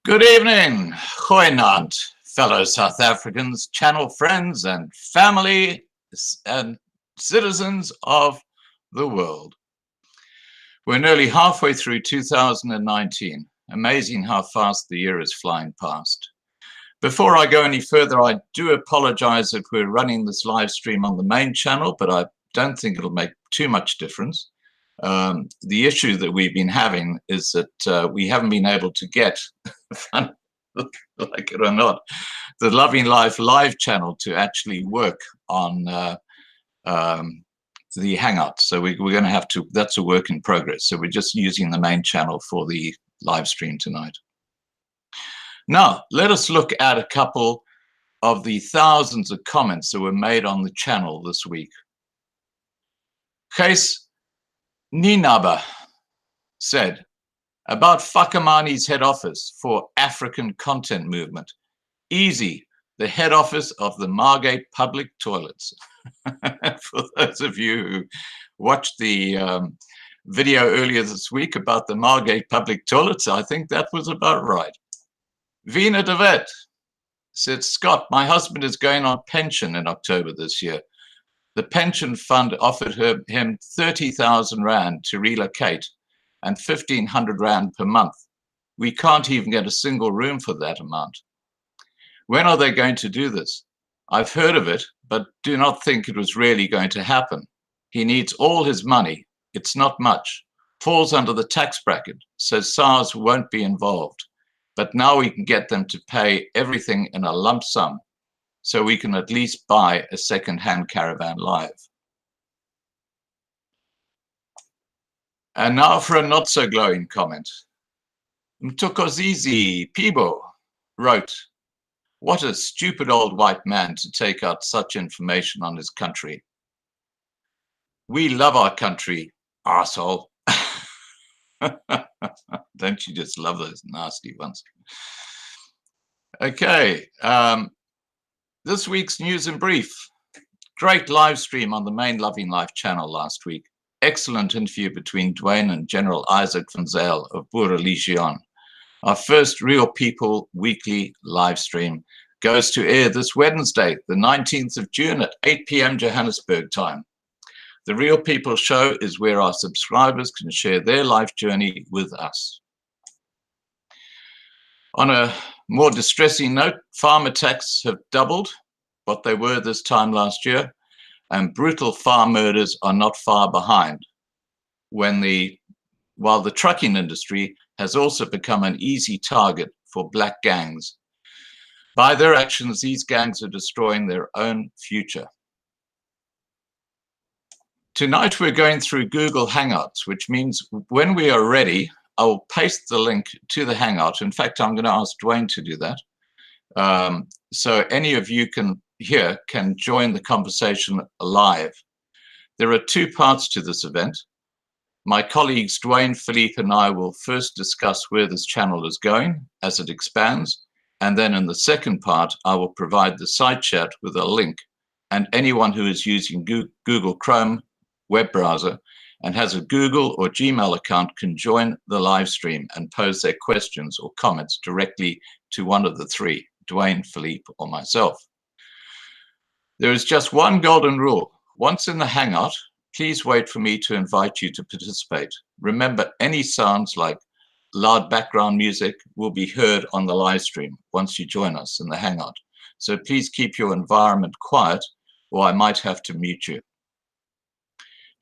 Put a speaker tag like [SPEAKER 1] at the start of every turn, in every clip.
[SPEAKER 1] Good evening, goeienaand, fellow South Africans, channel friends and family and citizens of the world. We're nearly halfway through 2019. Amazing how fast the year is flying past. Before I go any further, I do apologize if we're running this live stream on the main channel, but I don't think it'll make too much difference. The issue that we've been having is that we haven't been able to get, like it or not, the Loving Life live channel to actually work on the Hangout. So we're going to have to, that's a work in progress. So we're just using the main channel for the live stream tonight. Now, let us look at a couple of the thousands of comments that were made on the channel this week. Case Ninaba said, about Fakamani's head office for African content movement. Easy, the head office of the Margate public toilets. For those of you who watched the video earlier this week about the Margate public toilets, I think that was about right. Vina de Wet said, Scott, my husband is going on pension in October this year. The pension fund offered him 30,000 Rand to relocate and 1,500 Rand per month. We can't even get a single room for that amount. When are they going to do this? I've heard of it, but do not think it was really going to happen. He needs all his money. It's not much. Falls under the tax bracket, so SARS won't be involved. But now we can get them to pay everything in a lump sum, so we can at least buy a second-hand caravan live. And now for a not-so-glowing comment. Mtokozizi Pibo wrote, what a stupid old white man to take out such information on his country. We love our country, arsehole. Don't you just love those nasty ones? Okay, this week's news in brief. Great live stream on the main Loving Life channel last week. Excellent interview between Dwayne and General Isaac van Zyl of Boere Legion. Our first Real People weekly live stream goes to air this Wednesday, the 19th of June at 8 p.m. Johannesburg time. The Real People show is where our subscribers can share their life journey with us. On a more distressing note, farm attacks have doubled what they were this time last year, and brutal farm murders are not far behind, while the trucking industry has also become an easy target for black gangs. By their actions, these gangs are destroying their own future. Tonight we're going through Google Hangouts, which means when we are ready, I will paste the link to the Hangout. In fact, I'm going to ask Dwayne to do that. So any of you can join the conversation live. There are two parts to this event. My colleagues Dwayne, Philippe, and I will first discuss where this channel is going as it expands. And then in the second part, I will provide the side chat with a link. And anyone who is using Google Chrome web browser and has a Google or Gmail account can join the live stream and pose their questions or comments directly to one of the three, Dwayne, Philippe, or myself. There is just one golden rule. Once in the Hangout, please wait for me to invite you to participate. Remember, any sounds like loud background music will be heard on the live stream once you join us in the Hangout. So please keep your environment quiet, or I might have to mute you.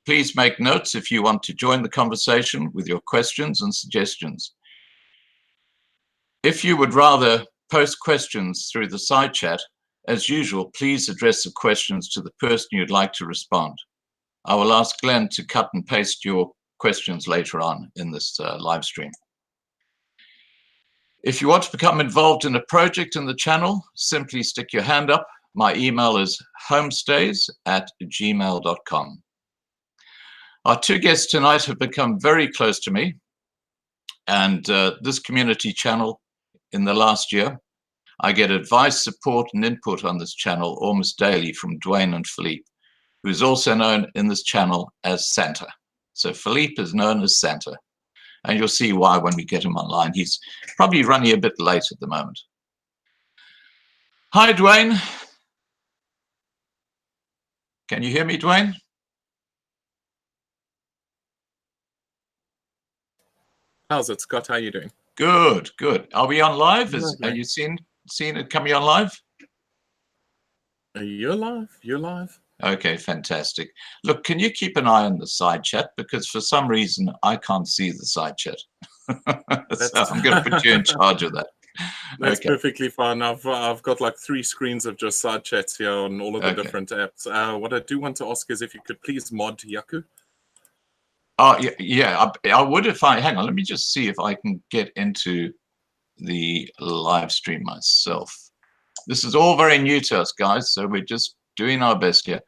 [SPEAKER 1] Please make notes if you want to join the conversation with your questions and suggestions. If you would rather post questions through the side chat, as usual, please address the questions to the person you'd like to respond. I will ask Glenn to cut and paste your questions later on in this live stream. If you want to become involved in a project in the channel, simply stick your hand up. My email is homestays@gmail.com. Our two guests tonight have become very close to me, and this community channel in the last year, I get advice, support, and input on this channel almost daily from Dwayne and Philippe, who is also known in this channel as Santa. So Philippe is known as Santa, And you'll see why when we get him online. He's probably running a bit late at the moment. Hi, Dwayne. Can you hear me, Dwayne?
[SPEAKER 2] How's it, Scott? How are you doing?
[SPEAKER 1] Good, good. Are we on live? Are you seeing it coming on live?
[SPEAKER 2] You're live. You're live.
[SPEAKER 1] Okay, fantastic. Look, can you keep an eye on the side chat? Because for some reason, I can't see the side chat. So I'm going to put you in charge of that.
[SPEAKER 2] That's perfectly fine. I've got like 3 screens of just side chats here on all of the different apps. What I do want to ask is if you could please mod Yaku.
[SPEAKER 1] Oh, yeah, I would if I, hang on, let me just see if I can get into the live stream myself. This is all very new to us, guys, so we're just doing our best here.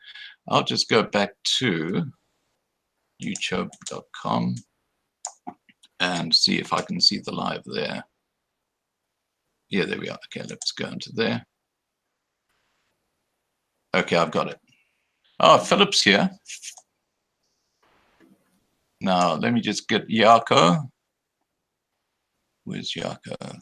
[SPEAKER 1] I'll just go back to youtube.com and see if I can see the live there. Yeah, there we are. Okay, let's go into there. Okay, I've got it. Oh, Philip's here. Now, let me just get Jaco. Where's Jaco?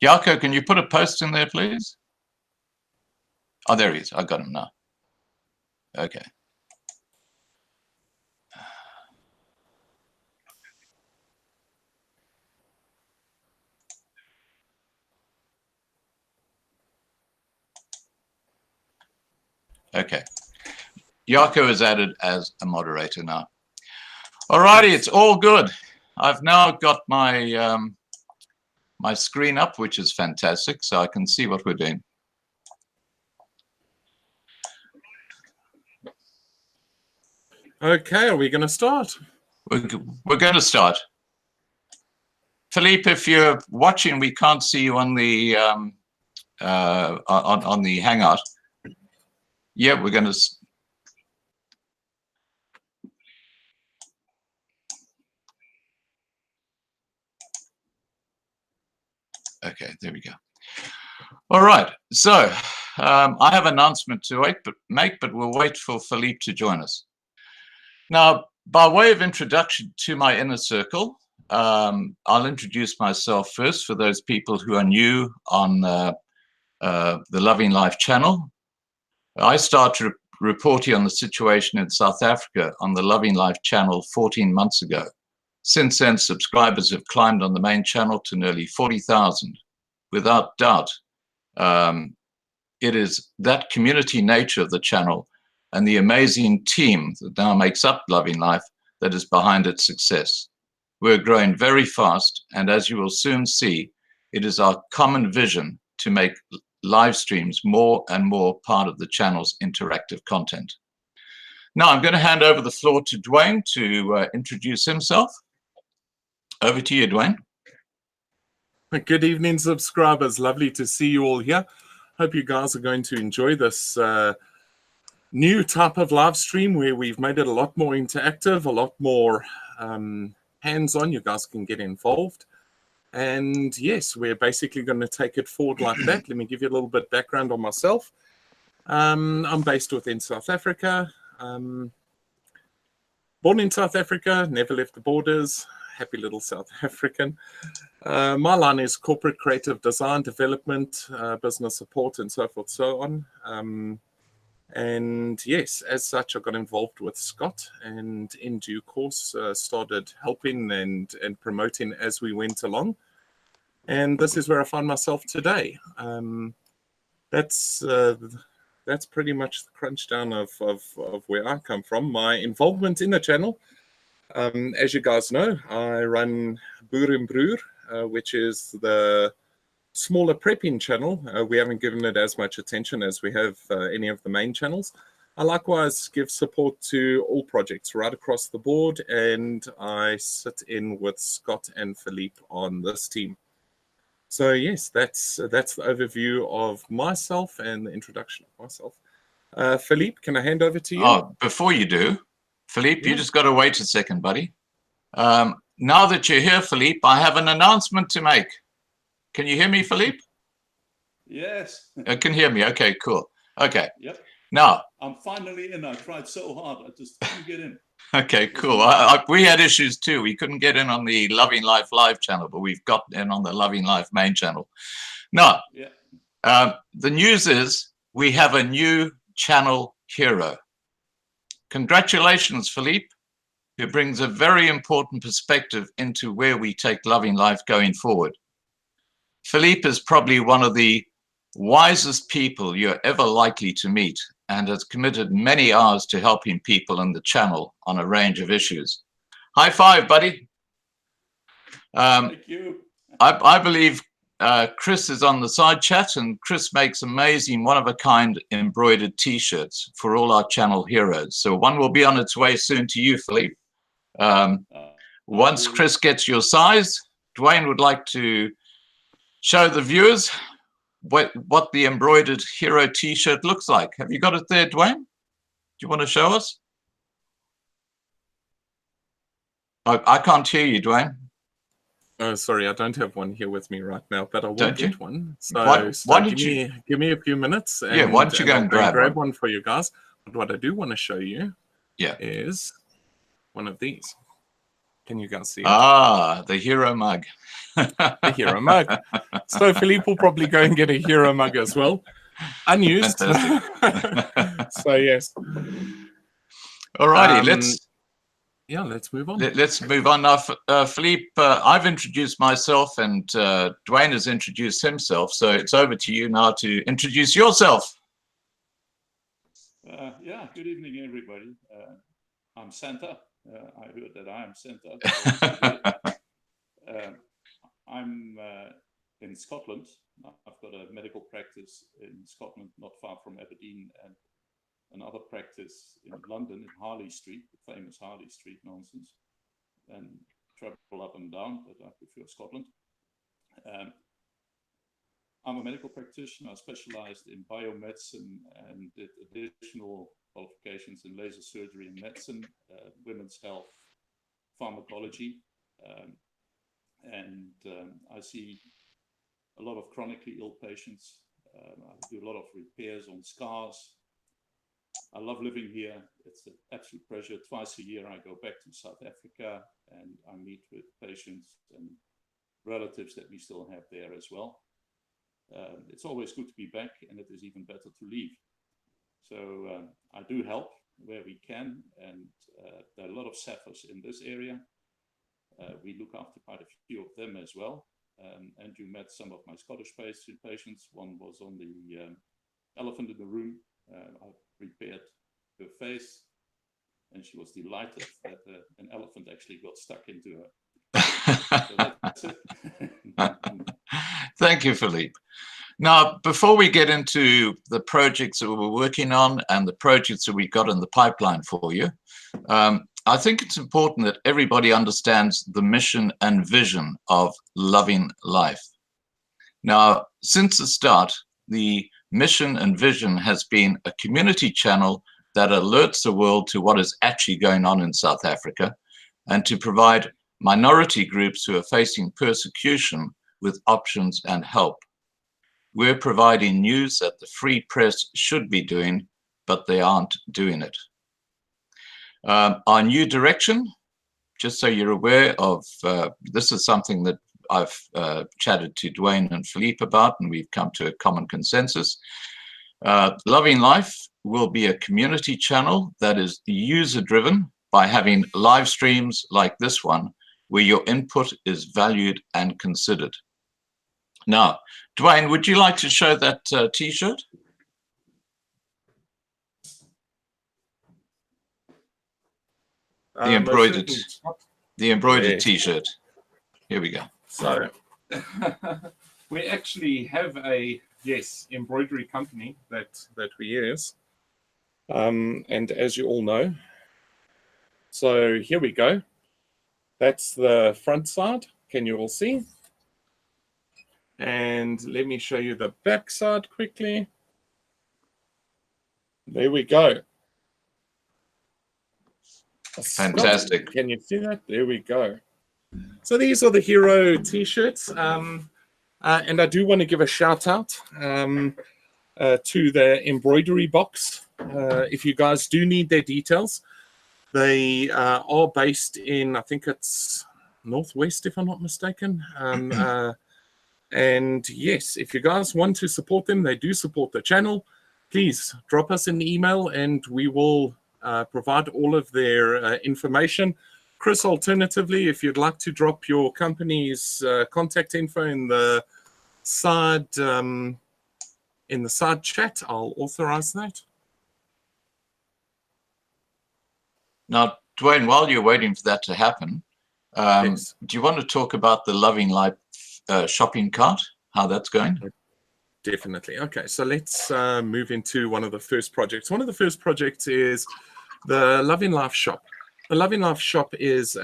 [SPEAKER 1] Jaco, can you put a post in there, please? Oh, there he is. I got him now. Okay. Okay. Jaco is added as a moderator now. All righty, it's all good. I've now got my my screen up, which is fantastic, so I can see what we're doing.
[SPEAKER 2] Okay, are we going to start?
[SPEAKER 1] We're going to start. Philippe, if you're watching, we can't see you on the Hangout. Yeah, we're going to. Okay, there we go. All right, so I have an announcement to make, but we'll wait for Philippe to join us. Now, by way of introduction to my inner circle, I'll introduce myself first for those people who are new on the Loving Life channel. I started reporting on the situation in South Africa on the Loving Life channel 14 months ago. Since then, subscribers have climbed on the main channel to nearly 40,000. Without doubt, it is that community nature of the channel and the amazing team that now makes up Loving Life that is behind its success. We're growing very fast, and as you will soon see, it is our common vision to make live streams more and more part of the channel's interactive content. Now, I'm going to hand over the floor to Dwayne to introduce himself. Over to you, Dwayne.
[SPEAKER 2] Good evening, subscribers. Lovely to see you all here. Hope you guys are going to enjoy this new type of live stream where we've made it a lot more interactive, a lot more hands-on. You guys can get involved. And yes, we're basically going to take it forward like that. Let me give you a little bit of background on myself. I'm based within South Africa. Born in South Africa, never left the borders. Happy little South African. My line is corporate creative design, development, business support, and so forth, so on. And yes, as such, I got involved with Scott, and in due course started helping and promoting as we went along. And this is where I find myself today. That's pretty much the crunch down of where I come from. My involvement in the channel, as you guys know, I run Boer en Broer, which is the smaller prepping channel. We haven't given it as much attention as we have any of the main channels. I likewise give support to all projects right across the board, and I sit in with Scott and Philippe on this team. So yes, that's the overview of myself and the introduction of myself. Philippe, can I hand over to you?
[SPEAKER 1] Oh, before you do, Philippe, you just got to wait a second, buddy. now that you're here, Philippe, I have an announcement to make. Can you hear me, Philippe?
[SPEAKER 3] Yes.
[SPEAKER 1] You can hear me. Okay, cool. Okay.
[SPEAKER 3] Yep.
[SPEAKER 1] Now.
[SPEAKER 3] I'm finally in. I tried so hard. I just couldn't get in.
[SPEAKER 1] Okay, cool. We had issues too. We couldn't get in on the Loving Life Live channel, but we've got in on the Loving Life main channel. Now, the news is we have a new channel hero. Congratulations, Philippe, who brings a very important perspective into where we take Loving Life going forward. Philippe is probably one of the wisest people you're ever likely to meet and has committed many hours to helping people in the channel on a range of issues. High five, buddy.
[SPEAKER 3] Thank you.
[SPEAKER 1] I believe Chris is on the side chat, and Chris makes amazing one-of-a-kind embroidered T-shirts for all our channel heroes. So one will be on its way soon to you, Philippe. Once Chris gets your size, Dwayne would like to show the viewers what the embroidered hero T-shirt looks like. Have you got it there, Dwayne? Do you want to show us? I can't hear you, Dwayne.
[SPEAKER 2] Oh, sorry, I don't have one here with me right now, but I will get one. So,
[SPEAKER 1] why don't
[SPEAKER 2] give me a few minutes.
[SPEAKER 1] And, why don't you go and grab
[SPEAKER 2] one for you guys? But what I do want to show you is one of these. Can you guys see it?
[SPEAKER 1] Ah, the hero mug.
[SPEAKER 2] The hero mug. So Philippe will probably go and get a hero mug as well. Unused. So yes.
[SPEAKER 1] All righty, let's
[SPEAKER 2] move on.
[SPEAKER 1] Let's move on now. Philippe, I've introduced myself, and Dwayne has introduced himself. So it's over to you now to introduce yourself.
[SPEAKER 3] Yeah, good evening, everybody. I'm Santa. I heard that I am Santa. I'm in Scotland. I've got a medical practice in Scotland, not far from Aberdeen, and another practice in London, in Harley Street, the famous Harley Street nonsense, and travel up and down, but I prefer Scotland. I'm a medical practitioner. I specialized in biomedicine and did additional qualifications in laser surgery and medicine, women's health, pharmacology, and I see a lot of chronically ill patients. I do a lot of repairs on scars. I love living here. It's an absolute pleasure. Twice a year I go back to South Africa and I meet with patients and relatives that we still have there as well. It's always good to be back, and it is even better to leave. So I do help where we can, and there are a lot of SAFAs in this area. We look after quite a few of them as well. And you met some of my Scottish patients. One was on the elephant in the room. I repaired her face, and she was delighted that an elephant actually got stuck into her. So that's it.
[SPEAKER 1] Thank you, Philippe. Now, before we get into the projects that we're working on and the projects that we've got in the pipeline for you, I think it's important that everybody understands the mission and vision of Loving Life. Now, since the start, the mission and vision has been a community channel that alerts the world to what is actually going on in South Africa and to provide minority groups who are facing persecution with options and help. We're providing news that the free press should be doing, but they aren't doing it. Our new direction, just so you're aware of, this is something that I've chatted to Dwayne and Philippe about, and we've come to a common consensus. Loving Life will be a community channel that is user-driven by having live streams like this one, where your input is valued and considered. Now, Dwayne, would you like to show that T-shirt? The embroidered T-shirt. Here we go.
[SPEAKER 2] So we actually have a embroidery company that we use, and as you all know, so here we go. That's the front side. Can you all see? And let me show you the back side quickly. There we go.
[SPEAKER 1] Fantastic.
[SPEAKER 2] Can you see that? There we go. So these are the hero t-shirts. And I do want to give a shout out to the embroidery box. If you guys do need their details, they are based in, I think it's Northwest, if I'm not mistaken. And yes, if you guys want to support them, they do support the channel. Please drop us an email and we will provide all of their information. Chris, alternatively, if you'd like to drop your company's contact info in the side chat, I'll authorize that.
[SPEAKER 1] Now, Dwayne, while you're waiting for that to happen,
[SPEAKER 2] Yes.
[SPEAKER 1] do you want to talk about the Loving Life shopping cart, how that's going?
[SPEAKER 2] Definitely. Okay, so let's move into one of the first projects. One of the first projects is the Loving Life shop. The Loving Life shop is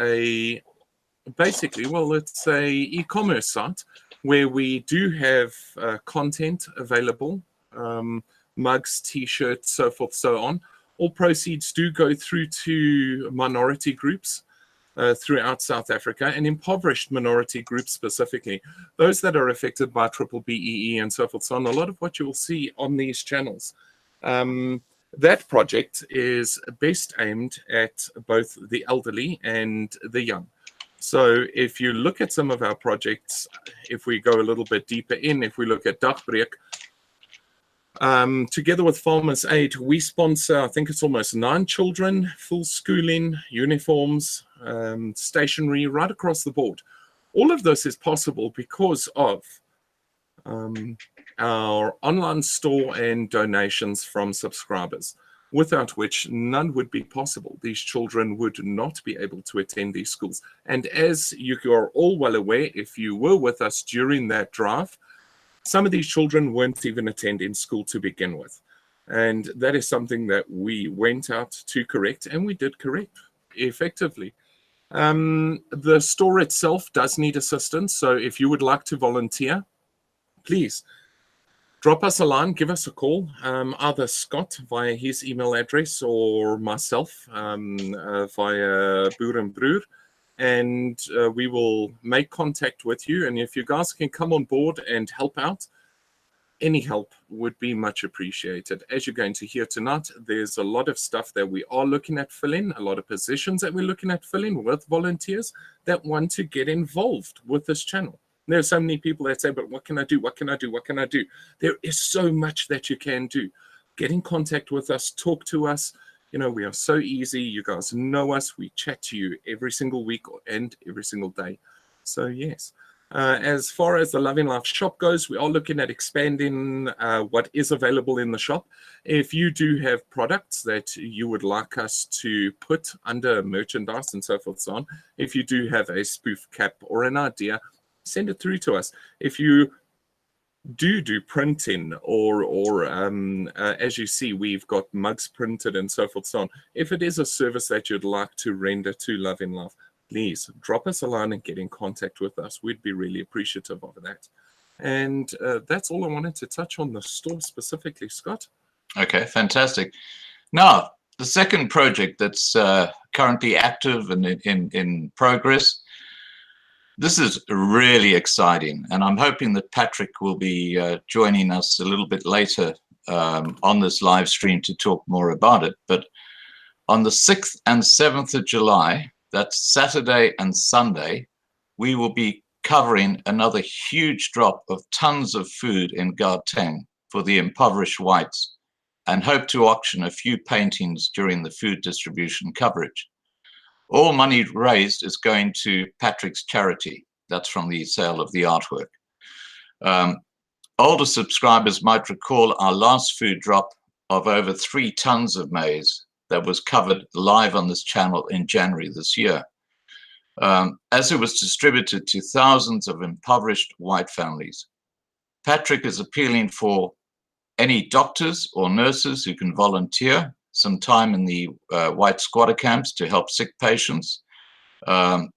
[SPEAKER 2] basically, well, it's a e-commerce site where we do have content available, mugs, t-shirts, so forth, so on. All proceeds do go through to minority groups throughout South Africa, and impoverished minority groups specifically, those that are affected by triple BEE and so forth, so on. A lot of what you will see on these channels. That project is best aimed at both the elderly and the young. So if you look at some of our projects, if we go a little bit deeper in, if we look at Dagbreek, together with Farmers Aid, we sponsor, I think it's almost 9 children, full schooling, uniforms, stationery, right across the board. All of this is possible because of our online store and donations from subscribers, without which none would be possible. These children would not be able to attend these schools. And as you are all well aware, if you were with us during that drive, some of these children weren't even attending school to begin with. And that is something that we went out to correct, and we did correct effectively. The store itself does need assistance. So if you would like to volunteer, please drop us a line, give us a call, either Scott via his email address or myself via Boer and Broer, and we will make contact with you. And if you guys can come on board and help out, any help would be much appreciated. As you're going to hear tonight, there's a lot of stuff that we are looking at filling, a lot of positions that we're looking at filling with volunteers that want to get involved with this channel. There are so many people that say, but what can I do? What can I do? What can I do? There is so much that you can do. Get in contact with us, talk to us. You know, we are so easy. You guys know us. We chat to you every single week and every single day. So yes. As far as the Loving Life shop goes, we are looking at expanding what is available in the shop. If you do have products that you would like us to put under merchandise and so forth, so on, if you do have a spoof cap or an idea, send it through to us. If you do printing or as you see, we've got mugs printed and so forth, so on. If it is a service that you'd like to render to Loving Life, please drop us a line and get in contact with us. We'd be really appreciative of that. And that's all I wanted to touch on the store specifically, Scott.
[SPEAKER 1] Okay, fantastic. Now, the second project that's currently active and in progress, this is really exciting, and I'm hoping that Patrick will be joining us a little bit later on this live stream to talk more about it. But on the 6th and 7th of July, that's Saturday and Sunday, we will be covering another huge drop of tons of food in Gauteng for the impoverished whites, and hope to auction a few paintings during the food distribution coverage. All money raised is going to Patrick's charity. That's from the sale of the artwork. Older subscribers might recall our last food drop of over 3 tons of maize that was covered live on this channel in January this year. As it was distributed to thousands of impoverished white families. Patrick is appealing for any doctors or nurses who can volunteer some time in the white squatter camps to help sick patients.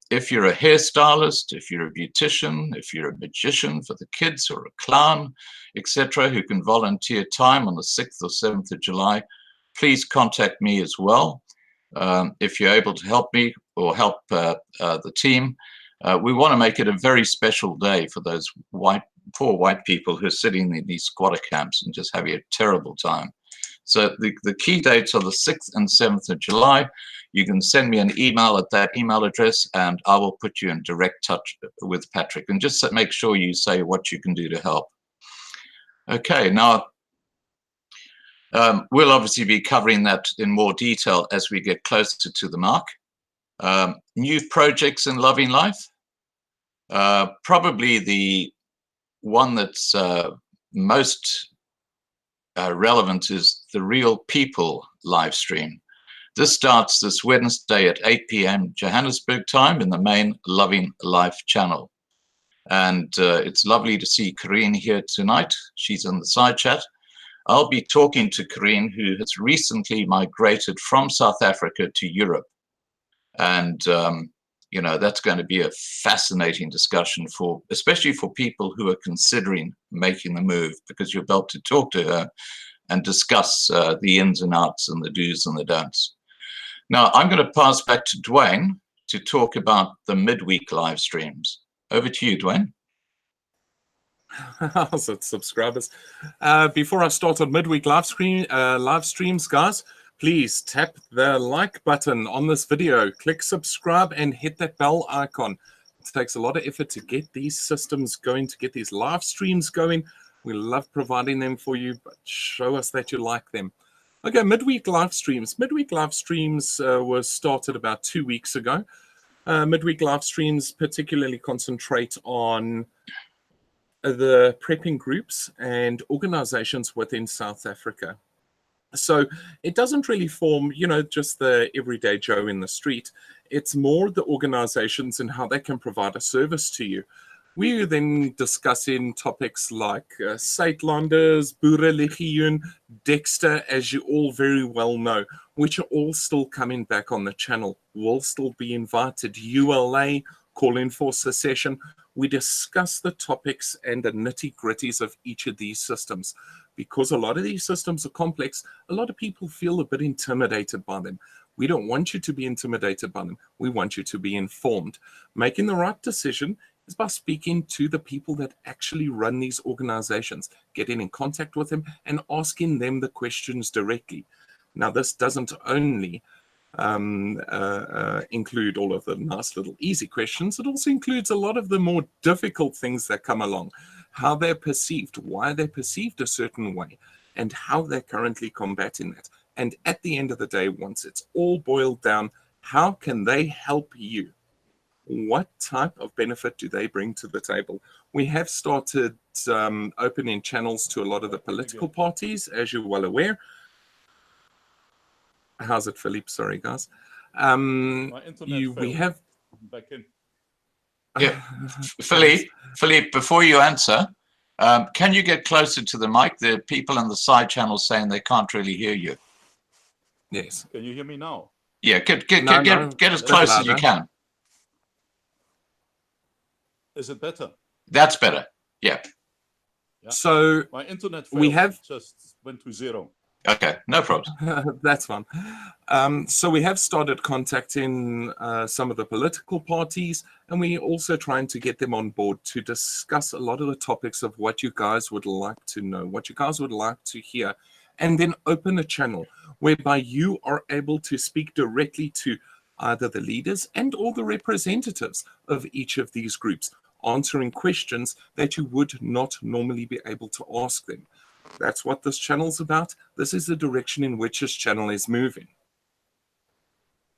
[SPEAKER 1] If you're a hairstylist, if you're a beautician, if you're a magician for the kids or a clown, etc., who can volunteer time on the 6th or 7th of July, please contact me as well. If you're able to help me or help the team, We want to make it a very special day for those poor white people who are sitting in these squatter camps and just having a terrible time. So the key dates are the 6th and 7th of July. You can send me an email at that email address, and I will put you in direct touch with Patrick. And just make sure you say what you can do to help. Okay, now we'll obviously be covering that in more detail as we get closer to the mark. New projects in Loving Life. Probably the one that's most relevant is the Real People live stream. This starts this Wednesday at 8 p.m. Johannesburg time in the main Loving Life channel. And it's lovely to see Corinne here tonight. She's in the side chat. I'll be talking to Corinne, who has recently migrated from South Africa to Europe. And, you know, that's going to be a fascinating discussion especially for people who are considering making the move, because you're about to talk to her and discuss the ins and outs and the do's and the don'ts. Now, I'm going to pass back to Dwayne to talk about the midweek live streams. Over to you, Dwayne.
[SPEAKER 2] How's it, subscribers? Before I start on midweek live streams, guys, please tap the like button on this video, click subscribe, and hit that bell icon. It takes a lot of effort to get these systems going, to get these live streams going. We love providing them for you, but show us that you like them. Okay, midweek live streams. Midweek live streams were started about 2 weeks ago. Midweek live streams particularly concentrate on the prepping groups and organizations within South Africa. So it doesn't really form, you know, just the everyday Joe in the street. It's more the organizations and how they can provide a service to you. We then discussing topics like Suidlanders, Boere Legioen, Dexter, as you all very well know, which are all still coming back on the channel, will still be invited. ULA, calling for secession. We discuss the topics and the nitty-gritties of each of these systems. Because a lot of these systems are complex, a lot of people feel a bit intimidated by them. We don't want you to be intimidated by them. We want you to be informed. Making the right decision is by speaking to the people that actually run these organizations, getting in contact with them and asking them the questions directly. Now, this doesn't only include all of the nice little easy questions. It also includes a lot of the more difficult things that come along, how they're perceived, why they're perceived a certain way, and how they're currently combating it. And at the end of the day, once it's all boiled down, how can they help you? What type of benefit do they bring to the table? We have started opening channels to a lot of the political parties, as you're well aware. How's it, Philippe? Sorry, guys. We have
[SPEAKER 3] back in.
[SPEAKER 1] Yeah, Philippe, before you answer, can you get closer to the mic? There are people in the side channel saying they can't really hear you.
[SPEAKER 2] Yes.
[SPEAKER 3] Can you hear me now?
[SPEAKER 1] Yeah, get as close as you can.
[SPEAKER 3] Is it better?
[SPEAKER 1] That's better. Yeah.
[SPEAKER 2] So
[SPEAKER 3] my internet failed.
[SPEAKER 2] We have
[SPEAKER 3] just went to zero.
[SPEAKER 1] Okay, no problem.
[SPEAKER 2] That's fine. So we have started contacting some of the political parties, and we're also trying to get them on board to discuss a lot of the topics of what you guys would like to know, what you guys would like to hear, and then open a channel whereby you are able to speak directly to either the leaders and or the representatives of each of these groups, answering questions that you would not normally be able to ask them. That's what this channel's about. This is the direction in which this channel is moving.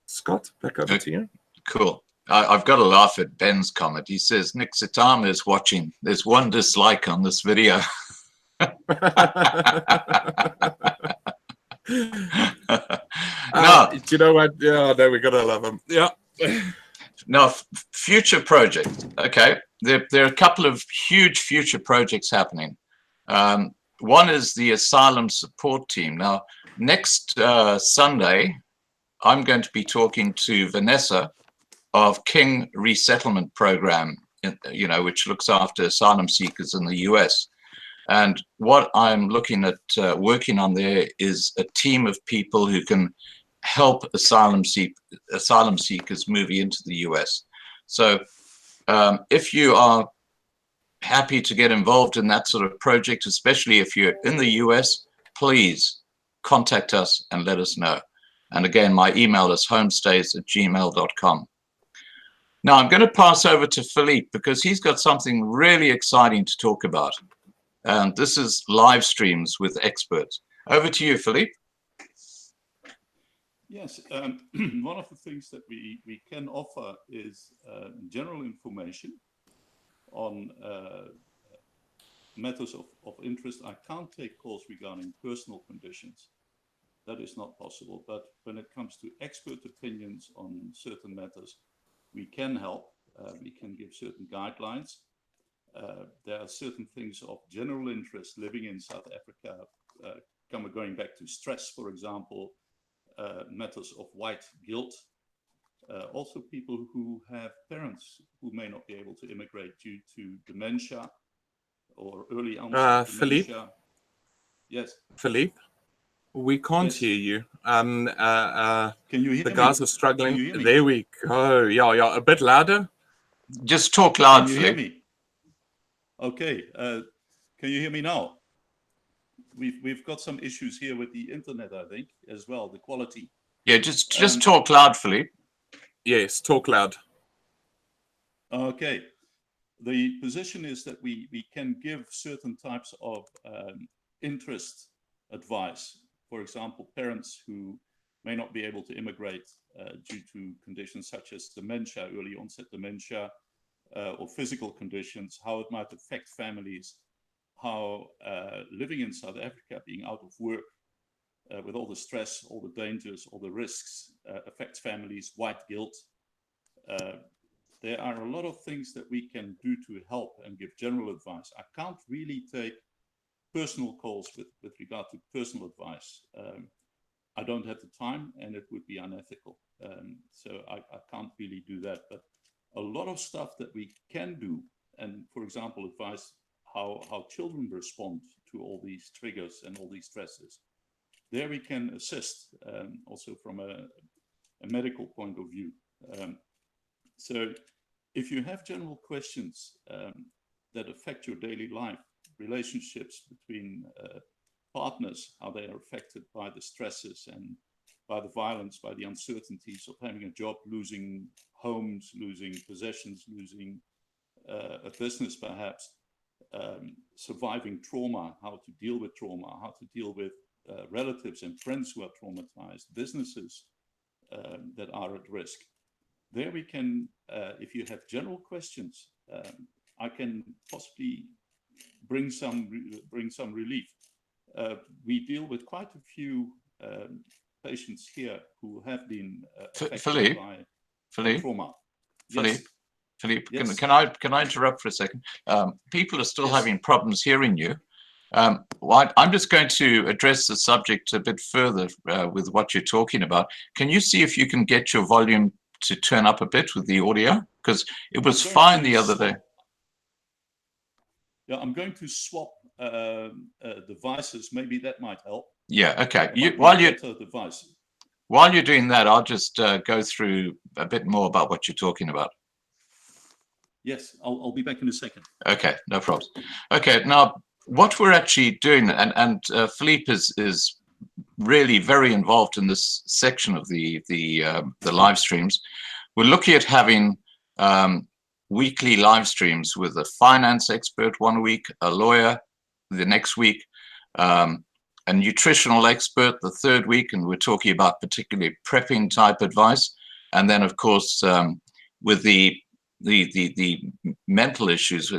[SPEAKER 2] Scott, back over to you.
[SPEAKER 1] Cool. I've got to laugh at Ben's comment. He says, Nick Satama is watching. There's one dislike on this video.
[SPEAKER 2] No, you know what? Yeah, no, we got to love him. Yeah.
[SPEAKER 1] Now, future projects. Okay. There are a couple of huge future projects happening. One is the asylum support team. Now, next Sunday, I'm going to be talking to Vanessa of King Resettlement Program, you know, which looks after asylum seekers in the US. And what I'm looking at working on there is a team of people who can help asylum seekers moving into the US. So if you are happy to get involved in that sort of project, especially if you're in the US, please contact us and let us know. And again, my email is homestays@gmail.com. Now I'm going to pass over to Philippe because he's got something really exciting to talk about. And this is live streams with experts. Over to you, Philippe.
[SPEAKER 3] Yes, one of the things that we can offer is general information on matters of interest. I can't take calls regarding personal conditions. That is not possible. But when it comes to expert opinions on certain matters, we can help. We can give certain guidelines. There are certain things of general interest living in South Africa, going back to stress, for example, matters of white guilt. Also people who have parents who may not be able to immigrate due to dementia or early onset
[SPEAKER 2] Philippe?
[SPEAKER 3] dementia. Yes.
[SPEAKER 2] Philippe, we can't hear you.
[SPEAKER 3] Can you hear me?
[SPEAKER 2] The guys are struggling.
[SPEAKER 3] Can you hear me?
[SPEAKER 2] There we go. Yeah, a bit louder.
[SPEAKER 1] Just talk loud,
[SPEAKER 3] Can you hear
[SPEAKER 1] Philippe.
[SPEAKER 3] me? Okay. Can you hear me now? We've got some issues here with the internet, I think, as well, the quality.
[SPEAKER 1] Yeah, just talk loud, Philippe.
[SPEAKER 2] Yes, talk loud.
[SPEAKER 3] Okay. The position is that we can give certain types of interest advice. For example, parents who may not be able to immigrate due to conditions such as dementia, early onset dementia, or physical conditions, how it might affect families, how living in South Africa, being out of work, with all the stress, all the dangers, all the risks, affects families, white guilt. There are a lot of things that we can do to help and give general advice. I can't really take personal calls with regard to personal advice. I don't have the time and it would be unethical. So I can't really do that. But a lot of stuff that we can do, and for example, advise how children respond to all these triggers and all these stresses. There we can assist, also from a medical point of view. So if you have general questions that affect your daily life, relationships between partners, how they are affected by the stresses and by the violence, by the uncertainties of having a job, losing homes, losing possessions, losing a business perhaps, surviving trauma, how to deal with trauma, how to deal with relatives and friends who are traumatized, businesses that are at risk. There we can, if you have general questions, I can possibly bring some relief. We deal with quite a few patients here who have been affected by trauma.
[SPEAKER 1] Philippe,
[SPEAKER 3] Yes.
[SPEAKER 1] can I interrupt for a second? People are still
[SPEAKER 3] Yes.
[SPEAKER 1] having problems hearing you. I'm just going to address the subject a bit further with what you're talking about. Can you see if you can get your volume to turn up a bit with the audio? Because it was fine the other day.
[SPEAKER 3] Yeah, I'm going to swap devices. Maybe that might help.
[SPEAKER 1] Yeah, okay.
[SPEAKER 3] While
[SPEAKER 1] you're doing that, I'll just go through a bit more about what you're talking about.
[SPEAKER 3] Yes, I'll be back in a second.
[SPEAKER 1] Okay, no problems. Okay, now what we're actually doing, and Philippe is really very involved in this section of the live streams. We're looking at having weekly live streams with a finance expert one week, a lawyer the next week, a nutritional expert the third week, and we're talking about particularly prepping type advice, and then of course with the mental issues,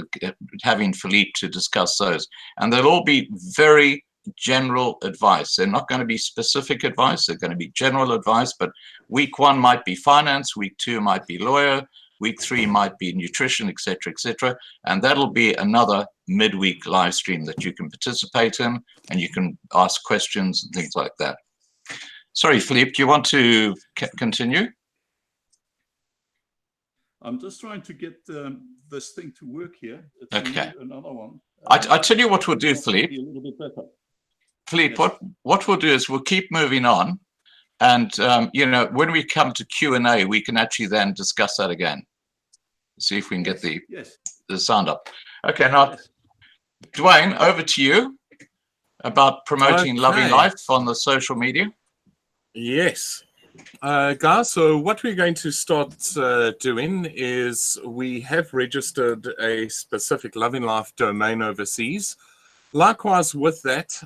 [SPEAKER 1] having Philippe to discuss those, and they'll all be very general advice. They're not going to be specific advice, they're going to be general advice. But week 1 might be finance, week 2 might be lawyer, week 3 might be nutrition, etc., etc. And that'll be another midweek live stream that you can participate in, and you can ask questions and things like that. Sorry, Philippe, do you want to continue?
[SPEAKER 3] I'm just trying to get this thing to work here. It's
[SPEAKER 1] okay.
[SPEAKER 3] Another one.
[SPEAKER 1] I tell you what we'll do, Philippe.
[SPEAKER 3] A little bit better.
[SPEAKER 1] Philippe,
[SPEAKER 3] Yes.
[SPEAKER 1] what we'll do is we'll keep moving on, and you know, when we come to Q&A, we can actually then discuss that again. see if we can get
[SPEAKER 3] Yes.
[SPEAKER 1] the sound up. Okay, now,
[SPEAKER 3] Yes.
[SPEAKER 1] Dwayne, over to you about promoting Loving
[SPEAKER 2] Okay.
[SPEAKER 1] Life on the social media.
[SPEAKER 2] Yes. Guys, so what we're going to start doing is we have registered a specific Loving Life domain overseas. Likewise with that,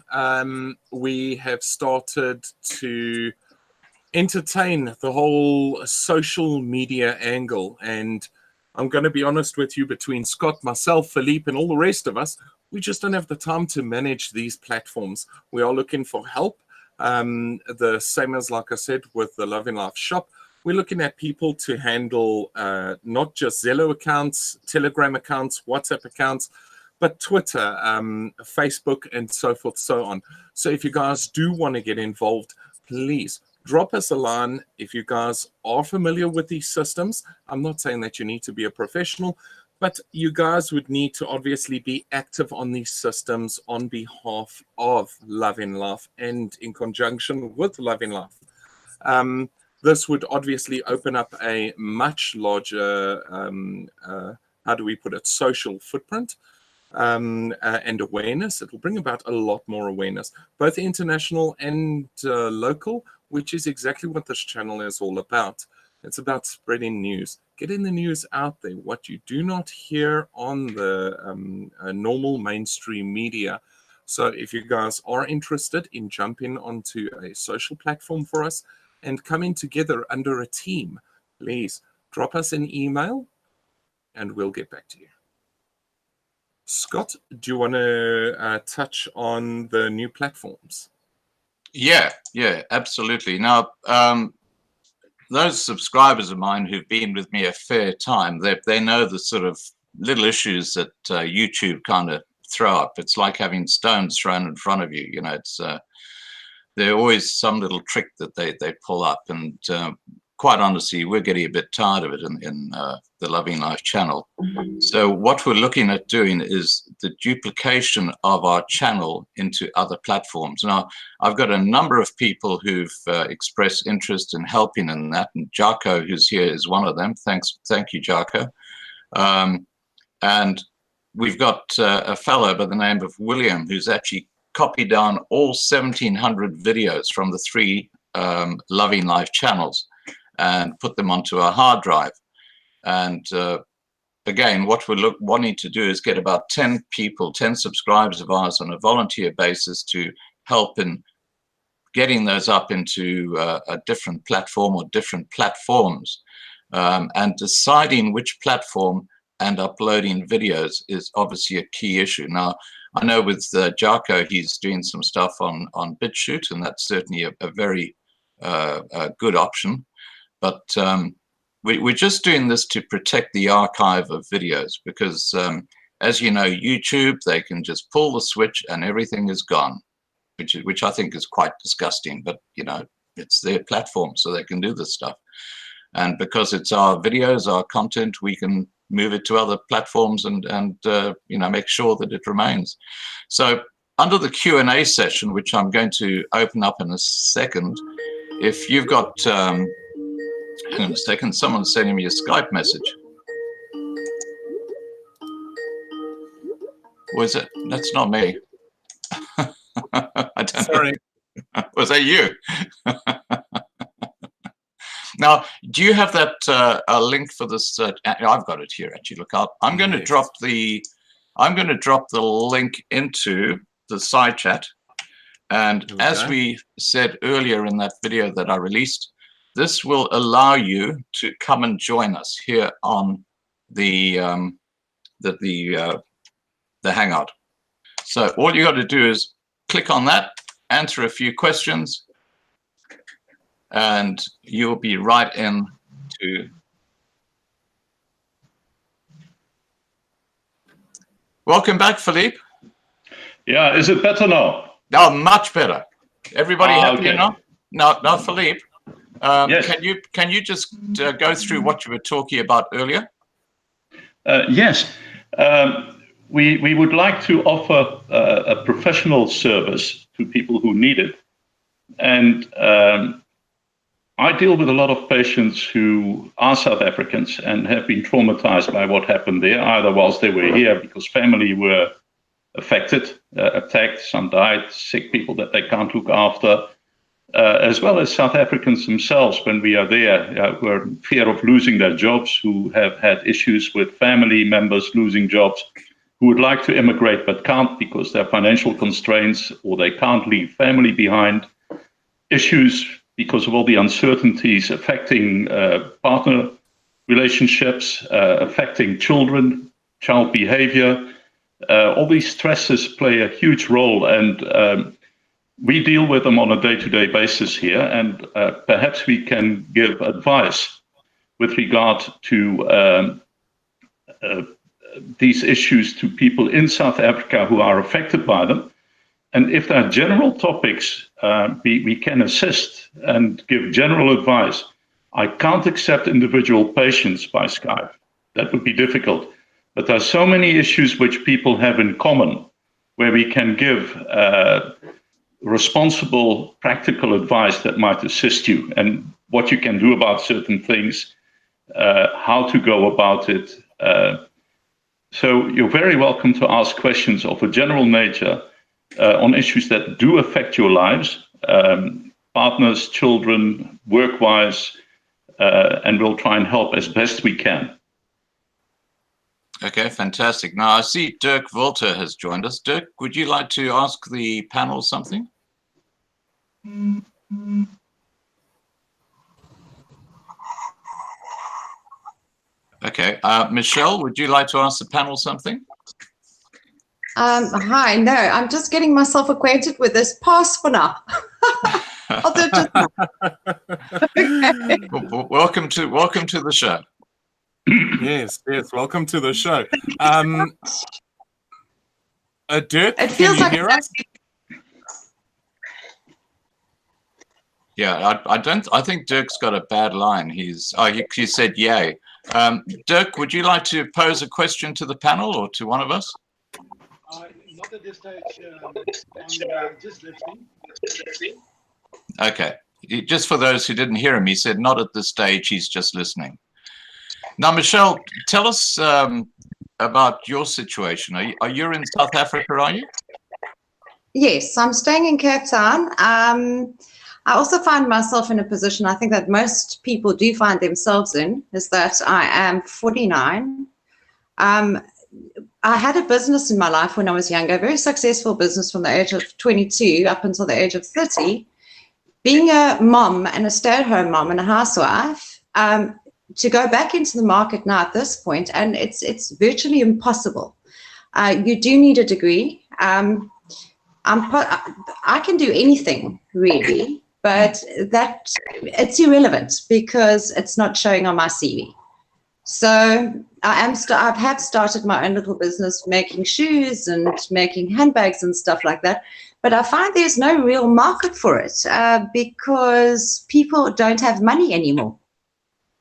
[SPEAKER 2] we have started to entertain the whole social media angle. And I'm going to be honest with you, between Scott, myself, Philippe, and all the rest of us, we just don't have the time to manage these platforms. We are looking for help. The same as, like I said, with the Loving Life shop, we're looking at people to handle not just Zello accounts, Telegram accounts, WhatsApp accounts, but Twitter, Facebook, and so forth, so on. So if you guys do want to get involved, please drop us a line. If you guys are familiar with these systems, I'm not saying that you need to be a professional, but you guys would need to obviously be active on these systems on behalf of Loving Life and in conjunction with Loving Life. This would obviously open up a much larger, how do we put it, social footprint and awareness. It will bring about a lot more awareness, both international and local, which is exactly what this channel is all about. It's about spreading news, getting the news out there, what you do not hear on the normal mainstream media. So if you guys are interested in jumping onto a social platform for us and coming together under a team, please drop us an email and we'll get back to you. Scott, do you want to touch on the new platforms?
[SPEAKER 1] Yeah, absolutely. Now, those subscribers of mine who've been with me a fair time, they know the sort of little issues that YouTube kind of throw up. It's like having stones thrown in front of you. You know, it's there's always some little trick that they pull up, and quite honestly, we're getting a bit tired of it in the Loving Life channel. So what we're looking at doing is the duplication of our channel into other platforms. Now, I've got a number of people who've expressed interest in helping in that, and Jarko, who's here, is one of them. Thank you, Jarko. And we've got a fellow by the name of William, who's actually copied down all 1,700 videos from the 3 Loving Life channels and put them onto a hard drive. And again, what we're wanting to do is get about 10 people, 10 subscribers of ours on a volunteer basis to help in getting those up into a different platform or different platforms. And deciding which platform and uploading videos is obviously a key issue. Now, I know with Jarko, he's doing some stuff on BitChute, and that's certainly a very good option. But we're just doing this to protect the archive of videos because, as you know, YouTube, they can just pull the switch and everything is gone, which I think is quite disgusting. But, you know, it's their platform, so they can do this stuff. And because it's our videos, our content, we can move it to other platforms and you know, make sure that it remains. So under the Q&A session, which I'm going to open up in a second, if you've got... hang on a second, someone's sending me a Skype message. Was it? That's not me. I don't
[SPEAKER 2] Sorry.
[SPEAKER 1] know. Was that you? Now, do you have that a link for this? I've got it here. Actually, look up. I'm going to drop the. I'm going to drop the link into the side chat. And as we said earlier in that video that I released, this will allow you to come and join us here on the Hangout. So all you got to do is click on that, answer a few questions, and you'll be right in to. Welcome back, Philippe.
[SPEAKER 4] Yeah, is it better now?
[SPEAKER 1] Oh, much better. Everybody happy
[SPEAKER 4] okay.
[SPEAKER 1] now? Now, Philippe.
[SPEAKER 4] Yes.
[SPEAKER 1] Can you just go through what you were talking about earlier?
[SPEAKER 4] Yes. We would like to offer a professional service to people who need it. And I deal with a lot of patients who are South Africans and have been traumatized by what happened there, either whilst they were here because family were affected, attacked, some died, sick people that they can't look after, as well as South Africans themselves when we are there, who are in fear of losing their jobs, who have had issues with family members losing jobs, who would like to immigrate but can't because there are financial constraints or they can't leave family behind, issues because of all the uncertainties affecting partner relationships, affecting children, child behavior. All these stresses play a huge role, and we deal with them on a day-to-day basis here, and perhaps we can give advice with regard to these issues to people in South Africa who are affected by them. And if there are general topics, we can assist and give general advice. I can't accept individual patients by Skype. That would be difficult. But there are so many issues which people have in common where we can give responsible, practical advice that might assist you and what you can do about certain things, how to go about it. So you're very welcome to ask questions of a general nature on issues that do affect your lives, partners, children, work-wise, and we'll try and help as best we can.
[SPEAKER 1] Okay, fantastic. Now I see Dirk Volter has joined us. Dirk, would you like to ask the panel something? Okay, Michelle, would you like to ask the panel something?
[SPEAKER 5] Hi, no, I'm just getting myself acquainted with this pass for now. I'll do it just now.
[SPEAKER 1] Okay. Welcome to the show.
[SPEAKER 2] Yes, welcome to the show. Dirk,
[SPEAKER 5] It feels
[SPEAKER 2] can you
[SPEAKER 5] like
[SPEAKER 2] hear us?
[SPEAKER 1] Yeah, I think Dirk's got a bad line. He said yay. Dirk, would you like to pose a question to the panel or to one of us?
[SPEAKER 6] Not at this stage. I'm just listening.
[SPEAKER 1] Okay. Just for those who didn't hear him, he said not at this stage, he's just listening. Now, Michelle, tell us about your situation. Are you in South Africa, are you?
[SPEAKER 5] Yes, I'm staying in Cape Town. I also find myself in a position I think that most people do find themselves in, is that I am 49. I had a business in my life when I was younger, a very successful business from the age of 22 up until the age of 30. Being a mom and a stay-at-home mom and a housewife, to go back into the market now at this point, and it's virtually impossible. You do need a degree. I can do anything really, but that it's irrelevant because it's not showing on my CV. So I have started my own little business making shoes and making handbags and stuff like that. But I find there's no real market for it because people don't have money anymore.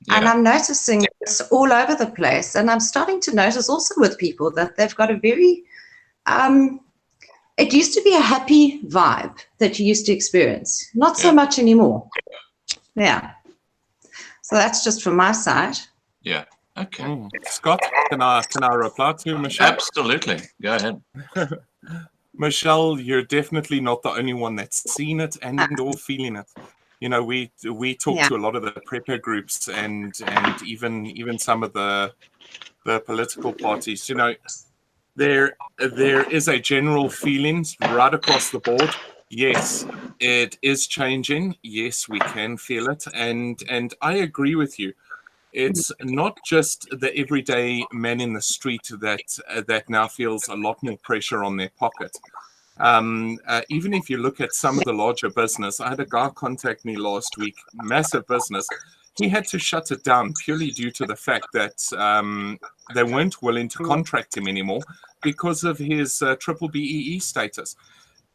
[SPEAKER 5] Yeah. And I'm noticing this all over the place. And I'm starting to notice also with people that they've got a very, it used to be a happy vibe that you used to experience. Not so much anymore. Yeah. So that's just from my side.
[SPEAKER 1] Yeah. Okay.
[SPEAKER 2] Scott, can I reply to Michelle?
[SPEAKER 1] Absolutely. Go ahead.
[SPEAKER 2] Michelle, you're definitely not the only one that's seen it and or feeling it. You know, we talk to a lot of the prepper groups and even some of the political parties. You know, there is a general feeling right across the board. Yes, it is changing. Yes, we can feel it, and I agree with you. It's not just the everyday man in the street that now feels a lot more pressure on their pocket. Even if you look at some of the larger business, I had a guy contact me last week, massive business. He had to shut it down purely due to the fact that they weren't willing to contract him anymore because of his triple BEE status.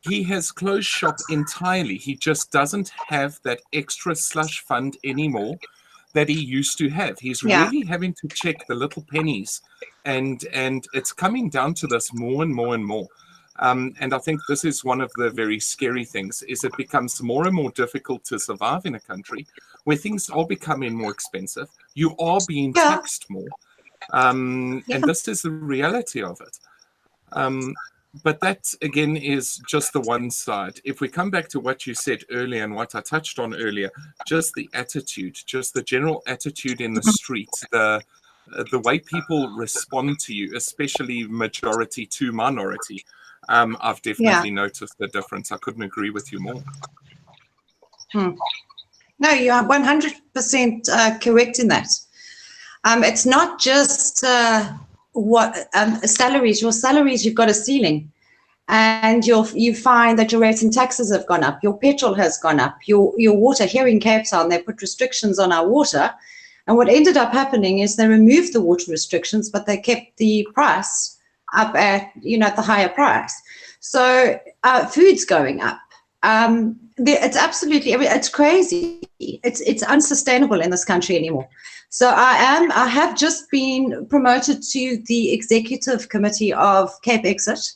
[SPEAKER 2] He has closed shop entirely. He just doesn't have that extra slush fund anymore that he used to have. He's really having to check the little pennies, and it's coming down to this more and more and more. And I think this is one of the very scary things, is it becomes more and more difficult to survive in a country where things are becoming more expensive. You are being
[SPEAKER 5] Yeah.
[SPEAKER 2] taxed more. And this is the reality of it. But that, again, is just the one side. If we come back to what you said earlier and what I touched on earlier, just the attitude, just the general attitude in the street, the way people respond to you, especially majority to minority, I've definitely noticed the difference. I couldn't agree with you more.
[SPEAKER 5] No, you are 100% correct in that. It's not just salaries. Your salaries, you've got a ceiling, and you find that your rates and taxes have gone up. Your petrol has gone up. Your water here in Cape Town, they put restrictions on our water, and what ended up happening is they removed the water restrictions, but they kept the price up at at the higher price. So food's going up. It's absolutely, it's crazy. It's unsustainable in this country anymore. So I have just been promoted to the executive committee of Cape Exit.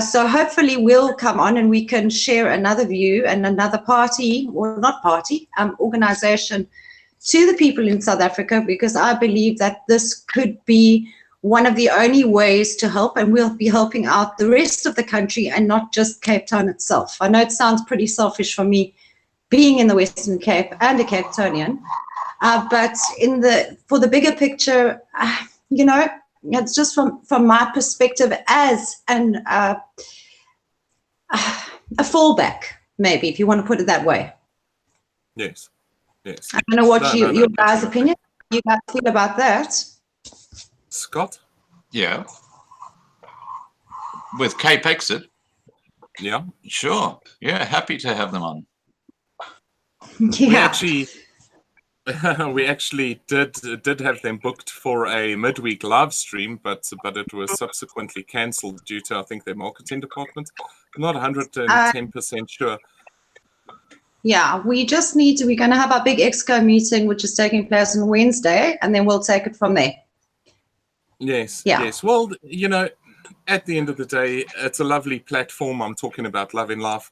[SPEAKER 5] So hopefully we'll come on and we can share another view and another party, or not party, organization to the people in South Africa, because I believe that this could be one of the only ways to help, and we'll be helping out the rest of the country and not just Cape Town itself. I know it sounds pretty selfish for me being in the Western Cape and a Cape Townian, but for the bigger picture, it's just from my perspective as a fallback, maybe, if you want to put it that way.
[SPEAKER 2] Yes. Yes.
[SPEAKER 5] I don't know what your guys' opinion, you guys feel about that.
[SPEAKER 2] Scott?
[SPEAKER 1] Yeah. With Cape Exit?
[SPEAKER 2] Yeah.
[SPEAKER 1] Sure. Yeah, happy to have them on.
[SPEAKER 5] Yeah.
[SPEAKER 2] We actually did have them booked for a midweek live stream, but it was subsequently cancelled due to, I think, their marketing department. I'm not 110% sure.
[SPEAKER 5] Yeah, we're going to have our big EXCO meeting, which is taking place on Wednesday, and then we'll take it from there.
[SPEAKER 2] Yes,
[SPEAKER 5] yeah.
[SPEAKER 2] Yes. Well, at the end of the day, it's a lovely platform. I'm talking about Love in Life.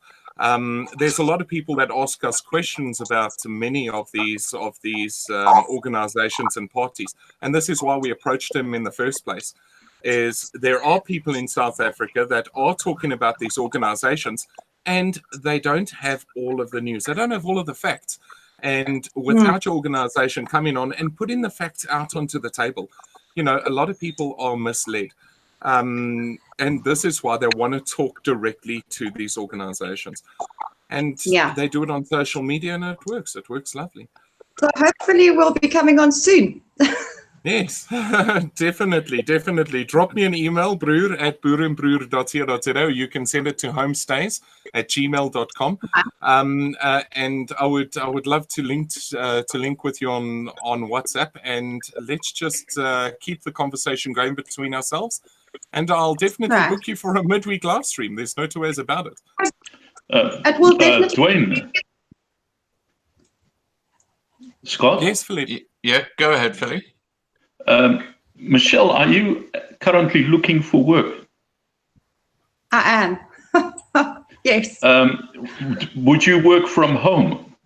[SPEAKER 2] There's a lot of people that ask us questions about many of these organizations and parties. And this is why we approached them in the first place, is there are people in South Africa that are talking about these organizations, and they don't have all of the news. They don't have all of the facts. And without your organization coming on and putting the facts out onto the table, a lot of people are misled. And this is why they want to talk directly to these organizations. And they do it on social media, and it works. It works lovely.
[SPEAKER 5] So hopefully we'll be coming on soon.
[SPEAKER 2] Yes, definitely. Drop me an email, broer@boerenbroer.co.za. You can send it to homestays@gmail.com. And I would love to link with you on WhatsApp, and let's just keep the conversation going between ourselves. And I'll definitely book you for a midweek live stream. There's no two ways about it.
[SPEAKER 5] It will definitely.
[SPEAKER 4] Dwayne. Scott?
[SPEAKER 2] Yes, Philippe.
[SPEAKER 1] Yeah, go ahead, Philippe.
[SPEAKER 4] Michelle, are you currently looking for work?
[SPEAKER 5] I am. Yes.
[SPEAKER 4] Would you work from home?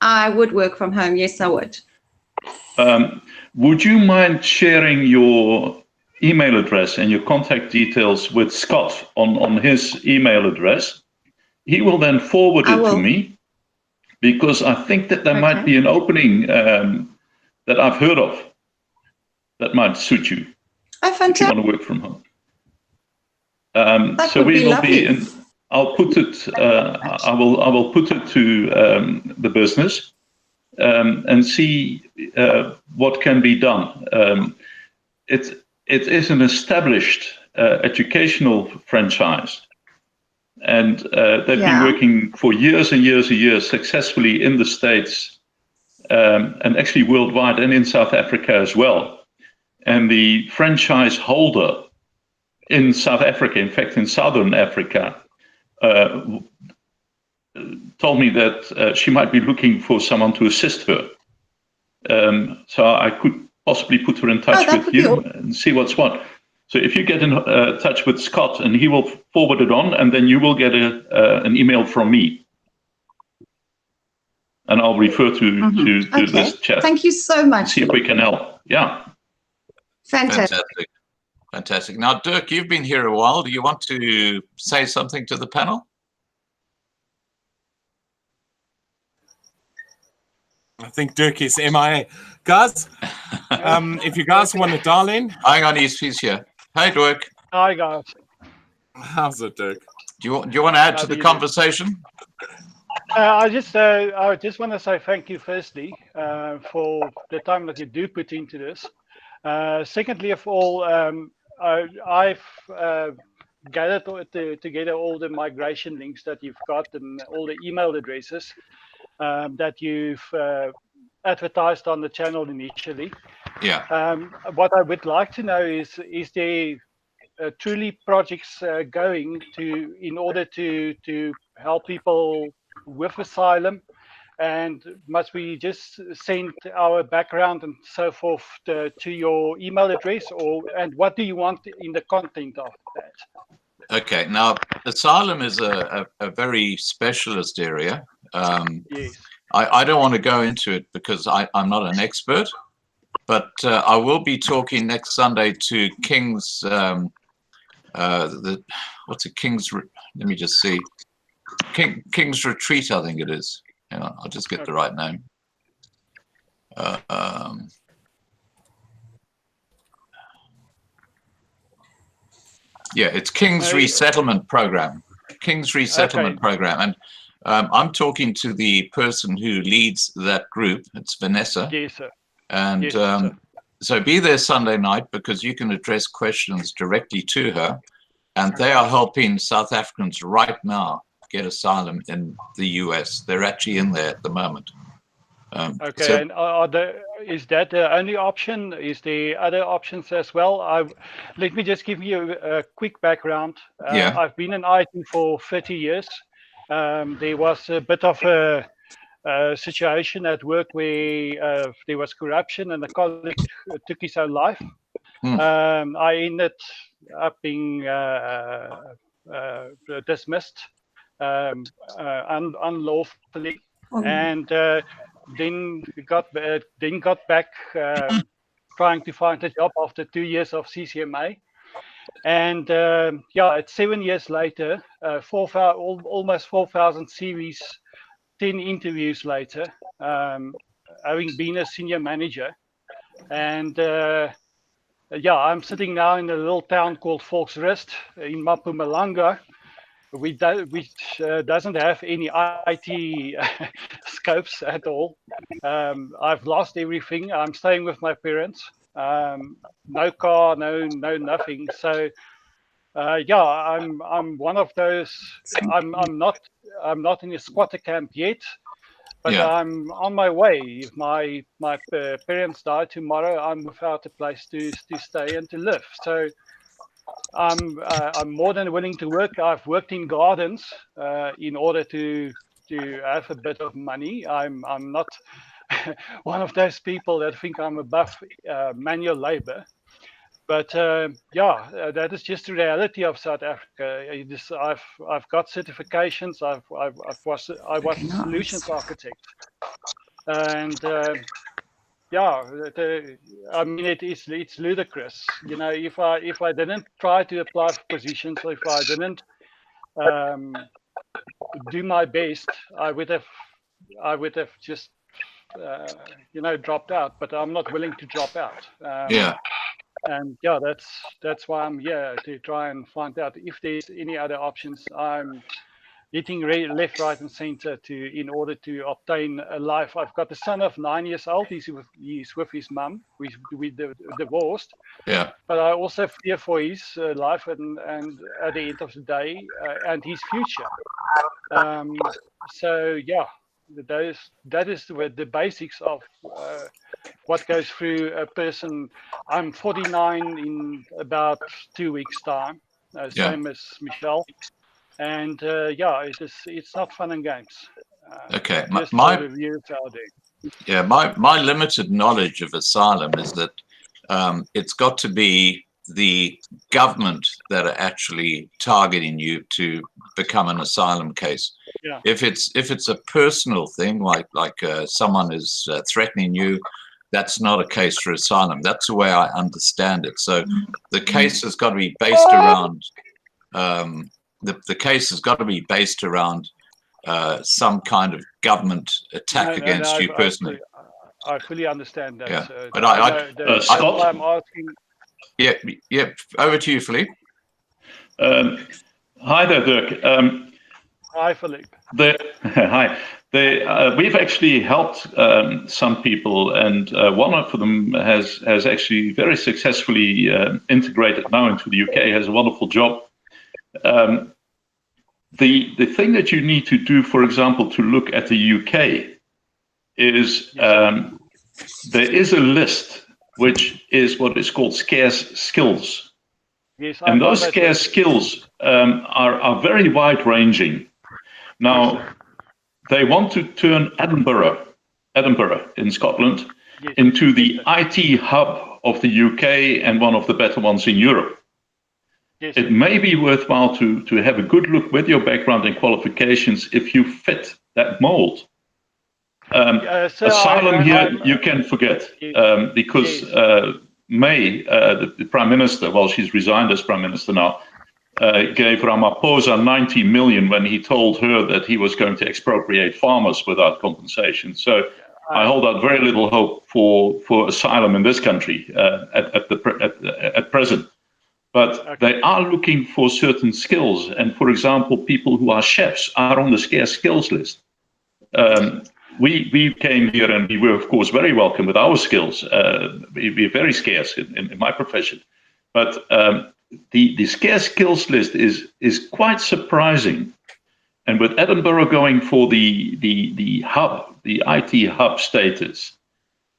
[SPEAKER 5] I would work from home. Yes, I would.
[SPEAKER 4] Would you mind sharing your email address and your contact details with Scott on his email address? He will then forward it to me, because I think that there might be an opening that I've heard of that might suit you.
[SPEAKER 5] Oh, fantastic.
[SPEAKER 4] If you want to work from home.
[SPEAKER 5] That
[SPEAKER 4] so
[SPEAKER 5] would
[SPEAKER 4] we
[SPEAKER 5] be
[SPEAKER 4] will
[SPEAKER 5] lovely.
[SPEAKER 4] be in. I'll put it. I will put it to the business and see what can be done. It is an established educational franchise, and they've been working for years and years and years successfully in the States, and actually worldwide, and in South Africa as well. And the franchise holder in South Africa, in fact, in Southern Africa, told me that she might be looking for someone to assist her. So I could possibly put her in touch with you and see what's what. So if you get in touch with Scott, and he will forward it on, and then you will get an email from me. and I'll refer to
[SPEAKER 5] Okay.
[SPEAKER 4] this chat.
[SPEAKER 5] Thank you so much.
[SPEAKER 4] See if we can help. Yeah.
[SPEAKER 5] Fantastic.
[SPEAKER 1] Fantastic. Now, Dirk, you've been here a while. Do you want to say something to the panel?
[SPEAKER 2] I think Dirk is MIA. Guys, if you guys want to dial in.
[SPEAKER 1] Hang on, he's here. Hey, Dirk.
[SPEAKER 6] Hi, guys.
[SPEAKER 2] How's it, Dirk?
[SPEAKER 1] Do you want to add to the conversation?
[SPEAKER 6] I just want to say thank you, firstly, for the time that you do put into this. Secondly of all, I've gathered together all the migration links that you've got and all the email addresses that you've advertised on the channel initially.
[SPEAKER 1] Yeah.
[SPEAKER 6] What I would like to know is there truly projects going in order to help people with asylum, and must we just send our background and so forth to your email address, and what do you want in the content of that?
[SPEAKER 1] Okay. Now, asylum is a very specialist area.
[SPEAKER 6] Yes.
[SPEAKER 1] I don't want to go into it because I'm not an expert, but I will be talking next Sunday to King's. What's a King's? Let me just see. King's Retreat, I think it is. Hang on, I'll just get the right name. Yeah, it's King's Resettlement Program. King's Resettlement Program, and I'm talking to the person who leads that group. It's Vanessa.
[SPEAKER 6] Yes, sir.
[SPEAKER 1] And
[SPEAKER 6] yes, sir.
[SPEAKER 1] So be there Sunday night because you can address questions directly to her, and they are helping South Africans right now get asylum in the US. They're actually in there at the moment.
[SPEAKER 6] Okay,
[SPEAKER 1] so,
[SPEAKER 6] and is that the only option? Is there other options as well? Let me just give you a quick background.
[SPEAKER 1] Yeah.
[SPEAKER 6] I've been in IT for 30 years. There was a bit of a situation at work where there was corruption and a colleague took his own life. I ended up being dismissed unlawfully, and then got back trying to find a job after 2 years of CCMA. And it's 7 years later, almost 4,000 CVs, 10 interviews later, having been a senior manager. And I'm sitting now in a little town called Volksrust in Mpumalanga, which doesn't have any IT scopes at all. I've lost everything. I'm staying with my parents. No car, no nothing. So I'm one of those. I'm not in a squatter camp yet, but I'm on my way. If my parents die tomorrow, I'm without a place to stay and to live. So I'm more than willing to work. I've worked in gardens in order to have a bit of money. I'm not one of those people that think I'm above manual labor. But that is just the reality of South Africa. I've got certifications. I was a solutions architect, and I mean it's ludicrous. You know, if I didn't try to apply for positions, or if I didn't do my best, I would have just dropped out. But I'm not willing to drop out. And that's why I'm here, to try and find out if there's any other options. I'm hitting left, right, and center in order to obtain a life. I've got a son of 9 years old. He's with his mum. We divorced. Yeah. But I also fear for his life and at the end of the day and his future. That is the basics of what goes through a person. I'm 49 in about 2 weeks' time, same as Michelle, and it's not fun and games.
[SPEAKER 1] Okay,
[SPEAKER 6] my
[SPEAKER 1] limited knowledge of asylum is that it's got to be the government that are actually targeting you to become an asylum case.
[SPEAKER 6] Yeah.
[SPEAKER 1] If it's a personal thing, like someone is threatening you, that's not a case for asylum. That's the way I understand it. So the case has got to be based around the case has got to be based around some kind of government attack against you personally.
[SPEAKER 6] I fully understand that.
[SPEAKER 1] Yeah,
[SPEAKER 6] So
[SPEAKER 1] but
[SPEAKER 6] that's why I'm asking.
[SPEAKER 1] Yeah. Over to you, Philippe.
[SPEAKER 4] Hi there, Dirk.
[SPEAKER 6] Hi, Philippe.
[SPEAKER 4] Hi. We've actually helped some people, and one of them has actually very successfully integrated now into the UK, has a wonderful job. The thing that you need to do, for example, to look at the UK is there is a list which is what is called scarce skills.
[SPEAKER 6] Yes,
[SPEAKER 4] and those scarce skills are very wide-ranging. Now, they want to turn Edinburgh in Scotland into the IT hub of the UK and one of the better ones in Europe.
[SPEAKER 6] Yes,
[SPEAKER 4] it may be worthwhile to have a good look with your background and qualifications if you fit that mold. Asylum here, you can forget, because May, the Prime Minister, well, she's resigned as Prime Minister now, gave Ramaphosa 90 million when he told her that he was going to expropriate farmers without compensation. So I hold out very little hope for asylum in this country at present. But they are looking for certain skills. And for example, people who are chefs are on the scarce skills list. We came here and we were, of course, very welcome with our skills. We're very scarce in my profession. But the scarce skills list is quite surprising. And with Edinburgh going for the hub, the IT hub status,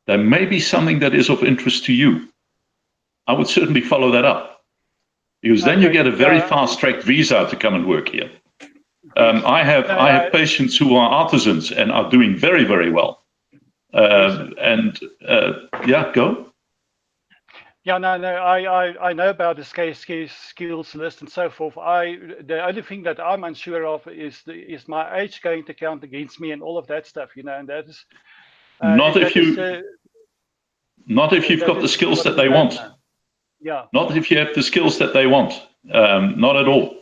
[SPEAKER 4] there may be something that is of interest to you. I would certainly follow that up. Because then you get a very fast-track visa to come and work here. I have patients who are artisans and are doing very, very well. Yeah, go.
[SPEAKER 6] Yeah, no, I know about the skills list and so forth. The only thing that I'm unsure of is my age going to count against me and all of that stuff, you know, and that is
[SPEAKER 4] not if you've got the skills that they want.
[SPEAKER 6] Yeah.
[SPEAKER 4] Not if you have the skills that they want. Not at all.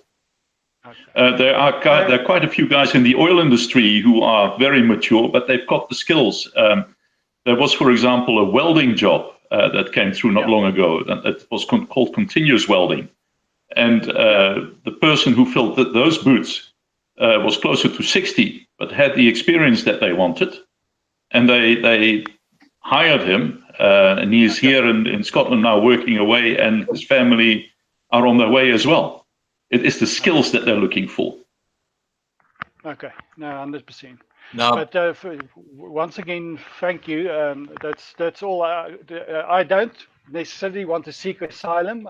[SPEAKER 4] Okay. There are quite a few guys in the oil industry who are very mature, but they've got the skills. There was, for example, a welding job that came through not long ago. It was called continuous welding. And the person who filled those boots was closer to 60, but had the experience that they wanted. And they hired him. And he is here in Scotland now working away, and his family are on their way as well. It is the skills that they're looking for.
[SPEAKER 6] Okay, no, 100%.
[SPEAKER 1] No.
[SPEAKER 6] But once again, thank you. That's all. I don't necessarily want to seek asylum.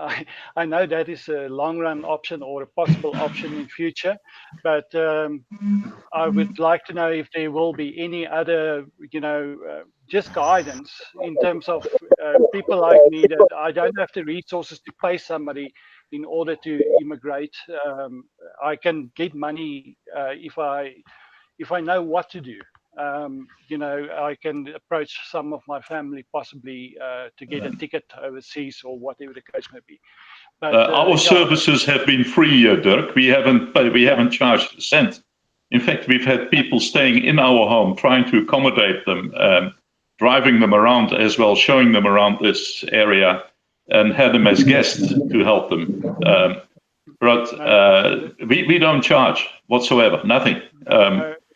[SPEAKER 6] I know that is a long-run option or a possible option in future, but I would like to know if there will be any other, you know, just guidance in terms of people like me that I don't have the resources to pay somebody in order to immigrate. I can get money if I know what to do. You know, I can approach some of my family possibly to get a ticket overseas or whatever the case may be. But,
[SPEAKER 4] our services have been free, Dirk. We haven't charged a cent. In fact, we've had people staying in our home, trying to accommodate them, driving them around as well, showing them around this area, and had them as guests to help them. But we don't charge whatsoever, nothing.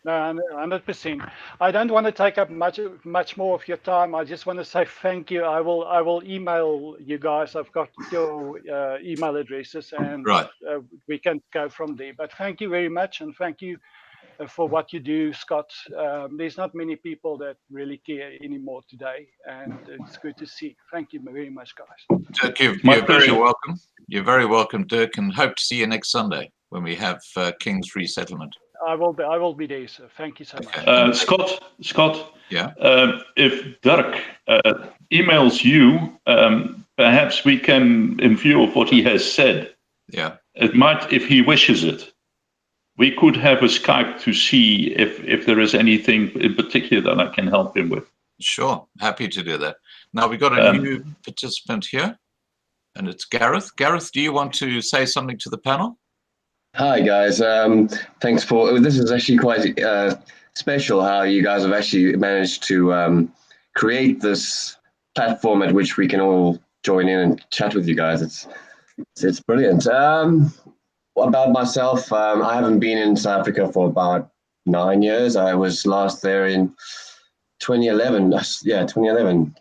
[SPEAKER 6] No, 100%. I don't want to take up much more of your time. I just want to say thank you. I will email you guys. I've got your email addresses, and we can go from there. But thank you very much, and thank you for what you do, Scott. There's not many people that really care anymore today, and it's good to see. Thank you very much, guys.
[SPEAKER 1] Dirk, you're very welcome. You're very welcome, Dirk, and hope to see you next Sunday when we have King's Resettlement.
[SPEAKER 6] I will be there, sir. Thank you so much.
[SPEAKER 4] Scott.
[SPEAKER 1] Yeah.
[SPEAKER 4] If Dirk emails you, perhaps we can, in view of what he has said, it might, if he wishes it, we could have a Skype to see if there is anything in particular that I can help him with.
[SPEAKER 1] Sure, happy to do that. Now we've got a new participant here, and it's Gareth. Gareth, do you want to say something to the panel?
[SPEAKER 7] Hi guys, thanks for, this is actually quite special how you guys have actually managed to create this platform at which we can all join in and chat with you guys. It's brilliant. About myself, I haven't been in South Africa for about 9 years. I was last there in 2011. Yeah, 2011.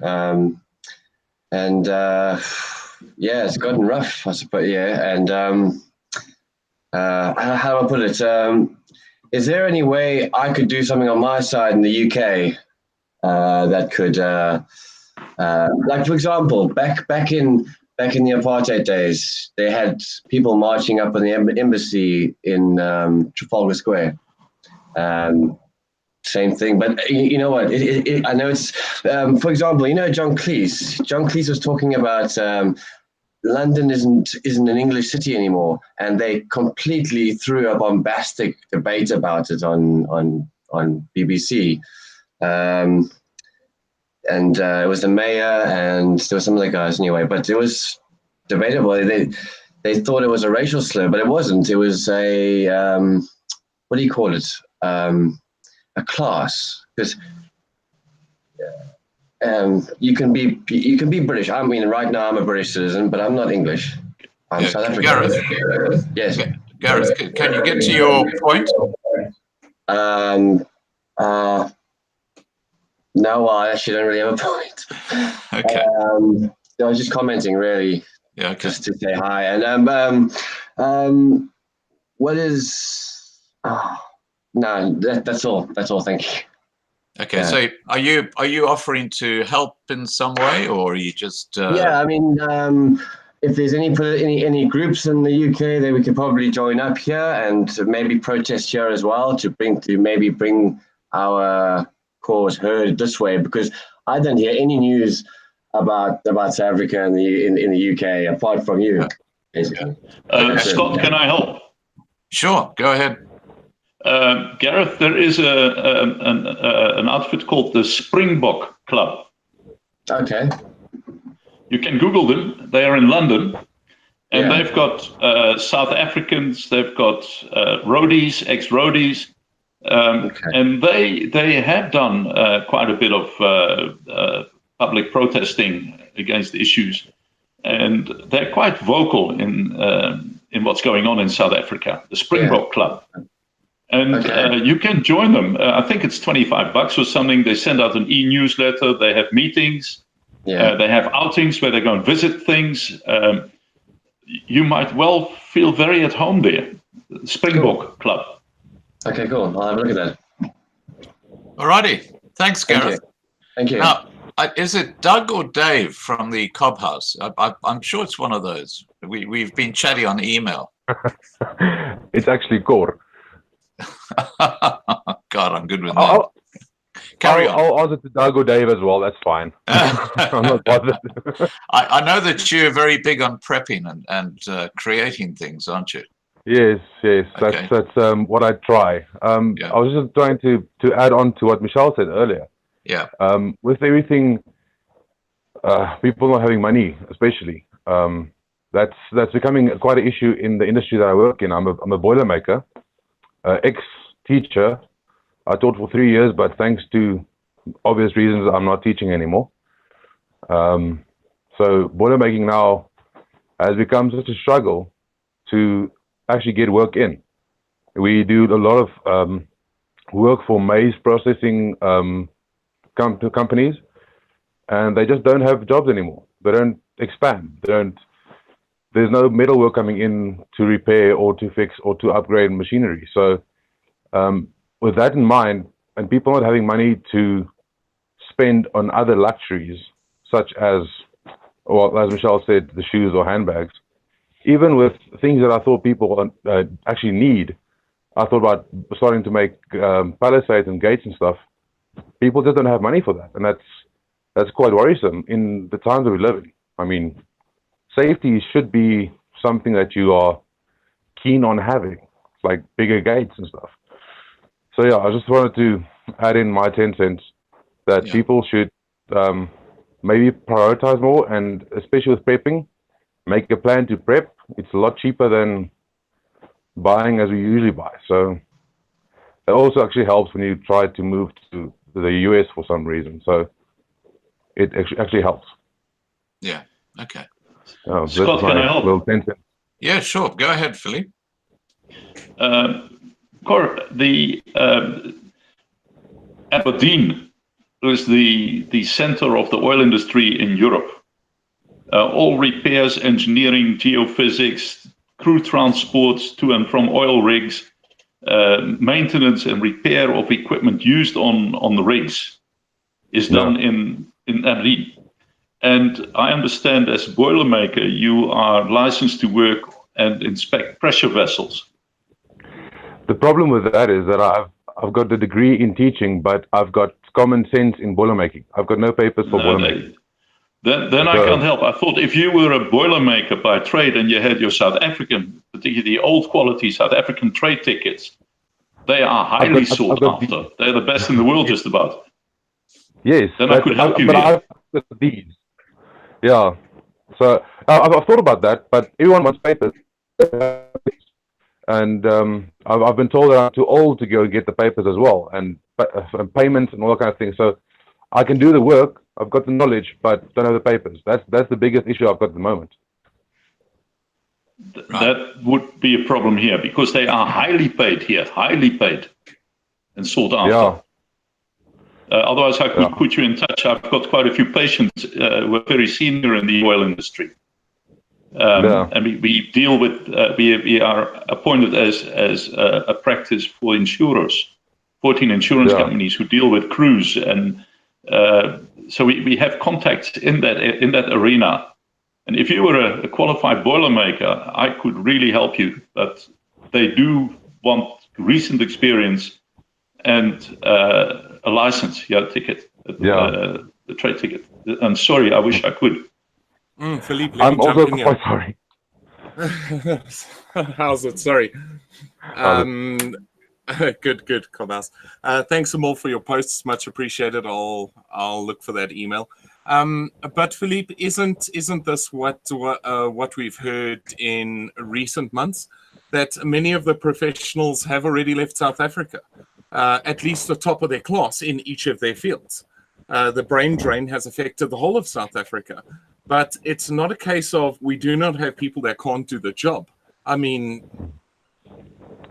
[SPEAKER 7] Yeah, it's gotten rough, I suppose. Yeah, and how do I put it? Is there any way I could do something on my side in the UK that could, like for example, back in the apartheid days, they had people marching up in the embassy in Trafalgar Square. Same thing, but you know what? I know it's, for example, you know John Cleese. John Cleese was talking about London isn't an English city anymore, and they completely threw a bombastic debate about it on BBC. And it was the mayor and there were some other guys anyway, but it was debatable. They thought it was a racial slur, but it wasn't. It was a what do you call it? A class, because you can be British. I mean, right now I'm a British citizen, but I'm not English. I'm South African.
[SPEAKER 1] Gareth,
[SPEAKER 7] yes.
[SPEAKER 1] Gareth, can you get to your point?
[SPEAKER 7] No, I actually don't really have a point.
[SPEAKER 1] Okay.
[SPEAKER 7] I was just commenting, really.
[SPEAKER 1] Yeah. Okay.
[SPEAKER 7] Just to say hi. And what is? No, that's all. That's all. Thank you.
[SPEAKER 1] Okay. So are you offering to help in some way, or are you just?
[SPEAKER 7] Yeah, I mean, if there's any groups in the UK that we could probably join up here and maybe protest here as well to maybe bring our cause heard this way, because I don't hear any news about South Africa in the UK apart from you. Basically.
[SPEAKER 4] Scott, can I help?
[SPEAKER 1] Sure, go ahead.
[SPEAKER 4] Gareth, there is an outfit called the Springbok Club.
[SPEAKER 7] Okay.
[SPEAKER 4] You can Google them. They are in London, and they've got South Africans. They've got roadies, ex-roadies. And they have done quite a bit of public protesting against issues, and they're quite vocal in what's going on in South Africa. The Springbok Club, and you can join them. I think it's $25 or something. They send out an e-newsletter. They have meetings. They have outings where they go and visit things. You might well feel very at home there. The Springbok Club.
[SPEAKER 7] Okay, cool. I'll have a look at that.
[SPEAKER 1] All righty. Thanks, Gareth.
[SPEAKER 7] Thank you.
[SPEAKER 1] Now, is it Doug or Dave from the Cobb House? I'm sure it's one of those. We've been chatty on email.
[SPEAKER 8] It's actually Cor.
[SPEAKER 1] God, I'm good with that. Carry on.
[SPEAKER 8] I'll answer to Doug or Dave as well. That's fine. I'm not bothered.
[SPEAKER 1] I know that you're very big on prepping and creating things, aren't you?
[SPEAKER 8] Yes.
[SPEAKER 1] Okay.
[SPEAKER 8] That's what I try. I was just trying to add on to what Michelle said earlier.
[SPEAKER 1] Yeah.
[SPEAKER 8] With everything, people not having money, especially, that's becoming quite an issue in the industry that I work in. I'm a boilermaker, ex-teacher. I taught for 3 years, but thanks to obvious reasons, I'm not teaching anymore. So boilermaking now has become such a struggle to actually get work in. We do a lot of work for maize processing companies, and they just don't have jobs anymore. They don't expand. There's no metal work coming in to repair or to fix or to upgrade machinery. So with that in mind, and people not having money to spend on other luxuries, such as, well, as Michelle said, the shoes or handbags, even with things that I thought people actually need, I thought about starting to make palisades and gates and stuff. People just don't have money for that, and that's quite worrisome in the times that we live in. I mean, safety should be something that you are keen on having, like bigger gates and stuff. So yeah, I just wanted to add in my 10 cents that people should maybe prioritize more, and especially with prepping, make a plan to prep. It's a lot cheaper than buying as we usually buy. So it also actually helps when you try to move to the US for some reason. So it actually helps.
[SPEAKER 1] Yeah. Okay.
[SPEAKER 4] Scott, can I help?
[SPEAKER 1] Yeah, sure. Go ahead, Philippe.
[SPEAKER 4] Aberdeen is the center of the oil industry in Europe. All repairs, engineering, geophysics, crew transports to and from oil rigs, maintenance and repair of equipment used on the rigs is done in Aberdeen. And I understand as a Boilermaker, you are licensed to work and inspect pressure vessels.
[SPEAKER 8] The problem with that is that I've got the degree in teaching, but I've got common sense in Boilermaking. I've got no papers for Boilermaking.
[SPEAKER 4] Then I can't help. I thought if you were a Boilermaker by trade and you had your South African, particularly the old quality South African trade tickets, they are highly sought after. They're the best in the world, just about.
[SPEAKER 8] Yes.
[SPEAKER 4] Then I could help you
[SPEAKER 8] but
[SPEAKER 4] here.
[SPEAKER 8] I've got these. Yeah. So I've thought about that, but everyone wants papers. And I've been told that I'm too old to go get the papers as well, and payments and all that kind of thing. So I can do the work, I've got the knowledge, but don't have the papers. That's the biggest issue I've got at the moment.
[SPEAKER 4] That would be a problem here, because they are highly paid here, highly paid and sought after.
[SPEAKER 8] Yeah.
[SPEAKER 4] Otherwise, I could put you in touch. I've got quite a few patients who are very senior in the oil industry. And we deal with, we are appointed as a practice for insurers, 14 insurance companies who deal with crews. And so we have contacts in that arena. And if you were a qualified Boilermaker, I could really help you. But they do want recent experience and a license, ticket, the trade ticket. I'm sorry, I wish I could.
[SPEAKER 2] Philippe, let me
[SPEAKER 8] I'm
[SPEAKER 2] jump
[SPEAKER 8] also
[SPEAKER 2] in here.
[SPEAKER 8] quite sorry.
[SPEAKER 2] How's it? Sorry. Good, Kobas. Thanks some more for your posts. Much appreciated. I'll look for that email. But Philippe, isn't this what we've heard in recent months? That many of the professionals have already left South Africa, at least the top of their class in each of their fields. The brain drain has affected the whole of South Africa. But it's not a case of we do not have people that can't do the job. I mean,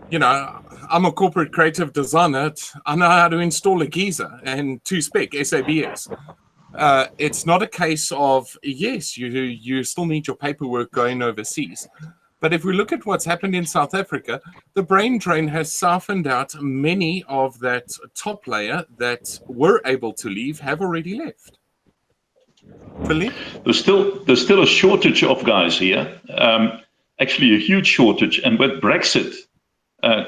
[SPEAKER 2] you know, I'm a corporate creative designer. I know how to install a geyser and 2-spec SABS. It's not a case of, yes, you still need your paperwork going overseas. But if we look at what's happened in South Africa, the brain drain has softened out many of that top layer that were able to leave have already left. Philippe?
[SPEAKER 4] There's still a shortage of guys here, actually a huge shortage. And with Brexit,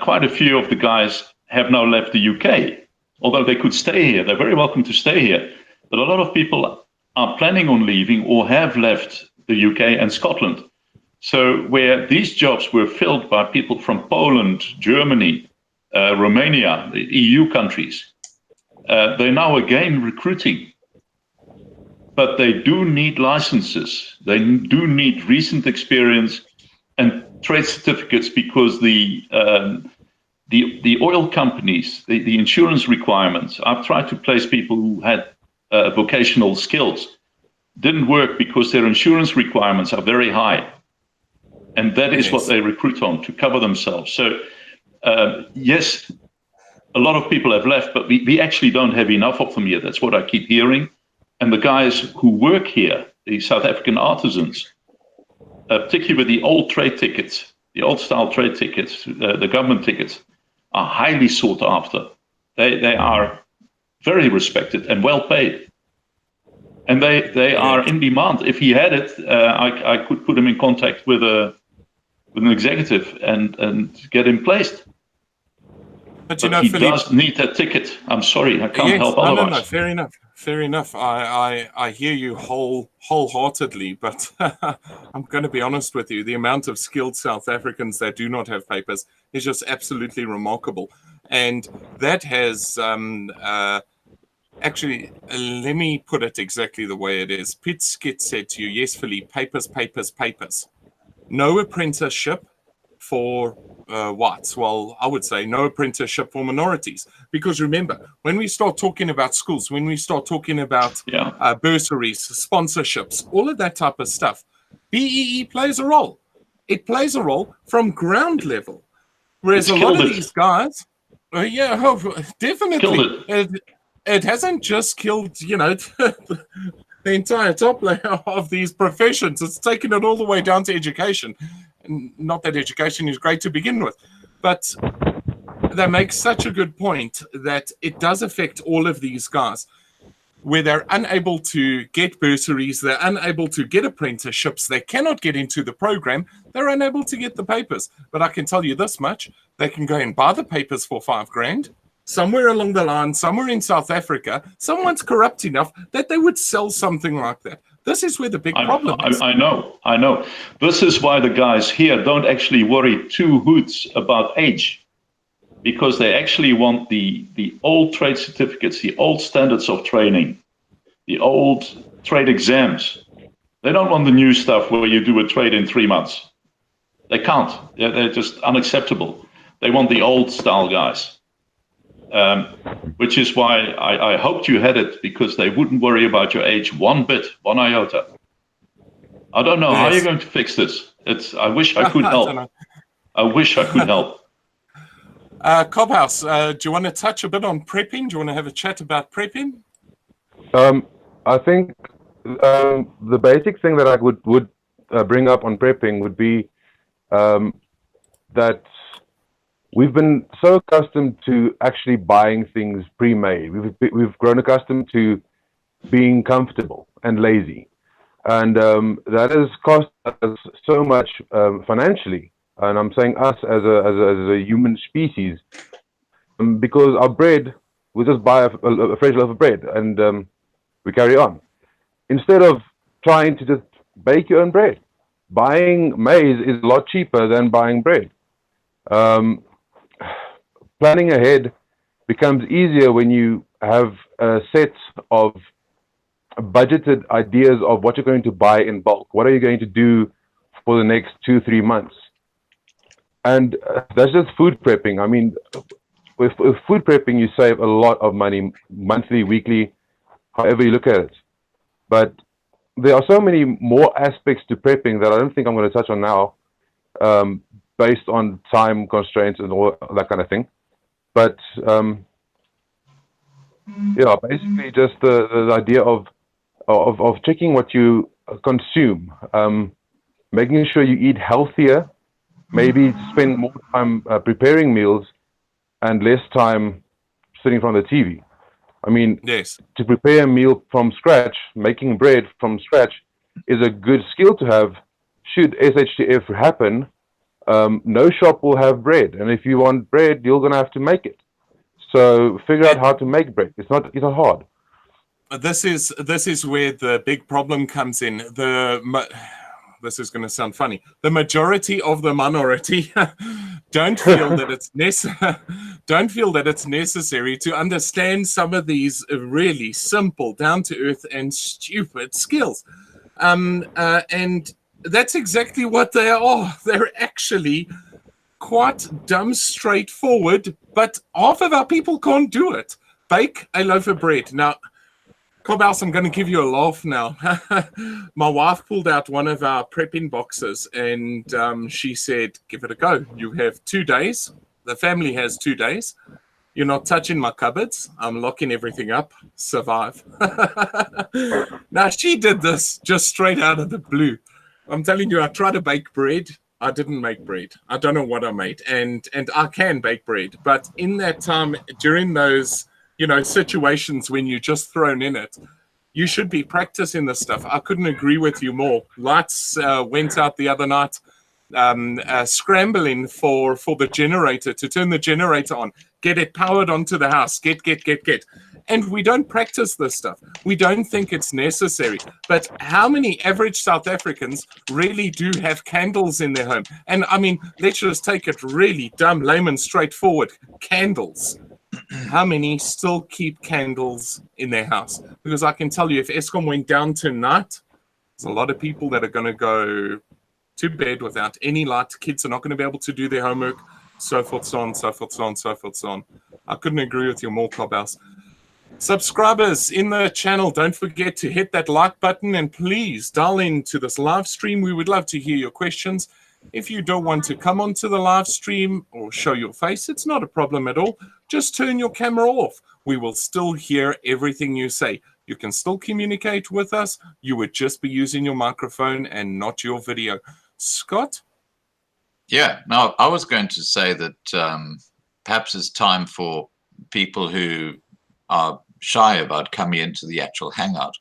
[SPEAKER 4] quite a few of the guys have now left the UK, although they could stay here. They're very welcome to stay here. But a lot of people are planning on leaving or have left the UK and Scotland. So where these jobs were filled by people from Poland, Germany, Romania, the EU countries, they're now again recruiting. But they do need licenses. They do need recent experience and trade certificates, because the oil companies, the insurance requirements. I've tried to place people who had vocational skills. Didn't work because their insurance requirements are very high. And that is what they recruit on to cover themselves. So yes, a lot of people have left, but we actually don't have enough of them here. That's what I keep hearing. And the guys who work here, the South African artisans, particularly with the old trade tickets, the old style trade tickets, the government tickets, are highly sought after. They are very respected and well paid. And they are in demand. If he had it, I could put him in contact with an executive and get him placed. But you know, he does need that ticket. I'm sorry, I can't help otherwise.
[SPEAKER 2] No, fair enough. fair enough. I hear you wholeheartedly, but I'm going to be honest with you. The amount of skilled South Africans that do not have papers is just absolutely remarkable. And that has actually, let me put it exactly the way it is. Piet Skit said to you, yes, Philippe, papers, papers, papers. No apprenticeship for whites. Well, I would say no apprenticeship for minorities. Because remember, when we start talking about schools, when we start talking about bursaries, sponsorships, all of that type of stuff, BEE plays a role. It plays a role from ground level. Whereas a lot of these guys, definitely. It hasn't just killed, the entire top layer of these professions. It's taken it all the way down to education. Not that education is great to begin with, but they make such a good point that it does affect all of these guys, where they're unable to get bursaries, they're unable to get apprenticeships, they cannot get into the program, they're unable to get the papers. But I can tell you this much, they can go and buy the papers for $5,000. Somewhere along the line, somewhere in South Africa, someone's corrupt enough that they would sell something like that. This is where the big problem is.
[SPEAKER 4] I know. This is why the guys here don't actually worry two hoots about age, because they actually want the old trade certificates, the old standards of training, the old trade exams. They don't want the new stuff where you do a trade in 3 months. They can't. They're just unacceptable. They want the old style guys. Which is why I hoped you had it, because they wouldn't worry about your age one bit, one iota. I don't know how you're going to fix this. I wish I could help. I wish I could help.
[SPEAKER 2] Cobhouse, do you want to touch a bit on prepping? Do you want to have a chat about prepping?
[SPEAKER 8] I think the basic thing that I would bring up on prepping would be that we've been so accustomed to actually buying things pre-made. We've grown accustomed to being comfortable and lazy, and that has cost us so much financially. And I'm saying us as a human species, because our bread, we just buy a fresh loaf of bread and we carry on, instead of trying to just bake your own bread. Buying maize is a lot cheaper than buying bread. Planning ahead becomes easier when you have a set of budgeted ideas of what you're going to buy in bulk. What are you going to do for the next 2-3 months? And that's just food prepping. I mean, with food prepping, you save a lot of money, monthly, weekly, however you look at it. But there are so many more aspects to prepping that I don't think I'm going to touch on now, based on time constraints and all that kind of thing. But basically just the idea of checking what you consume, making sure you eat healthier, maybe spend more time preparing meals and less time sitting in front of the TV. I mean, to prepare a meal from scratch, making bread from scratch is a good skill to have. Should SHTF happen, no shop will have bread, and if you want bread, you're going to have to make it. So figure out how to make bread. It's not hard.
[SPEAKER 2] This is where the big problem comes in. This is going to sound funny. The majority of the minority don't feel that it's necessary to understand some of these really simple, down to earth, and stupid skills. And that's exactly what they are. They're actually quite dumb, straightforward, but half of our people can't do it. Bake a loaf of bread. Now, Cobhouse, I'm going to give you a laugh now. My wife pulled out one of our prepping boxes and she said, give it a go. You have 2 days. The family has 2 days. You're not touching my cupboards. I'm locking everything up. Survive. Now, she did this just straight out of the blue. I'm telling you, I tried to bake bread. I didn't make bread. I don't know what I made. And I can bake bread. But in that time, during those situations when you're just thrown in it, you should be practicing this stuff. I couldn't agree with you more. Lights went out the other night. scrambling for the generator, to turn the generator on, get it powered onto the house, get. And we don't practice this stuff. We don't think it's necessary. But how many average South Africans really do have candles in their home? And I mean, let's just take it really dumb, layman, straightforward. Candles. How many still keep candles in their house? Because I can tell you, if Eskom went down tonight, there's a lot of people that are going to go to bed without any light. Kids are not going to be able to do their homework, so forth, so on, so forth, so on, so forth, so on. I couldn't agree with you more, Clubhouse. Subscribers in the channel, don't forget to hit that like button, and please dial into this live stream. We would love to hear your questions. If you don't want to come onto the live stream or show your face, it's not a problem at all. Just turn your camera off. We will still hear everything you say. You can still communicate with us. You would just be using your microphone and not your video. Scott?
[SPEAKER 1] Yeah, now I was going to say that perhaps it's time for people who are shy about coming into the actual Hangout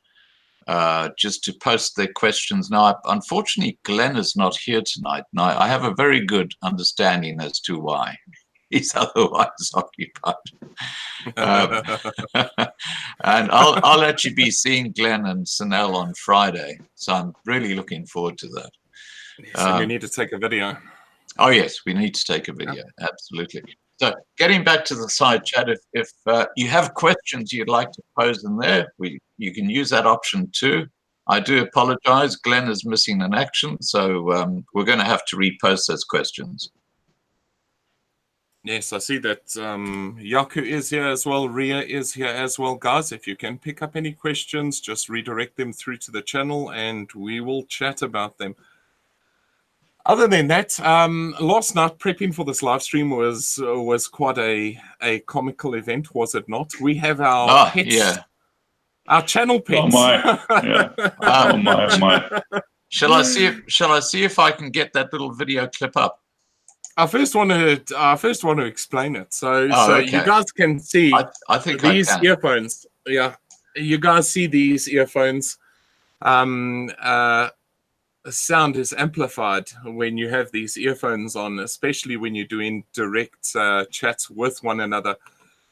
[SPEAKER 1] just to post their questions. Now, unfortunately, Glenn is not here tonight. Now, I have a very good understanding as to why. He's otherwise occupied. And I'll actually be seeing Glenn and Sanel on Friday. So I'm really looking forward to that.
[SPEAKER 2] So you need to take a video.
[SPEAKER 1] Oh, yes, we need to take a video. Yeah. Absolutely. So getting back to the side chat, if you have questions you'd like to pose in there, you can use that option too. I do apologize. Glenn is missing in action, so we're going to have to repost those questions.
[SPEAKER 2] Yes, I see that Yaku is here as well. Ria is here as well. Guys, if you can pick up any questions, just redirect them through to the channel and we will chat about them. Other than that, last night prepping for this live stream was quite a comical event, was it not? We have our pets, our channel pets.
[SPEAKER 4] Oh my! Yeah. Oh my!
[SPEAKER 1] Shall I see if I can get that little video clip up?
[SPEAKER 2] I first want to explain it. So you guys can see
[SPEAKER 1] I think
[SPEAKER 2] these earphones. Yeah, you guys see these earphones. Sound is amplified when you have these earphones on, especially when you're doing direct chats with one another.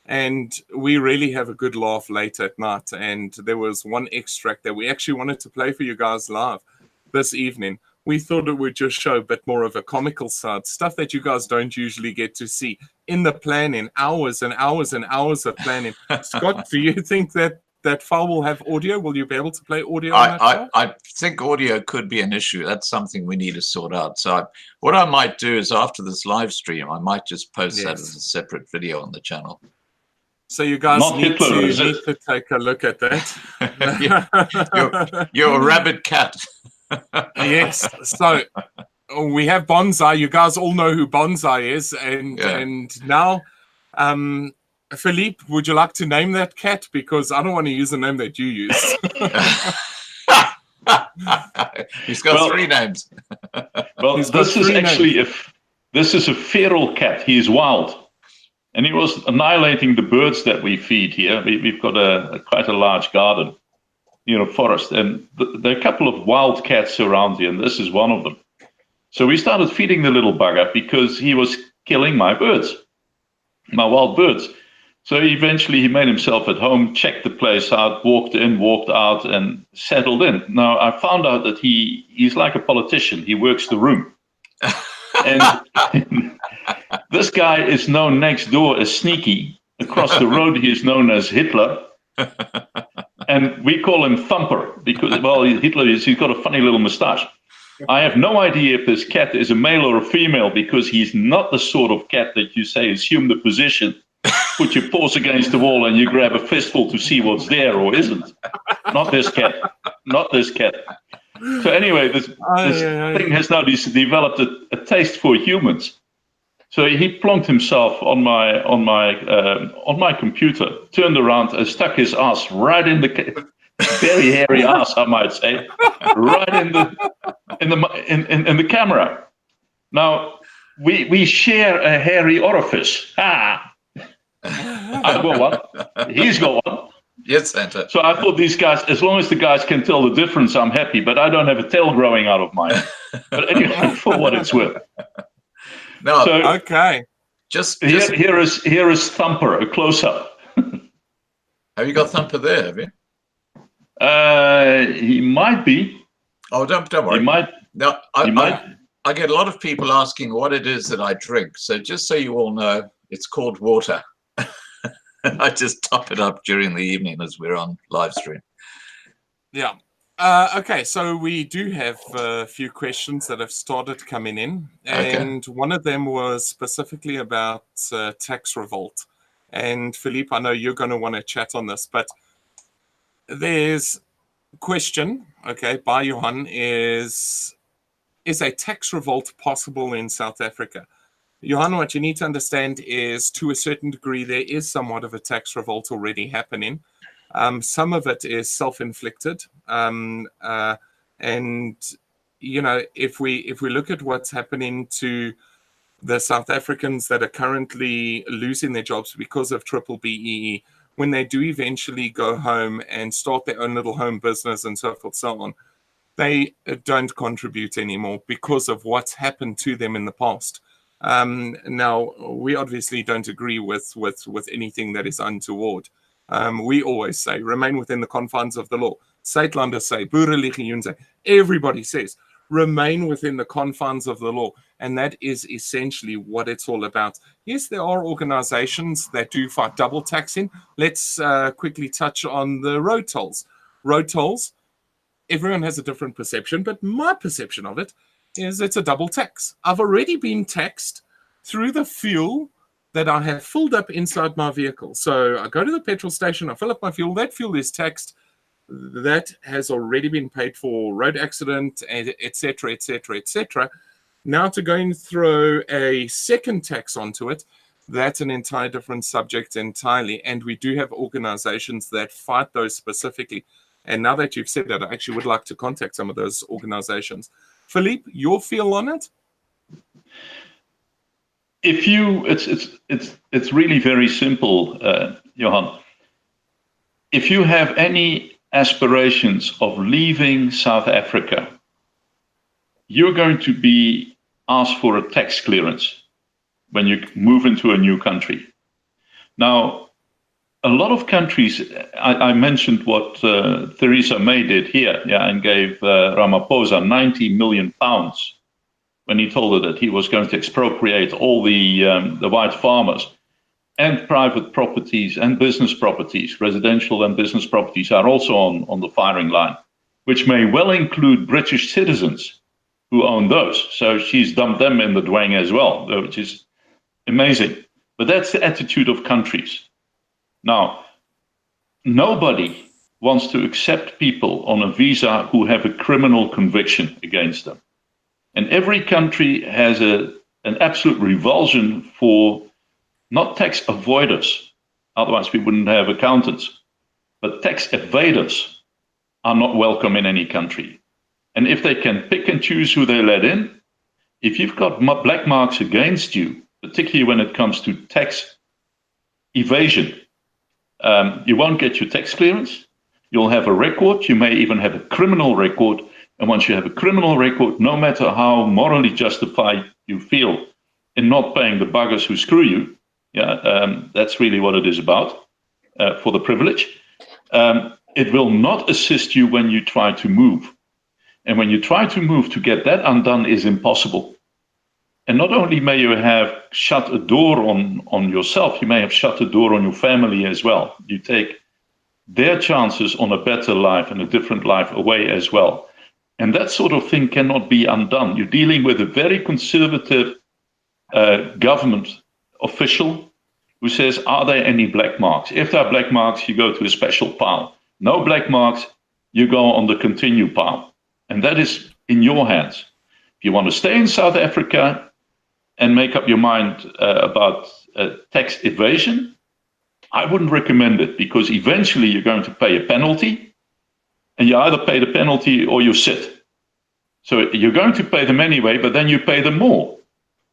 [SPEAKER 2] And we really have a good laugh late at night. And there was one extract that we actually wanted to play for you guys live this evening. We thought it would just show a bit more of a comical side, stuff that you guys don't usually get to see in the planning, hours and hours and hours of planning. Scott, do you think that file will have audio? Will you be able to play audio on that file?
[SPEAKER 1] I think audio could be an issue. That's something we need to sort out. So what I might do is after this live stream, I might just post that as a separate video on the channel.
[SPEAKER 2] So you guys need to take a look at that.
[SPEAKER 1] You're a rabid cat.
[SPEAKER 2] Yes. So we have Bonsai. You guys all know who Bonsai is. And now, Philippe, would you like to name that cat? Because I don't want to use the name that you use.
[SPEAKER 1] He's got three names.
[SPEAKER 4] Well, this is a feral cat. He is wild. And he was annihilating the birds that we feed here. We've got quite a large garden, forest. And there are a couple of wild cats around here, and this is one of them. So we started feeding the little bugger because he was killing my birds, my wild birds. So eventually he made himself at home, checked the place out, walked in, walked out, and settled in. Now, I found out that he's like a politician. He works the room. And this guy is known next door as Sneaky. Across the road, he is known as Hitler. And we call him Thumper because, well, he's got a funny little mustache. I have no idea if this cat is a male or a female because he's not the sort of cat that you say assume the position, put your paws against the wall and you grab a fistful to see what's there or isn't. Not this cat. Not this cat. So anyway, this thing has now developed a taste for humans. So he plonked himself on my computer, turned around and stuck his ass right in the very hairy ass, I might say, right in the camera. Now we share a hairy orifice. I've got one. He's got one.
[SPEAKER 1] Yes, Santa.
[SPEAKER 4] So I thought these guys, as long as the guys can tell the difference, I'm happy. But I don't have a tail growing out of mine. But anyway, for what it's worth.
[SPEAKER 1] No,
[SPEAKER 4] So
[SPEAKER 2] Okay.
[SPEAKER 1] just
[SPEAKER 4] here is Thumper, a close up.
[SPEAKER 1] have you got Thumper there? Have you?
[SPEAKER 4] He might be.
[SPEAKER 1] Oh, don't worry.
[SPEAKER 4] He might.
[SPEAKER 1] No, I get a lot of people asking what it is that I drink. So just so you all know, it's called water. I just top it up during the evening as we're on live stream.
[SPEAKER 2] Yeah. Okay, so we do have a few questions that have started coming in, and one of them was specifically about tax revolt. And Philippe, I know you're going to want to chat on this, but there's a question, okay, by Johan, is a tax revolt possible in South Africa? Johan, what you need to understand is, to a certain degree, there is somewhat of a tax revolt already happening. Some of it is self-inflicted, and you know, if we look at what's happening to the South Africans that are currently losing their jobs because of triple BEE, when they do eventually go home and start their own little home business and so forth, so on, they don't contribute anymore because of what's happened to them in the past. Now, we obviously don't agree with anything that is untoward. We always say, remain within the confines of the law. Suidlanders say, Boerelegioen say, everybody says, remain within the confines of the law. And that is essentially what it's all about. Yes, there are organizations that do fight double taxing. Let's quickly touch on the road tolls. Road tolls, everyone has a different perception, but my perception of it is it's a double tax. I've already been taxed through the fuel that I have filled up inside my vehicle. So I go to the petrol station, I fill up my fuel, that fuel is taxed. That has already been paid for road accident, etc., etc., etc. Now to go and throw a second tax onto it, that's an entire different subject entirely. And we do have organizations that fight those specifically. And now that you've said that, I actually would like to contact some of those organizations. Philippe, your feel on it?
[SPEAKER 4] If you, it's really very simple, Johan. If you have any aspirations of leaving South Africa, you're going to be asked for a tax clearance when you move into a new country. Now, a lot of countries, I mentioned what Theresa May did here, and gave Ramaphosa £90 million when he told her that he was going to expropriate all the white farmers. And private properties and business properties, residential and business properties, are also on the firing line, which may well include British citizens who own those. So she's dumped them in the Dwayne as well, which is amazing. But that's the attitude of countries. Now, nobody wants to accept people on a visa who have a criminal conviction against them. And every country has an absolute revulsion for not tax avoiders, otherwise we wouldn't have accountants, but tax evaders are not welcome in any country. And if they can pick and choose who they let in, if you've got black marks against you, particularly when it comes to tax evasion, you won't get your tax clearance. You'll have a record. You may even have a criminal record. And once you have a criminal record, no matter how morally justified you feel in not paying the buggers who screw you, that's really what it is about, for the privilege. It will not assist you when you try to move. And when you try to move, to get that undone is impossible. And not only may you have shut a door on yourself, you may have shut a door on your family as well. You take their chances on a better life and a different life away as well. And that sort of thing cannot be undone. You're dealing with a very conservative government official who says, are there any black marks? If there are black marks, you go to a special pile. No black marks, you go on the continue pile. And that is in your hands. If you want to stay in South Africa and make up your mind about tax evasion, I wouldn't recommend it, because eventually you're going to pay a penalty, and you either pay the penalty or you sit. So you're going to pay them anyway, but then you pay them more.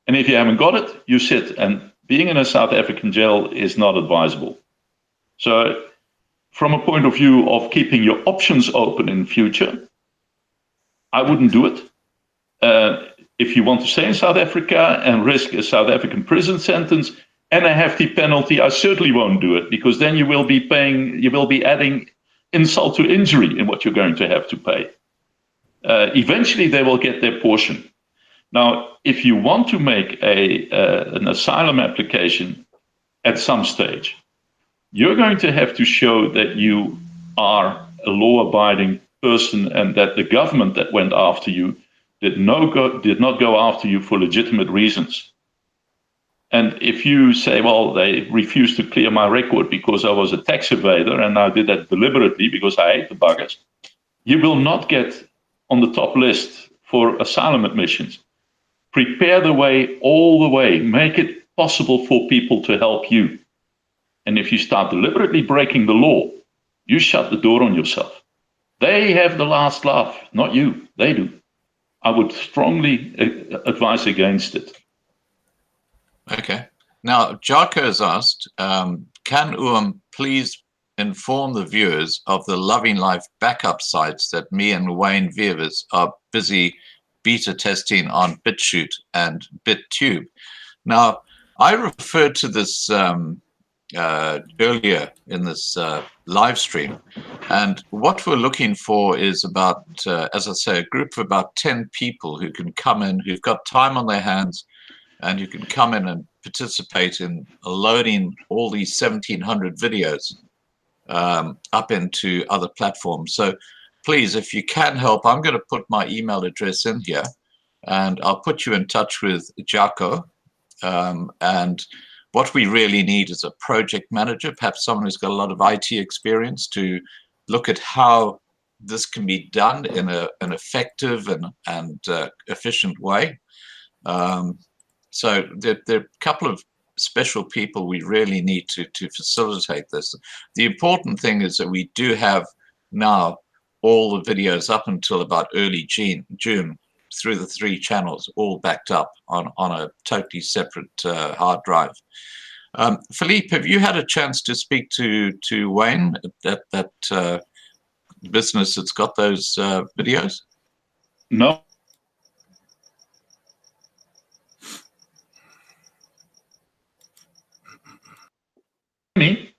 [SPEAKER 4] And if you haven't got it, you sit. And being in a South African jail is not advisable. So from a point of view of keeping your options open in the future, I wouldn't do it. If you want to stay in South Africa and risk a South African prison sentence and a hefty penalty, I certainly won't do it, because then you will be adding insult to injury in what you're going to have to pay. Eventually, they will get their portion. Now, if you want to make an asylum application at some stage, you're going to have to show that you are a law-abiding person and that the government that went after you did not go after you for legitimate reasons. And if you say, well, they refused to clear my record because I was a tax evader and I did that deliberately because I hate the buggers, you will not get on the top list for asylum admissions. Prepare the way all the way. Make it possible for people to help you. And if you start deliberately breaking the law, you shut the door on yourself. They have the last laugh, not you. They do. I would strongly advise against it.
[SPEAKER 1] Okay. Now, Jarko has asked, can please inform the viewers of the Loving Life backup sites that me and Wayne Vivers are busy beta testing on BitChute and BitTube? Now, I referred to this earlier in this live stream, and what we're looking for is about, as I say, a group of about 10 people who can come in, who've got time on their hands, and you can come in and participate in loading all these 1,700 videos up into other platforms. So please, if you can help, I'm going to put my email address in here, and I'll put you in touch with Jarko. And what we really need is a project manager, perhaps someone who's got a lot of IT experience, to look at how this can be done in an effective and efficient way. So there are a couple of special people we really need to facilitate this. The important thing is that we do have now all the videos up until about early June through the 3 channels, all backed up on a totally separate hard drive. Philippe, have you had a chance to speak to Wayne at that business that's got those videos?
[SPEAKER 4] No. Me?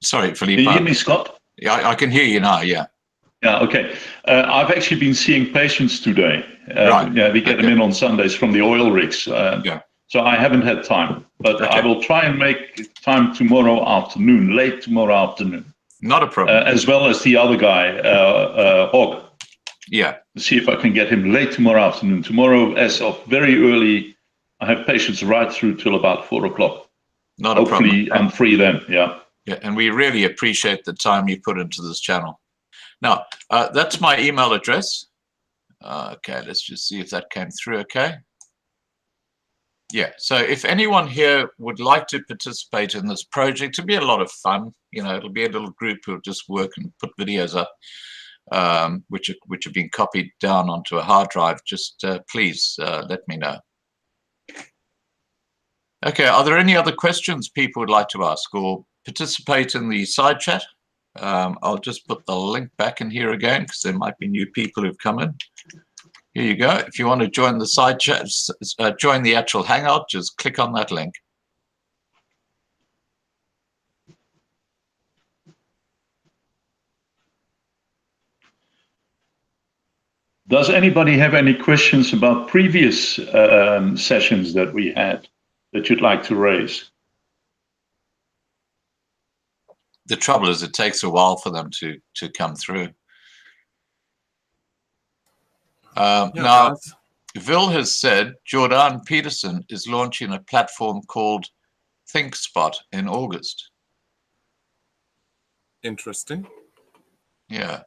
[SPEAKER 1] Sorry, Philippe.
[SPEAKER 4] Can you hear me, Scott?
[SPEAKER 1] Yeah, I can hear you now, yeah.
[SPEAKER 4] Yeah, okay. I've actually been seeing patients today.
[SPEAKER 1] Right.
[SPEAKER 4] Yeah, we get them in on Sundays from the oil rigs.
[SPEAKER 1] Yeah.
[SPEAKER 4] So I haven't had time, but
[SPEAKER 1] Okay.
[SPEAKER 4] I will try and make time tomorrow afternoon, late tomorrow afternoon.
[SPEAKER 1] Not a problem.
[SPEAKER 4] As well as the other guy, Hog.
[SPEAKER 1] Yeah.
[SPEAKER 4] See if I can get him late tomorrow afternoon. Tomorrow, as of very early, I have patients right through till about 4 o'clock.
[SPEAKER 1] Not a problem.
[SPEAKER 4] Hopefully I'm free then, yeah.
[SPEAKER 1] Yeah, and we really appreciate the time you put into this channel. Now, that's my email address. Okay, let's just see if that came through okay. Yeah, so if anyone here would like to participate in this project, it'll be a lot of fun. You know, it'll be a little group who'll just work and put videos up, which have been copied down onto a hard drive. Just please let me know. Okay, are there any other questions people would like to ask or participate in the side chat? I'll just put the link back in here again because there might be new people who've come in. Here you go. If you want to join the side chat, join the actual Hangout, just click on that link.
[SPEAKER 4] Does anybody have any questions about previous sessions that we had that you'd like to raise?
[SPEAKER 1] The trouble is it takes a while for them to come through. Now, Vil has said Jordan Peterson is launching a platform called ThinkSpot in August.
[SPEAKER 2] Interesting.
[SPEAKER 1] Yeah.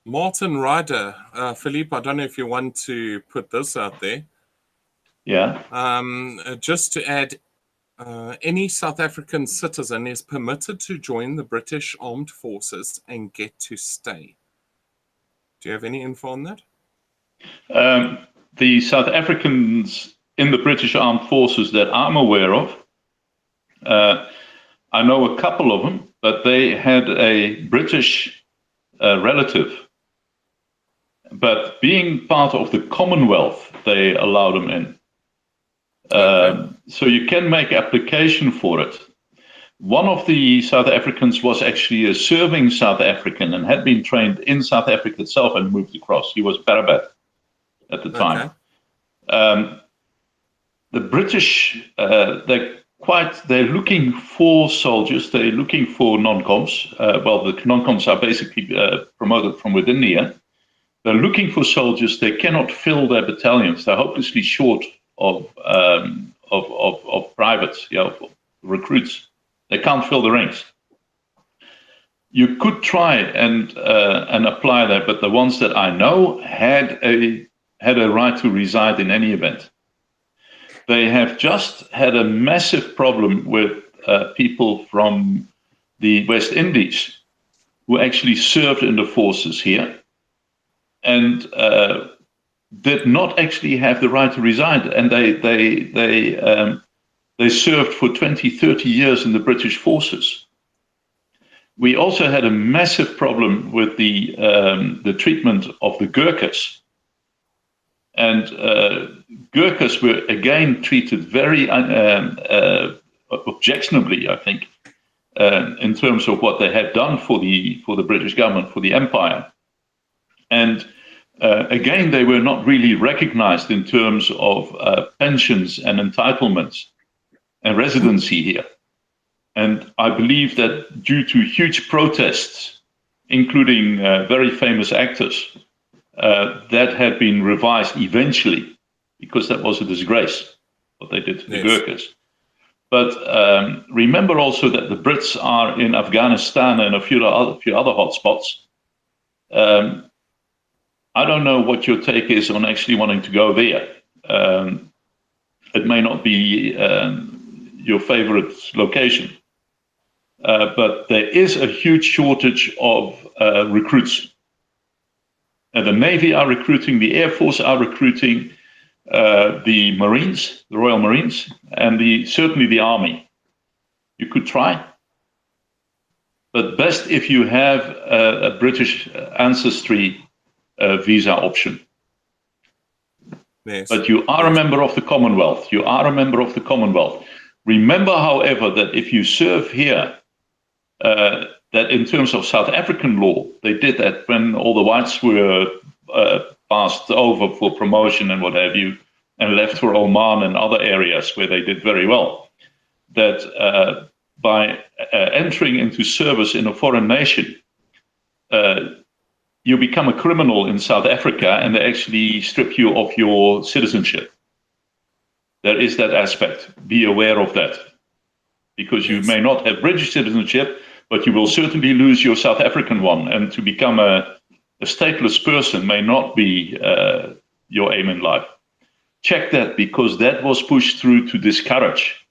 [SPEAKER 2] Martin Ryder, Philippe, I don't know if you want to put this out there.
[SPEAKER 4] Yeah.
[SPEAKER 2] Just to add, any South African citizen is permitted to join the British Armed Forces and get to stay. Do you have any info on that?
[SPEAKER 4] The South Africans in the British Armed Forces that I'm aware of, I know a couple of them, but they had a British relative. But being part of the Commonwealth, they allowed them in. So you can make application for it. One of the South Africans was actually a serving South African and had been trained in South Africa itself and moved across. He was Barabat at the time. The British, they're looking for soldiers. They're looking for non-coms. Well, the non-coms are basically promoted from within here. They're looking for soldiers. They cannot fill their battalions. They're hopelessly short of privates, of recruits. They can't fill the ranks. You could try and apply that, but the ones that I know had a right to reside in any event. They have just had a massive problem with people from the West Indies who actually served in the forces here and did not actually have the right to reside. And they served for 20, 30 years in the British forces. We also had a massive problem with the treatment of the Gurkhas. And Gurkhas were again treated very objectionably, I think, in terms of what they had done for the British government, for the empire. And again, they were not really recognized in terms of pensions and entitlements and residency here. And I believe that due to huge protests, including very famous actors, that had been revised eventually, because that was a disgrace, what they did to the Gurkhas. But remember also that the Brits are in Afghanistan and a few other hotspots. I don't know what your take is on actually wanting to go there. It may not be your favorite location, but there is a huge shortage of recruits. And the Navy are recruiting, the Air Force are recruiting, the Marines, the Royal Marines, and certainly the Army. You could try, but best if you have a British ancestry visa option.
[SPEAKER 2] Yes.
[SPEAKER 4] But you are a member of the Commonwealth. You are a member of the Commonwealth. Remember, however, that if you serve here, that in terms of South African law, they did that when all the whites were passed over for promotion and what have you, and left for Oman and other areas where they did very well. That by entering into service in a foreign nation, you become a criminal in South Africa and they actually strip you of your citizenship. There is that aspect. Be aware of that. Because you may not have British citizenship, but you will certainly lose your South African one. And to become a stateless person may not be your aim in life. Check that, because that was pushed through to discourage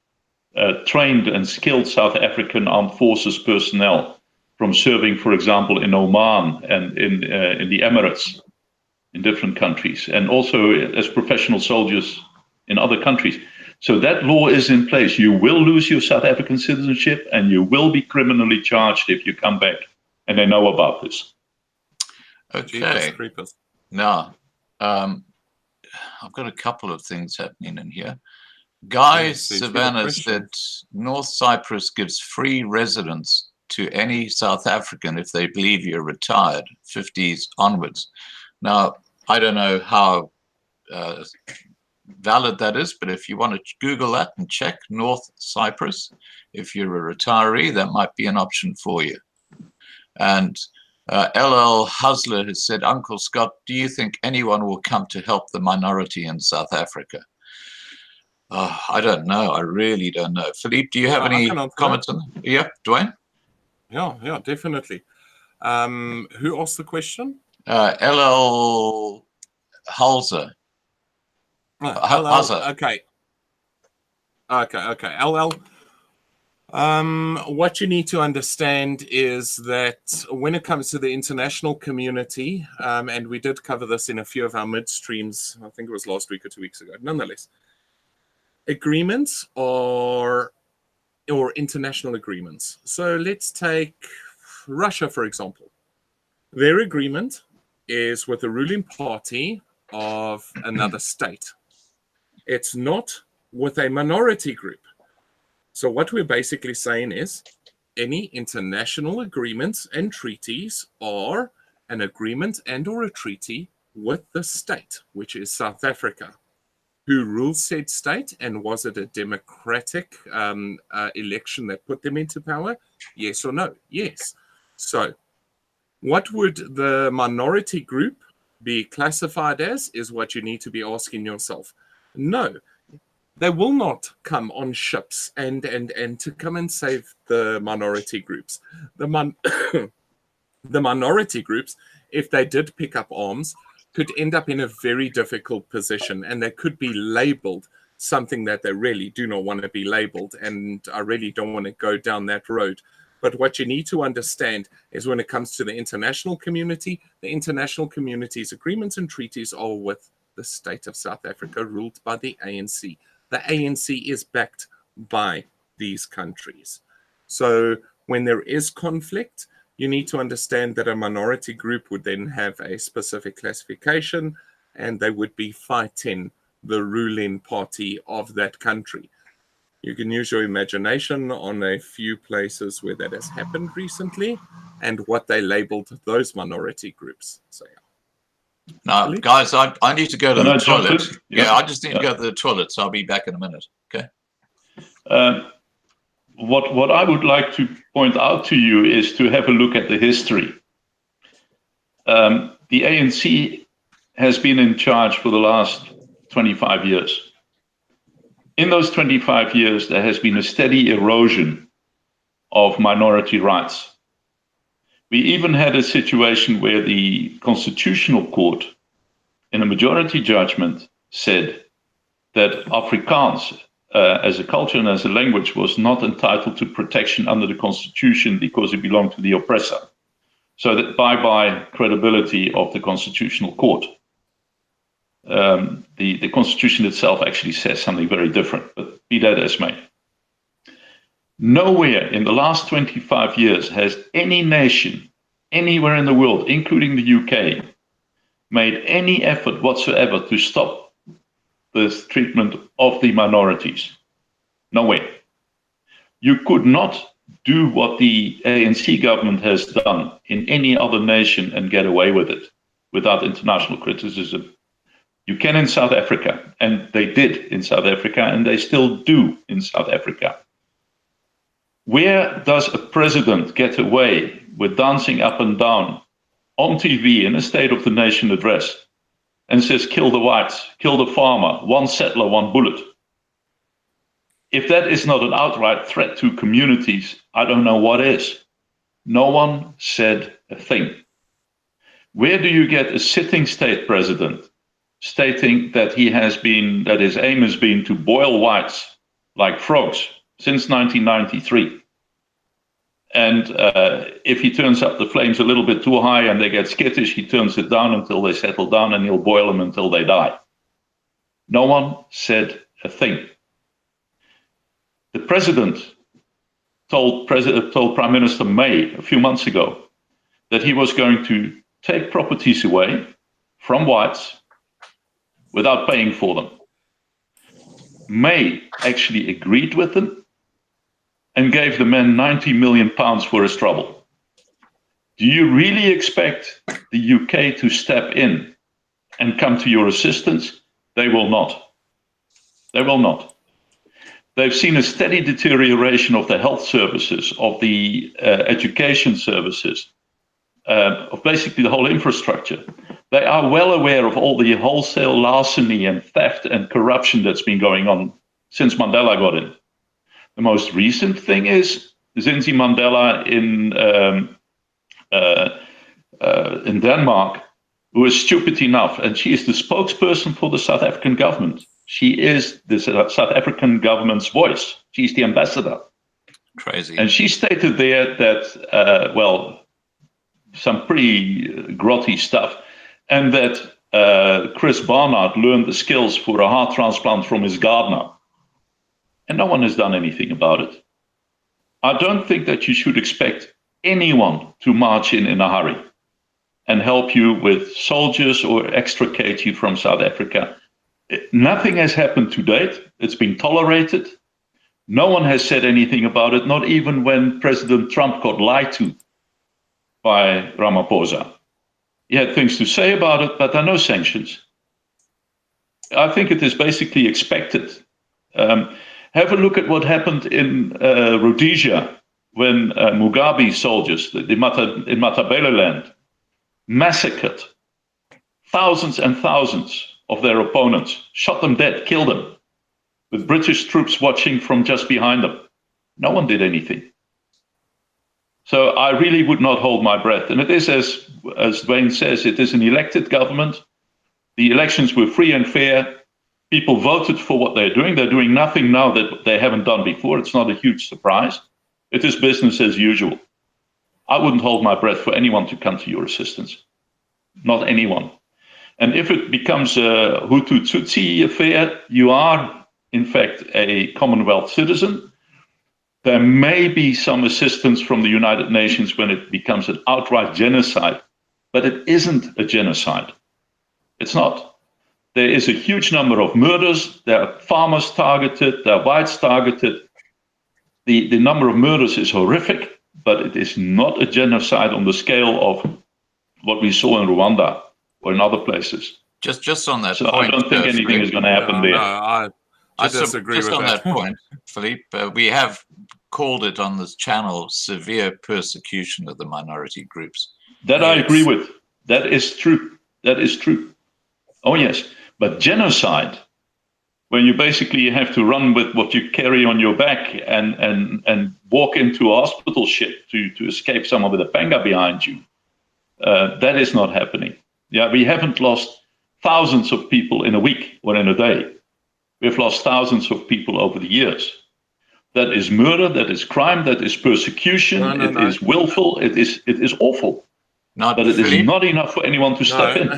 [SPEAKER 4] trained and skilled South African armed forces personnel from serving, for example, in Oman and in the Emirates, in different countries, and also as professional soldiers in other countries. So that law is in place. You will lose your South African citizenship and you will be criminally charged if you come back. And they know about this.
[SPEAKER 1] Okay. Now, I've got a couple of things happening in here. Guy Savannah said North Cyprus gives free residence to any South African if they believe you're retired, 50s onwards. Now, I don't know how valid that is, but if you want to Google that and check North Cyprus, if you're a retiree, that might be an option for you. And LL Husler has said, Uncle Scott, do you think anyone will come to help the minority in South Africa? I don't know. I really don't know. Philippe, do you have any comments on that? Yeah, Dwayne?
[SPEAKER 2] Yeah, definitely. Who asked the question?
[SPEAKER 1] LL Halser.
[SPEAKER 2] LL, okay. LL. What you need to understand is that when it comes to the international community, and we did cover this in a few of our midstreams, I think it was last week or 2 weeks ago, nonetheless, agreements or international agreements. So let's take Russia, for example. Their agreement is with the ruling party of another state. It's not with a minority group. So what we're basically saying is any international agreements and treaties are an agreement and or a treaty with the state, which is South Africa. Who rules said state, and was it a democratic election that put them into power? Yes or no? Yes. So what would the minority group be classified as is what you need to be asking yourself. No, they will not come on ships and to come and save the minority groups. The minority groups, if they did pick up arms, could end up in a very difficult position, and they could be labeled something that they really do not want to be labeled, and I really don't want to go down that road. But what you need to understand is when it comes to the international community's agreements and treaties are with the state of South Africa, ruled by the ANC. The ANC is backed by these countries. So when there is conflict, you need to understand that a minority group would then have a specific classification, and they would be fighting the ruling party of that country. You can use your imagination on a few places where that has happened recently and what they labeled those minority groups. So, yeah.
[SPEAKER 1] Now, guys, I need to go to the toilet.
[SPEAKER 4] Yeah,
[SPEAKER 1] I just need to go to the toilet, so I'll be back in a minute. Okay.
[SPEAKER 4] What I would like to point out to you is to have a look at the history. The ANC has been in charge for the last 25 years. In those 25 years, there has been a steady erosion of minority rights. We even had a situation where the Constitutional Court, in a majority judgment, said that Afrikaans, as a culture and as a language, was not entitled to protection under the Constitution because it belonged to the oppressor. So that bye-bye credibility of the Constitutional Court. The Constitution itself actually says something very different, but be that as may. Nowhere in the last 25 years has any nation, anywhere in the world, including the UK, made any effort whatsoever to stop this treatment of the minorities. Nowhere. You could not do what the ANC government has done in any other nation and get away with it without international criticism. You can in South Africa, and they did in South Africa, and they still do in South Africa. Where does a president get away with dancing up and down on TV in a State of the Nation address and says, kill the whites, kill the farmer, one settler, one bullet? If that is not an outright threat to communities, I don't know what is. No one said a thing. Where do you get a sitting state president stating that his aim has been to boil whites like frogs since 1993? And if he turns up the flames a little bit too high and they get skittish, he turns it down until they settle down, and he'll boil them until they die. No one said a thing. The president told Prime Minister May a few months ago that he was going to take properties away from whites without paying for them. May actually agreed with them and gave the man £90 million for his trouble. Do you really expect the UK to step in and come to your assistance? They will not. They will not. They've seen a steady deterioration of the health services, of the education services, of basically the whole infrastructure. They are well aware of all the wholesale larceny and theft and corruption that's been going on since Mandela got in. The most recent thing is Zinzi Mandela in Denmark, who is stupid enough, and she is the spokesperson for the South African government. She is the South African government's voice. She's the ambassador.
[SPEAKER 1] Crazy.
[SPEAKER 4] And she stated there that, well, some pretty grotty stuff, and that Chris Barnard learned the skills for a heart transplant from his gardener. And no one has done anything about it. I don't think that you should expect anyone to march in a hurry and help you with soldiers or extricate you from South Africa. Nothing has happened to date. It's been tolerated. No one has said anything about it, not even when President Trump got lied to by Ramaphosa. He had things to say about it, but there are no sanctions. I think it is basically expected. Have a look at what happened in Rhodesia when Mugabe soldiers in Matabeleland massacred thousands and thousands of their opponents, shot them dead, killed them, with British troops watching from just behind them. No one did anything. So I really would not hold my breath. And it is, as Dwayne says, it is an elected government. The elections were free and fair. People voted for what they're doing. They're doing nothing now that they haven't done before. It's not a huge surprise. It is business as usual. I wouldn't hold my breath for anyone to come to your assistance. Not anyone. And if it becomes a Hutu-Tutsi affair, you are, in fact, a Commonwealth citizen. There may be some assistance from the United Nations when it becomes an outright genocide, but it isn't a genocide. It's not. There is a huge number of murders. There are farmers targeted. There are whites targeted. The number of murders is horrific, but it is not a genocide on the scale of what we saw in Rwanda or in other places.
[SPEAKER 1] Just on that
[SPEAKER 4] so
[SPEAKER 1] point,
[SPEAKER 4] I don't think anything is going to happen there.
[SPEAKER 2] No, I disagree with
[SPEAKER 1] that point, Philippe. We have called it on this channel severe persecution of the minority groups.
[SPEAKER 4] That I agree with. That is true. That is true. Oh, yes. But genocide, when you basically have to run with what you carry on your back and walk into a hospital ship to escape someone with a panga behind you, that is not happening. Yeah, we haven't lost thousands of people in a week or in a day. We've lost thousands of people over the years. That is murder, that is crime, that is persecution, it is willful, it is awful. But it is not enough for anyone to step in.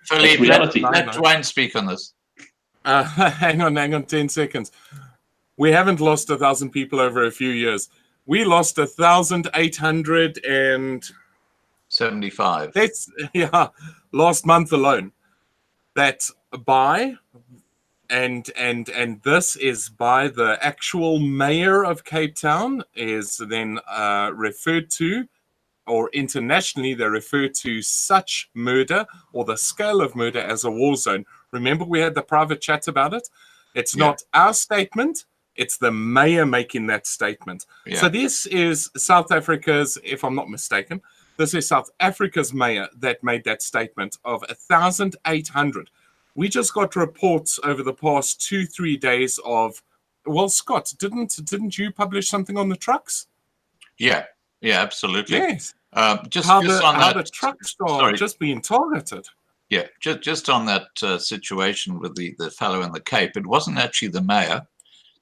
[SPEAKER 1] Philippe,
[SPEAKER 4] reality.
[SPEAKER 1] Let Dwayne speak on this.
[SPEAKER 2] Hang on 10 seconds. We haven't lost 1,000 people over a few years. We lost 1,875. That's last month alone. That's by and this is by the actual mayor of Cape Town, is then referred to, or internationally they refer to such murder or the scale of murder as a war zone. Remember, we had the private chat about it. It's not our statement, it's the mayor making that statement. So this is South Africa's, if I'm not mistaken, this is South Africa's mayor that made that statement of 1,800. We just got reports over the past 2-3 days of, well, Scott, didn't you publish something on the trucks?
[SPEAKER 1] Yeah, absolutely.
[SPEAKER 2] Yes.
[SPEAKER 1] Just
[SPEAKER 2] how
[SPEAKER 1] on that,
[SPEAKER 2] the trucks are just being targeted.
[SPEAKER 1] Yeah, just on that situation with the fellow in the Cape, it wasn't actually the mayor.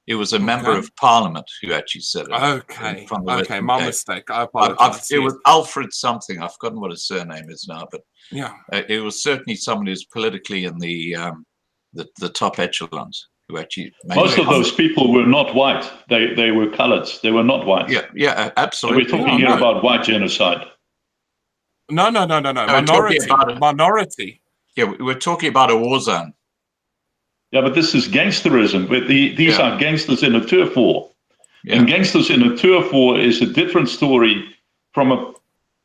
[SPEAKER 1] It was a member of parliament who actually said it.
[SPEAKER 2] Okay, my
[SPEAKER 1] Cape.
[SPEAKER 2] mistake. I apologize.
[SPEAKER 1] It was Alfred something. I've forgotten what his surname is now, but it was certainly someone who's politically in the top echelons who actually.
[SPEAKER 4] Most of those people were not white. They were coloureds. They were not white.
[SPEAKER 1] Yeah, absolutely.
[SPEAKER 4] So we're talking here about white genocide.
[SPEAKER 2] No. Minority.
[SPEAKER 1] Yeah, we're talking about a war zone.
[SPEAKER 4] Yeah, but this is gangsterism. These are gangsters in a turf war. Yeah. And gangsters in a turf war is a different story from a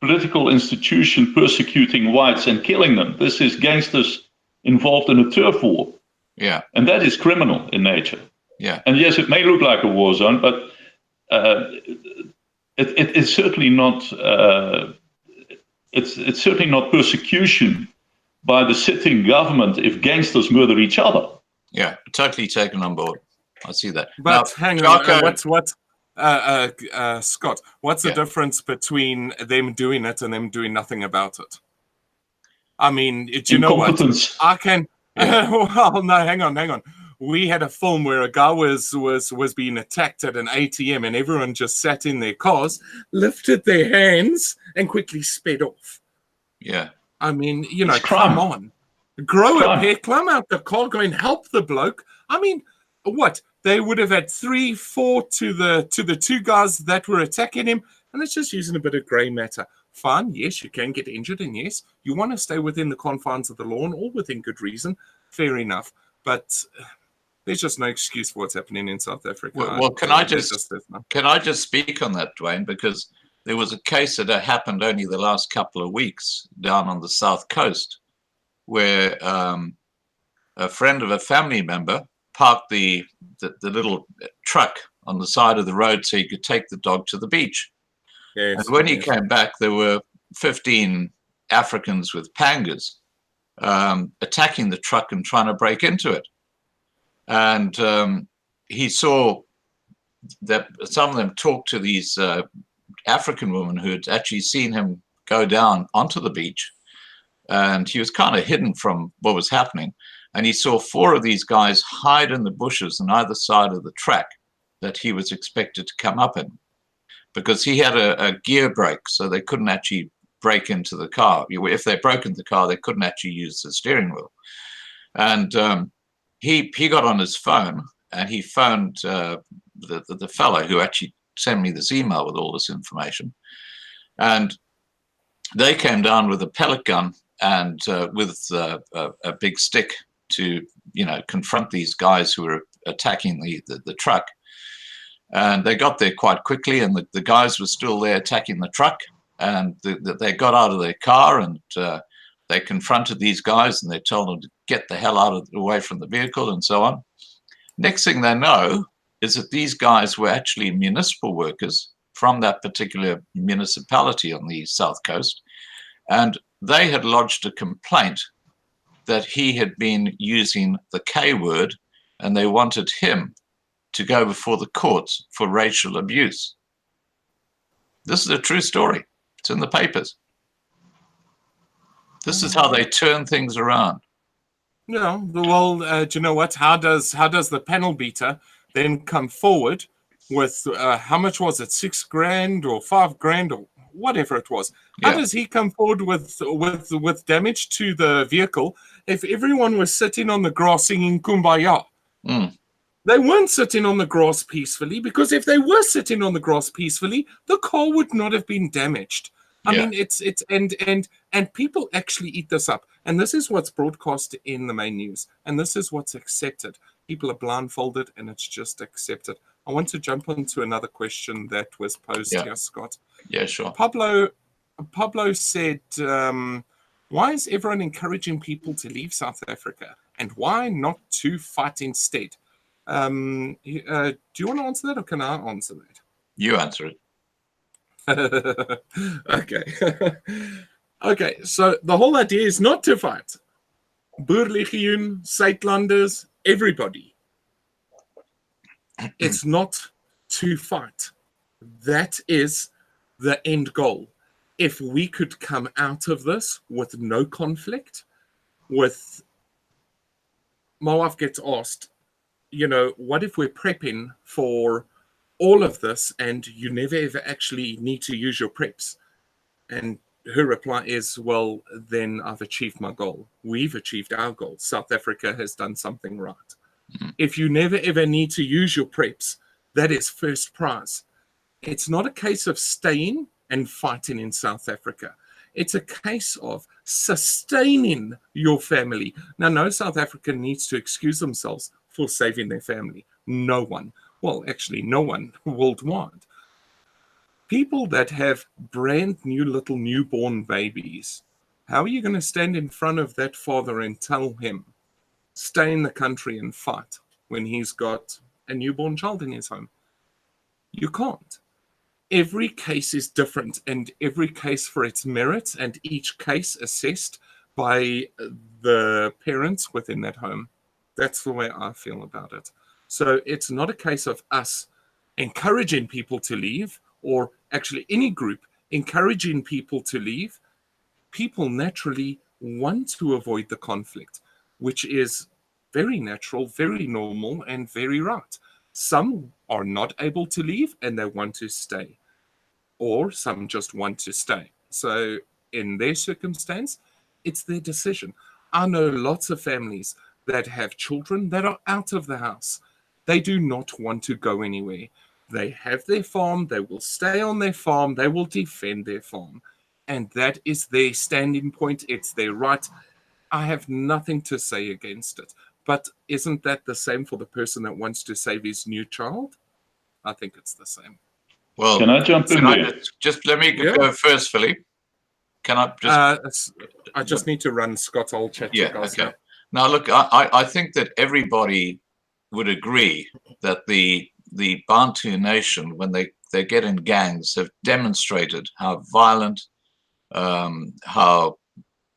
[SPEAKER 4] political institution persecuting whites and killing them. This is gangsters involved in a turf war.
[SPEAKER 1] Yeah.
[SPEAKER 4] And that is criminal in nature.
[SPEAKER 1] Yeah.
[SPEAKER 4] And yes, it may look like a war zone, but it's certainly not it's certainly not persecution by the sitting government if gangsters murder each other.
[SPEAKER 1] Yeah, totally taken on board. I see that.
[SPEAKER 2] But now, hang on, Scott, what's the difference between them doing it and them doing nothing about it? I mean, do you know what? I can... well, no, hang on. we had a film where a guy was being attacked at an ATM, and everyone just sat in their cars, lifted their hands, and quickly sped off.
[SPEAKER 1] Yeah.
[SPEAKER 2] I mean,
[SPEAKER 4] It's
[SPEAKER 2] come
[SPEAKER 4] crime.
[SPEAKER 2] on. Grow a
[SPEAKER 4] Crime.
[SPEAKER 2] pair, climb out the car, go and help the bloke. I mean, what? They would have had 3, 4 to the 2 guys that were attacking him, and it's just using a bit of grey matter. Fine, yes, you can get injured, and yes, you want to stay within the confines of the law and all within good reason. Fair enough. But there's just no excuse for what's happening in South Africa.
[SPEAKER 1] Well, can I just speak on that, Dwayne? Because there was a case that happened only the last couple of weeks down on the South Coast, where a friend of a family member parked the little truck on the side of the road so he could take the dog to the beach.
[SPEAKER 2] Yes,
[SPEAKER 1] and when he came back, there were 15 Africans with pangas attacking the truck and trying to break into it. And he saw that some of them talked to these African women who had actually seen him go down onto the beach. And he was kind of hidden from what was happening. And he saw 4 of these guys hide in the bushes on either side of the track that he was expected to come up in, because he had a gear brake, so they couldn't actually break into the car. If they broke into the car, they couldn't actually use the steering wheel. And he got on his phone and he phoned the fellow who actually sent me this email with all this information. And they came down with a pellet gun and with a big stick to, confront these guys who were attacking the truck. And they got there quite quickly, and the guys were still there attacking the truck. And they got out of their car and they confronted these guys and they told them to get the hell away from the vehicle and so on. Next thing they know is that these guys were actually municipal workers from that particular municipality on the South Coast. And they had lodged a complaint that he had been using the K word, and they wanted him to go before the courts for racial abuse. This is a true story. It's in the papers. This is how they turn things around.
[SPEAKER 2] No, well, do you know what? How does the panel beater then come forward with how much was it? $6,000 or $5,000 or whatever it was? How does he come forward with damage to the vehicle if everyone was sitting on the grass singing Kumbaya? They weren't sitting on the grass peacefully, because if they were sitting on the grass peacefully, the car would not have been damaged. I mean, it's and people actually eat this up. And this is what's broadcast in the main news. And this is what's accepted. People are blindfolded and it's just accepted. I want to jump into another question that was posed here, Scott.
[SPEAKER 1] Yeah, sure.
[SPEAKER 2] Pablo said, why is everyone encouraging people to leave South Africa? And why not to fight instead? Do you want to answer that, or can I answer that?
[SPEAKER 1] You answer it.
[SPEAKER 2] Okay. Okay, so the whole idea is not to fight. Boerlegioen, Zuidlanders, everybody. It's not to fight. That is the end goal. If we could come out of this with no conflict, with... My wife gets asked, what if we're prepping for all of this and you never ever actually need to use your preps? And her reply is, well, then I've achieved my goal. We've achieved our goal. South Africa has done something right. If you never ever need to use your preps, that is first prize. It's not a case of staying and fighting in South Africa. It's a case of sustaining your family. Now, no South African needs to excuse themselves for saving their family. No one. Well, actually, no one worldwide. People that have brand new little newborn babies, how are you going to stand in front of that father and tell him, stay in the country and fight, when he's got a newborn child in his home? You can't. Every case is different, and every case for its merits, and each case assessed by the parents within that home. That's the way I feel about it. So it's not a case of us encouraging people to leave, or actually any group encouraging people to leave. People naturally want to avoid the conflict, which is very natural, very normal, and very right. Some are not able to leave and they want to stay, or some just want to stay. So in their circumstance, it's their decision. I know lots of families that have children that are out of the house. They do not want to go anywhere. They have their farm, they will stay on their farm, they will defend their farm. And that is their standing point, it's their right. I have nothing to say against it. But isn't that the same for the person that wants to save his new child? I think it's the same.
[SPEAKER 1] Well,
[SPEAKER 4] can I jump in there?
[SPEAKER 1] Just let me go first, Philippe. Can I just?
[SPEAKER 2] I just need to run, Scott. I'll chat to you guys
[SPEAKER 1] okay. Now, look, I think that everybody would agree that the Bantu nation, when they get in gangs, have demonstrated how violent, how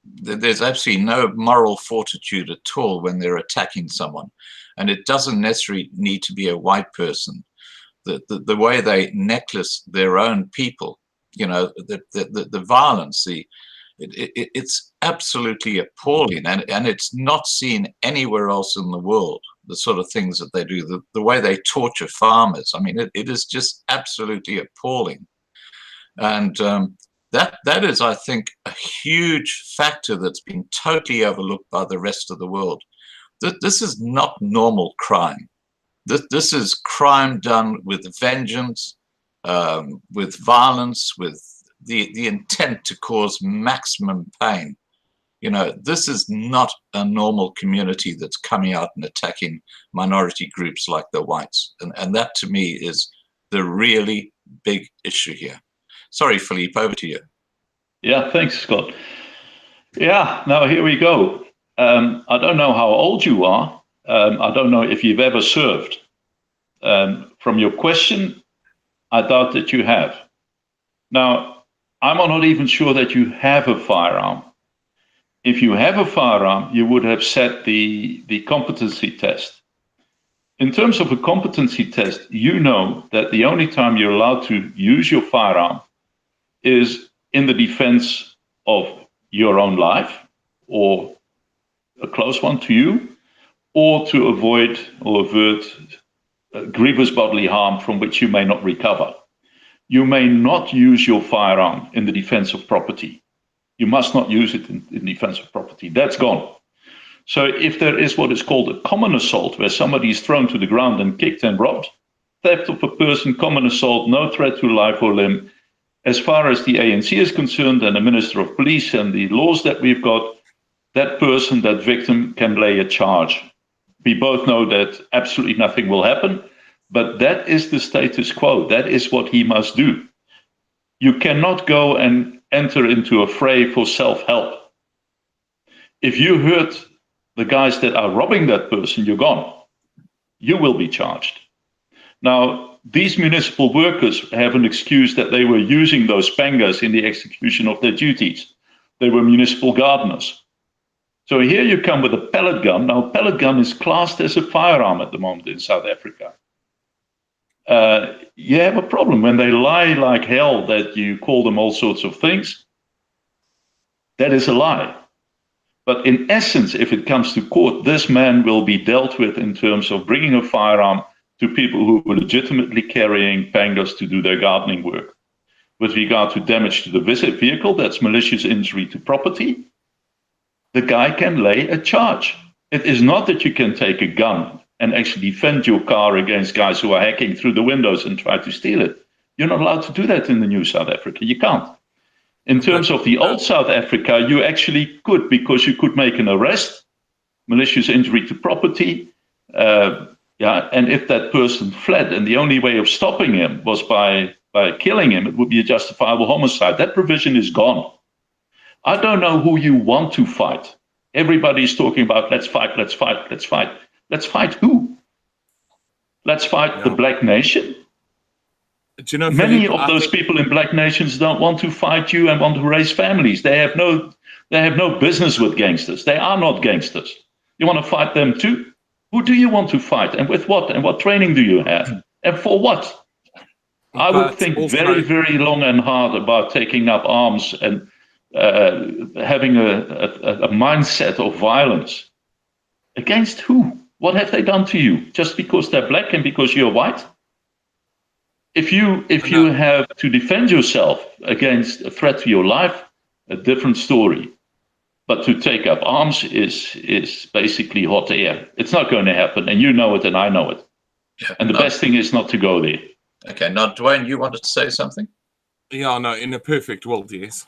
[SPEAKER 1] there's absolutely no moral fortitude at all when they're attacking someone. And it doesn't necessarily need to be a white person. The way they necklace their own people, you know, the violence, it's absolutely appalling, and it's not seen anywhere else in the world, the sort of things that they do, the way they torture farmers. I mean, it is just absolutely appalling. And that is, I think, a huge factor that's been totally overlooked by the rest of the world. This is not normal crime. This is crime done with vengeance, with violence, with the intent to cause maximum pain. You know, this is not a normal community that's coming out and attacking minority groups like the whites. And that, to me, is the really big issue here. Sorry, Philippe, over to you.
[SPEAKER 4] Yeah, thanks, Scott. Yeah, now here we go. I don't know how old you are. I don't know if you've ever served. From your question, I doubt that you have. Now, I'm not even sure that you have a firearm. If you have a firearm, you would have set the competency test. In terms of a competency test, you know that the only time you're allowed to use your firearm is in the defense of your own life or a close one to you, or to avoid or avert grievous bodily harm from which you may not recover. You may not use your firearm in the defense of property. You must not use it in defense of property. That's gone. So if there is what is called a common assault, where somebody is thrown to the ground and kicked and robbed, theft of a person, common assault, no threat to life or limb, as far as the ANC is concerned and the Minister of Police and the laws that we've got, that person, that victim can lay a charge. We both know that absolutely nothing will happen, but that is the status quo. That is what he must do. You cannot go and enter into a fray for self-help. If you hurt the guys that are robbing that person, you're gone. You will be charged. Now, these municipal workers have an excuse that they were using those pangas in the execution of their duties. They were municipal gardeners. So here you come with a pellet gun. Now, a pellet gun is classed as a firearm at the moment in South Africa. You have a problem when they lie like hell that you call them all sorts of things. That is a lie. But in essence, if it comes to court, this man will be dealt with in terms of bringing a firearm to people who were legitimately carrying pangas to do their gardening work. With regard to damage to the vehicle, that's malicious injury to property, the guy can lay a charge. It is not that you can take a gun and actually defend your car against guys who are hacking through the windows and try to steal it. You're not allowed to do that in the new South Africa. You can't. In terms of the old South Africa, you actually could, because you could make an arrest, malicious injury to property, and if that person fled, and the only way of stopping him was by killing him, it would be a justifiable homicide. That provision is gone. I don't know who you want to fight. Everybody's talking about let's fight, let's fight, let's fight. Let's fight who? Let's fight the black nation?
[SPEAKER 2] Do you know,
[SPEAKER 4] many of those people in black nations don't want to fight you and want to raise families. They have no business with gangsters. They are not gangsters. You want to fight them too? Who do you want to fight, and with what? And what training do you have? And for what? I would think very, very long and hard about taking up arms and having a mindset of violence. Against who? What have they done to you? Just because they're black and because you're white? If you have to defend yourself against a threat to your life, a different story. But to take up arms is basically hot air. It's not going to happen, and you know it, and I know it.
[SPEAKER 1] Yeah,
[SPEAKER 4] and the best thing is not to go there.
[SPEAKER 1] Okay, now Dwayne, you wanted to say something?
[SPEAKER 2] Yeah, no, in a perfect world, yes.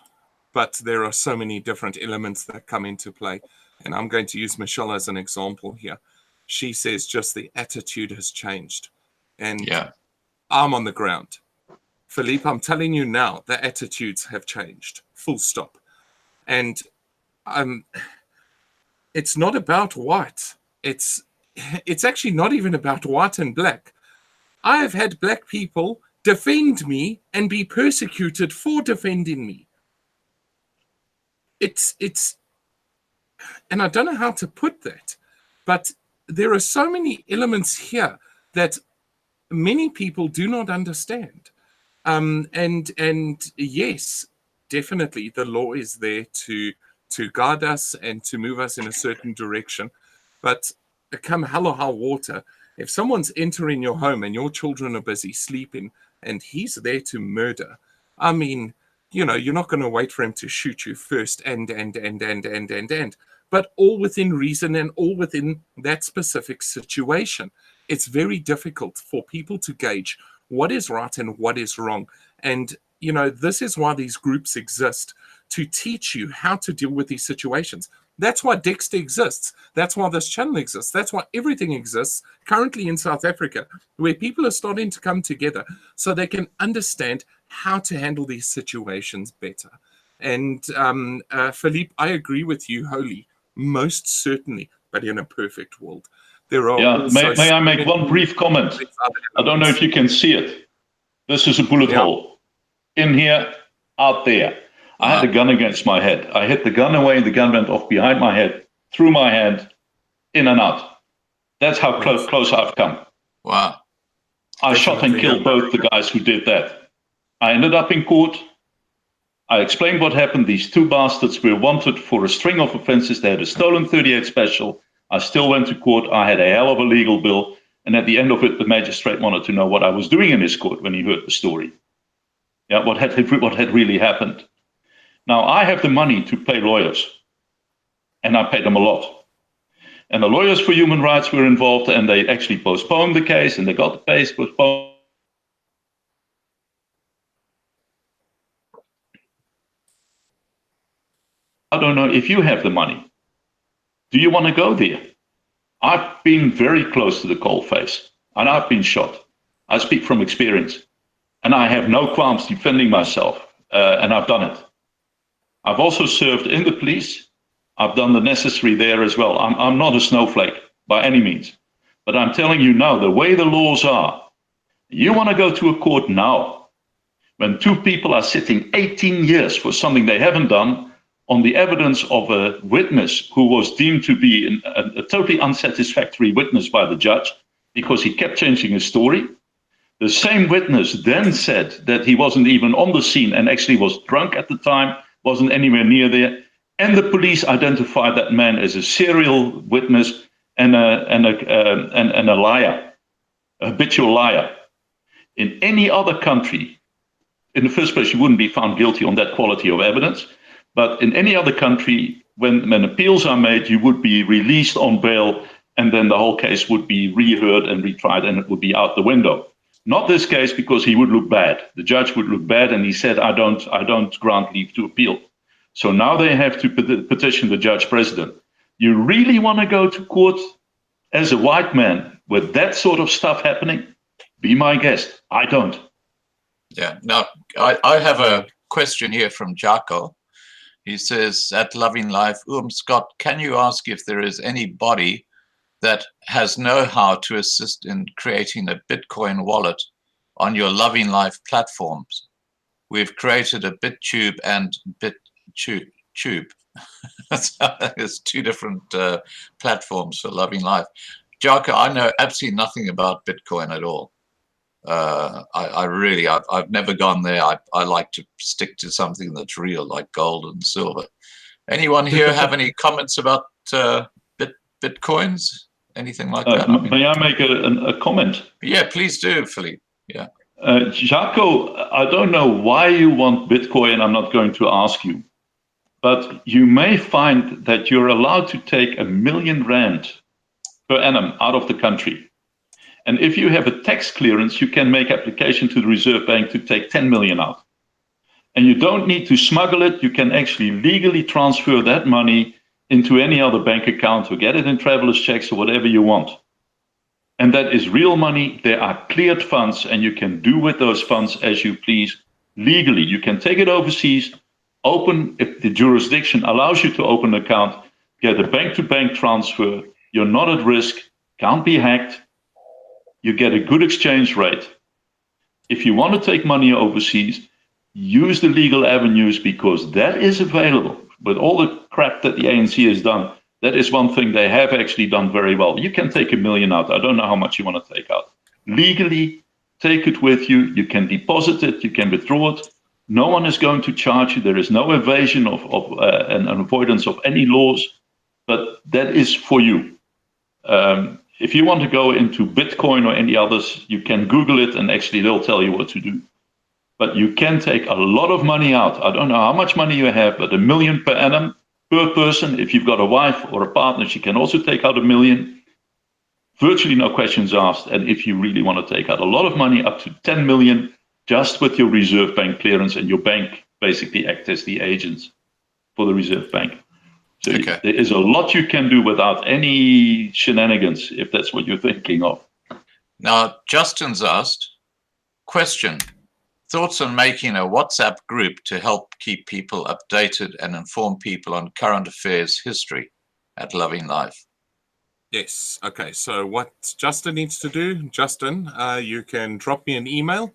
[SPEAKER 2] But there are so many different elements that come into play. And I'm going to use Michelle as an example here. She says just the attitude has changed. And
[SPEAKER 1] yeah.
[SPEAKER 2] I'm on the ground. Philippe, I'm telling you now, the attitudes have changed. Full stop. And it's not about white. It's actually not even about white and black. I have had black people defend me and be persecuted for defending me. It's and I don't know how to put that, but there are so many elements here that many people do not understand. And yes, definitely the law is there to guide us and to move us in a certain direction. But come hell or high water, if someone's entering your home and your children are busy sleeping and he's there to murder, I mean, you know, you're not going to wait for him to shoot you first and, but all within reason and all within that specific situation. It's very difficult for people to gauge what is right and what is wrong. And, you know, this is why these groups exist, to teach you how to deal with these situations. That's why Dexter exists. That's why this channel exists. That's why everything exists currently in South Africa, where people are starting to come together so they can understand how to handle these situations better. And Philippe, I agree with you wholly, most certainly, but in a perfect world. There are also
[SPEAKER 4] may I make one brief comment? I don't know if you can see it. This is a bullet hole. In here, out there. I had a gun against my head. I hit the gun away, the gun went off behind my head, through my hand, in and out. That's how close I've come.
[SPEAKER 1] Wow.
[SPEAKER 4] I shot and killed both the guys who did that. I ended up in court. I explained what happened. These two bastards were wanted for a string of offenses. They had a stolen 38 special. I still went to court. I had a hell of a legal bill. And at the end of it, the magistrate wanted to know what I was doing in his court when he heard the story. Yeah, what had really happened. Now, I have the money to pay lawyers, and I paid them a lot. And the lawyers for human rights were involved, and they actually postponed the case, and they got the case postponed. I don't know if you have the money. Do you want to go there? I've been very close to the coalface, and I've been shot. I speak from experience, and I have no qualms defending myself, and I've done it. I've also served in the police. I've done the necessary there as well. I'm not a snowflake by any means, but I'm telling you now, the way the laws are, you want to go to a court now, when two people are sitting 18 years for something they haven't done, on the evidence of a witness who was deemed to be a totally unsatisfactory witness by the judge because he kept changing his story. The same witness then said that he wasn't even on the scene and actually was drunk at the time, wasn't anywhere near there. And the police identified that man as a serial witness and a liar, a habitual liar. In any other country, in the first place, you wouldn't be found guilty on that quality of evidence. But in any other country, when appeals are made, you would be released on bail, and then the whole case would be reheard and retried, and it would be out the window. Not this case, because he would look bad. The judge would look bad, and he said, I don't grant leave to appeal. So now they have to petition the judge president. You really want to go to court as a white man with that sort of stuff happening? Be my guest. I don't.
[SPEAKER 1] Yeah. Now, I have a question here from Jaco. He says, at Loving Life, Scott, can you ask if there is anybody that has know-how to assist in creating a Bitcoin wallet on your Loving Life platforms? We've created a BitTube and BitTube. There's two different platforms for Loving Life. Jaco, I know absolutely nothing about Bitcoin at all. I've never gone there. I like to stick to something that's real, like gold and silver. Anyone here have any comments about Bitcoins, anything like that?
[SPEAKER 4] May I make a comment?
[SPEAKER 1] Yeah, please do, Philippe. Yeah.
[SPEAKER 4] Jaco, I don't know why you want Bitcoin. I'm not going to ask you. But you may find that you're allowed to take R1 million per annum out of the country. And if you have a tax clearance, you can make application to the Reserve Bank to take 10 million out. And you don't need to smuggle it. You can actually legally transfer that money into any other bank account or get it in traveler's checks or whatever you want. And that is real money. There are cleared funds, and you can do with those funds as you please legally. You can take it overseas, open, if the jurisdiction allows you to open an account, get a bank-to-bank transfer. You're not at risk, can't be hacked. You get a good exchange rate. If you want to take money overseas, use the legal avenues, because that is available. With all the crap that the ANC has done, that is one thing they have actually done very well. You can take R1 million out. I don't know how much you want to take out. Legally, take it with you. You can deposit it. You can withdraw it. No one is going to charge you. There is no evasion and avoidance of any laws, but that is for you. If you want to go into Bitcoin or any others, you can Google it, and actually they'll tell you what to do. But you can take a lot of money out. I don't know how much money you have, but R1 million per annum per person. If you've got a wife or a partner, she can also take out R1 million. Virtually no questions asked. And if you really want to take out a lot of money, up to 10 million, just with your Reserve Bank clearance, and your bank basically act as the agents for the Reserve Bank. So there is a lot you can do without any shenanigans, if that's what you're thinking of.
[SPEAKER 1] Now, Justin's asked, question, thoughts on making a WhatsApp group to help keep people updated and inform people on current affairs history at Loving Life?
[SPEAKER 2] Yes. Okay. So what Justin needs to do, Justin, you can drop me an email.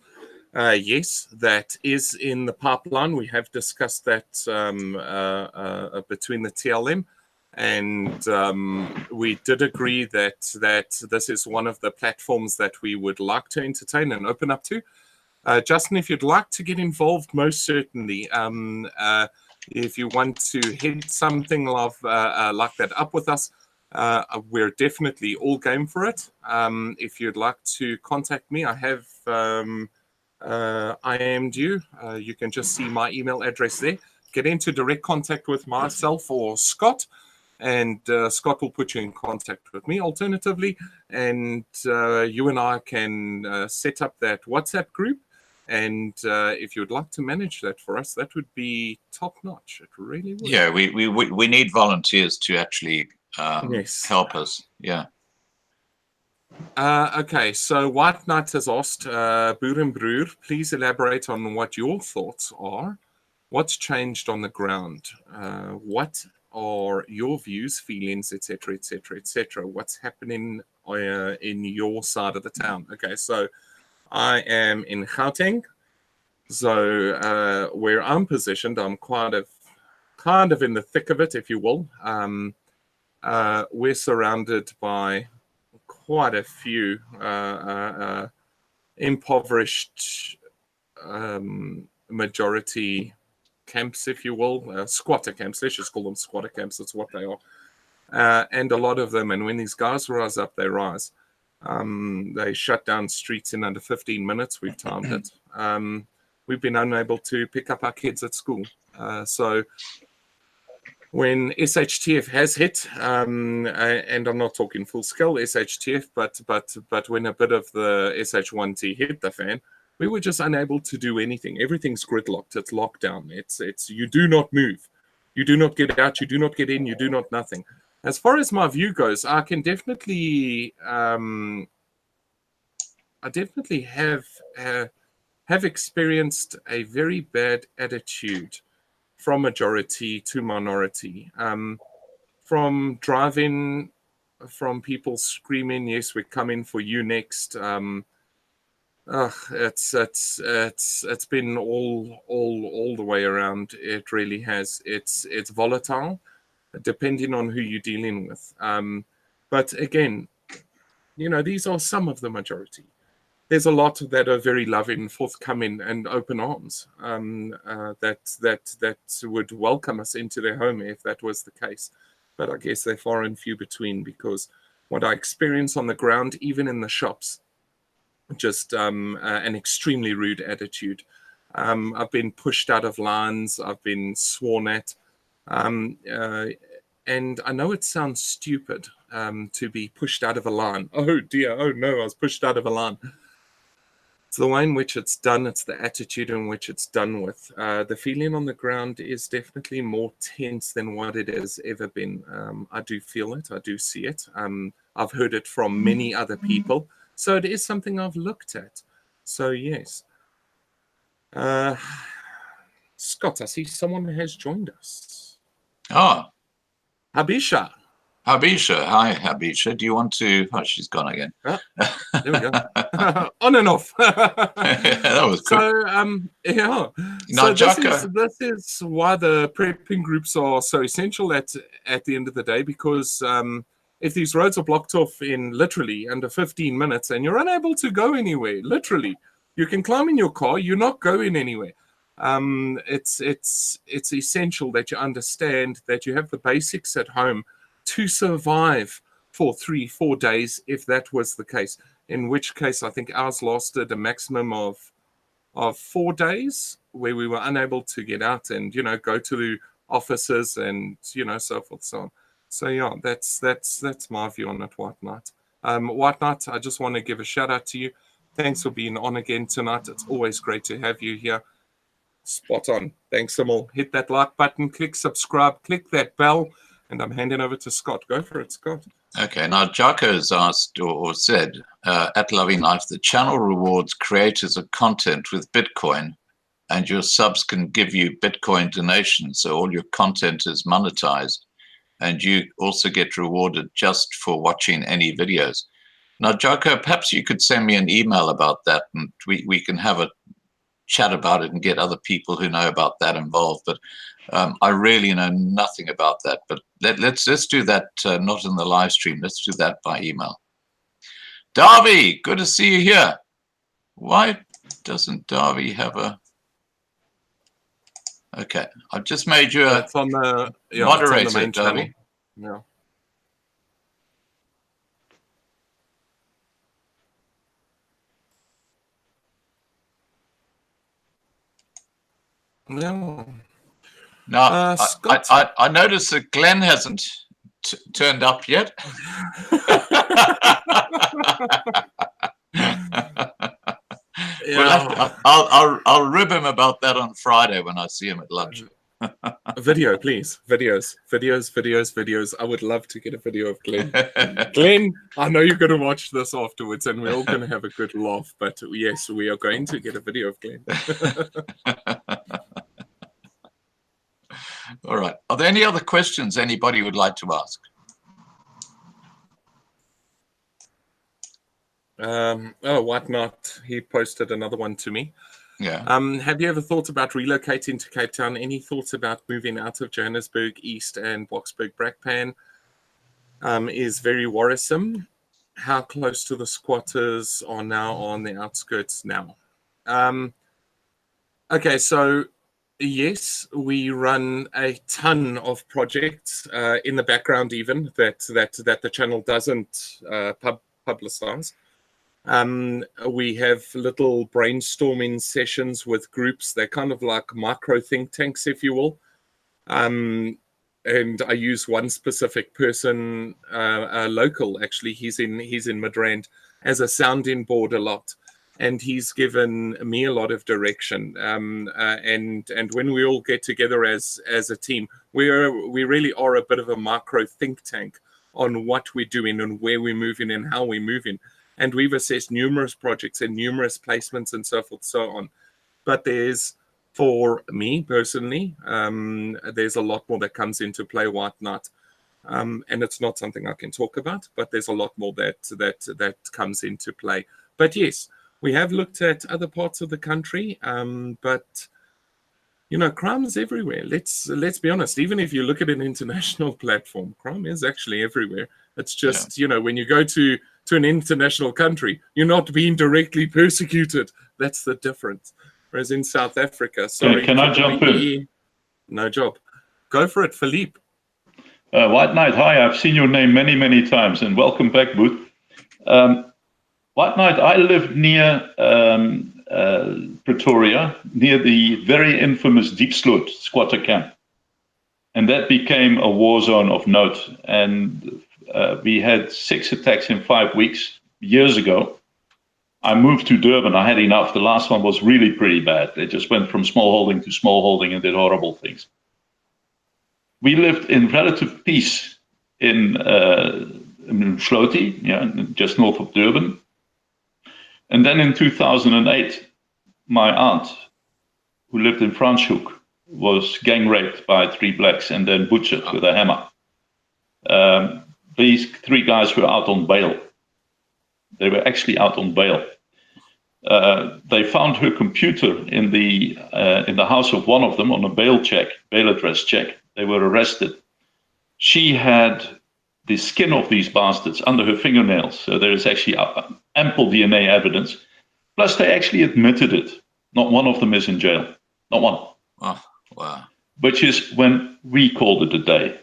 [SPEAKER 2] Yes, that is in the pipeline. We have discussed that between the TLM, and we did agree that this is one of the platforms that we would like to entertain and open up to. Justin, if you'd like to get involved, most certainly. If you want to hit something like that up with us, we're definitely all game for it. If you'd like to contact me, I have IM'd you. You can just see my email address there. Get into direct contact with myself or Scott, and Scott will put you in contact with me alternatively, and you and I can set up that WhatsApp group. And if you'd like to manage that for us, that would be top notch. It really would.
[SPEAKER 1] Yeah, we need volunteers to actually help us. Yeah.
[SPEAKER 2] Okay, so White Knight has asked, Boer and Broer, please elaborate on what your thoughts are. What's changed on the ground? What are your views, feelings, etc., etc., etc.? What's happening in your side of the town? Okay, so I am in Gauteng. So where I'm positioned, I'm kind of in the thick of it, if you will. We're surrounded by quite a few impoverished majority camps, if you will, squatter camps. Let's just call them squatter camps. That's what they are. And a lot of them, and when these guys rise up, they rise. They shut down streets in under 15 minutes. We've timed it. We've been unable to pick up our kids at school. So when SHTF has hit, and I'm not talking full scale SHTF, but when a bit of the SH1T hit the fan, we were just unable to do anything. Everything's gridlocked. It's lockdown. It's you do not move. You do not get out. You do not get in. You do not nothing. As far as my view goes, I can definitely have experienced a very bad attitude from majority to minority, from driving, from people screaming, "Yes, we're coming for you next." It's been all the way around. It really has. It's volatile, depending on who you're dealing with. But again, these are some of the majority. There's a lot that are very loving, forthcoming, and open arms that would welcome us into their home if that was the case. but I guess they're far and few between, because what I experience on the ground, even in the shops, just an extremely rude attitude. I've been pushed out of lines. I've been sworn at. And I know it sounds stupid to be pushed out of a line. Oh dear, oh no, I was pushed out of a line. It's the way in which it's done. It's the attitude in which it's done with. The feeling on the ground is definitely more tense than what it has ever been. I do feel it. I do see it. I've heard it from many other people. So it is something I've looked at. So yes. Scott, I see someone has joined us.
[SPEAKER 1] Oh,
[SPEAKER 2] Habisha.
[SPEAKER 1] Habisha. Hi, Habisha. Do you want to... Oh, she's gone again.
[SPEAKER 2] There we go. On and off.
[SPEAKER 1] That was quick.
[SPEAKER 2] So, yeah.
[SPEAKER 1] Now,
[SPEAKER 2] So this is why the prepping groups are so essential at the end of the day, because if these roads are blocked off in literally under 15 minutes and you're unable to go anywhere, literally, you can climb in your car, you're not going anywhere. It's essential that you understand that you have the basics at home to survive for 3-4 days, if that was the case. In which case, I think ours lasted a maximum of 4 days, where we were unable to get out and, you know, go to the offices and, you know, so forth, so on. So yeah, that's my view on it, White Knight. White Knight, I just want to give a shout out to you. Thanks for being on again tonight. It's always great to have you here. Spot on. Thanks, Emil. Hit that like button, click subscribe, click that bell, and I'm handing over to Scott. Go for it, Scott.
[SPEAKER 1] Okay, now Jaka has asked or said at Loving Life, the channel rewards creators of content with Bitcoin, and your subs can give you Bitcoin donations, so all your content is monetized, and you also get rewarded just for watching any videos. Now, Jaka, perhaps you could send me an email about that, and we can have a chat about it and get other people who know about that involved. But I really know nothing about that. But let's do that, not in the live stream. Let's do that by email. Darby, good to see you here. Why doesn't Darby have a... Okay, I've just made you a moderator, Darby.
[SPEAKER 2] Yeah. No.
[SPEAKER 1] Now, I noticed that Glenn hasn't turned up yet.
[SPEAKER 2] Yeah.
[SPEAKER 1] I'll rib him about that on Friday when I see him at lunch.
[SPEAKER 2] Video, please. Videos. I would love to get a video of Glenn. Glenn, I know you're going to watch this afterwards and we're all going to have a good laugh, but yes, we are going to get a video of Glenn.
[SPEAKER 1] All right. Are there any other questions anybody would like to ask?
[SPEAKER 2] White Knight, he posted another one to me.
[SPEAKER 1] Yeah.
[SPEAKER 2] Have you ever thought about relocating to Cape Town? Any thoughts about moving out of Johannesburg East and Boksburg Brakpan? Is very worrisome. How close to the squatters are now on the outskirts now? Okay, so yes, we run a ton of projects in the background, even that the channel doesn't publicize. We have little brainstorming sessions with groups. They're kind of like micro think tanks, if you will. And I use one specific person, local actually. He's in Midrand, as a sounding board a lot, and he's given me a lot of direction. And when we all get together as a team, we really are a bit of a micro think tank on what we're doing and where we're moving and how we're moving. And we've assessed numerous projects and numerous placements and so forth, so on. But there's, for me personally, there's a lot more that comes into play, White Knight. And it's not something I can talk about, but there's a lot more that comes into play. But yes, we have looked at other parts of the country, but you know, crime is everywhere. Let's be honest. Even if you look at an international platform, crime is actually everywhere. It's just, you know, when you go to an international country, you're not being directly persecuted. That's the difference. Whereas in South Africa, sorry,
[SPEAKER 4] can I jump in?
[SPEAKER 2] No job. Go for it, Philippe.
[SPEAKER 4] White Knight, hi, I've seen your name many, many times, and welcome back, Boot. White Knight, I lived near Pretoria, near the very infamous Deep Sloot squatter camp. And that became a war zone of note. And we had 6 attacks in 5 weeks years ago. I moved to Durban. I had enough. The last one was really pretty bad. They just went from small holding to small holding and did horrible things. We lived in relative peace in Mhloti, just north of Durban. And then in 2008, my aunt, who lived in Franschhoek, was gang raped by 3 blacks and then butchered with a hammer. These 3 guys were out on bail. They were actually out on bail. They found her computer in the house of one of them on a bail address check. They were arrested. She had the skin of these bastards under her fingernails. So there is actually ample DNA evidence. Plus, they actually admitted it. Not one of them is in jail. Not one.
[SPEAKER 1] Oh, wow.
[SPEAKER 4] Which is when we called it a day.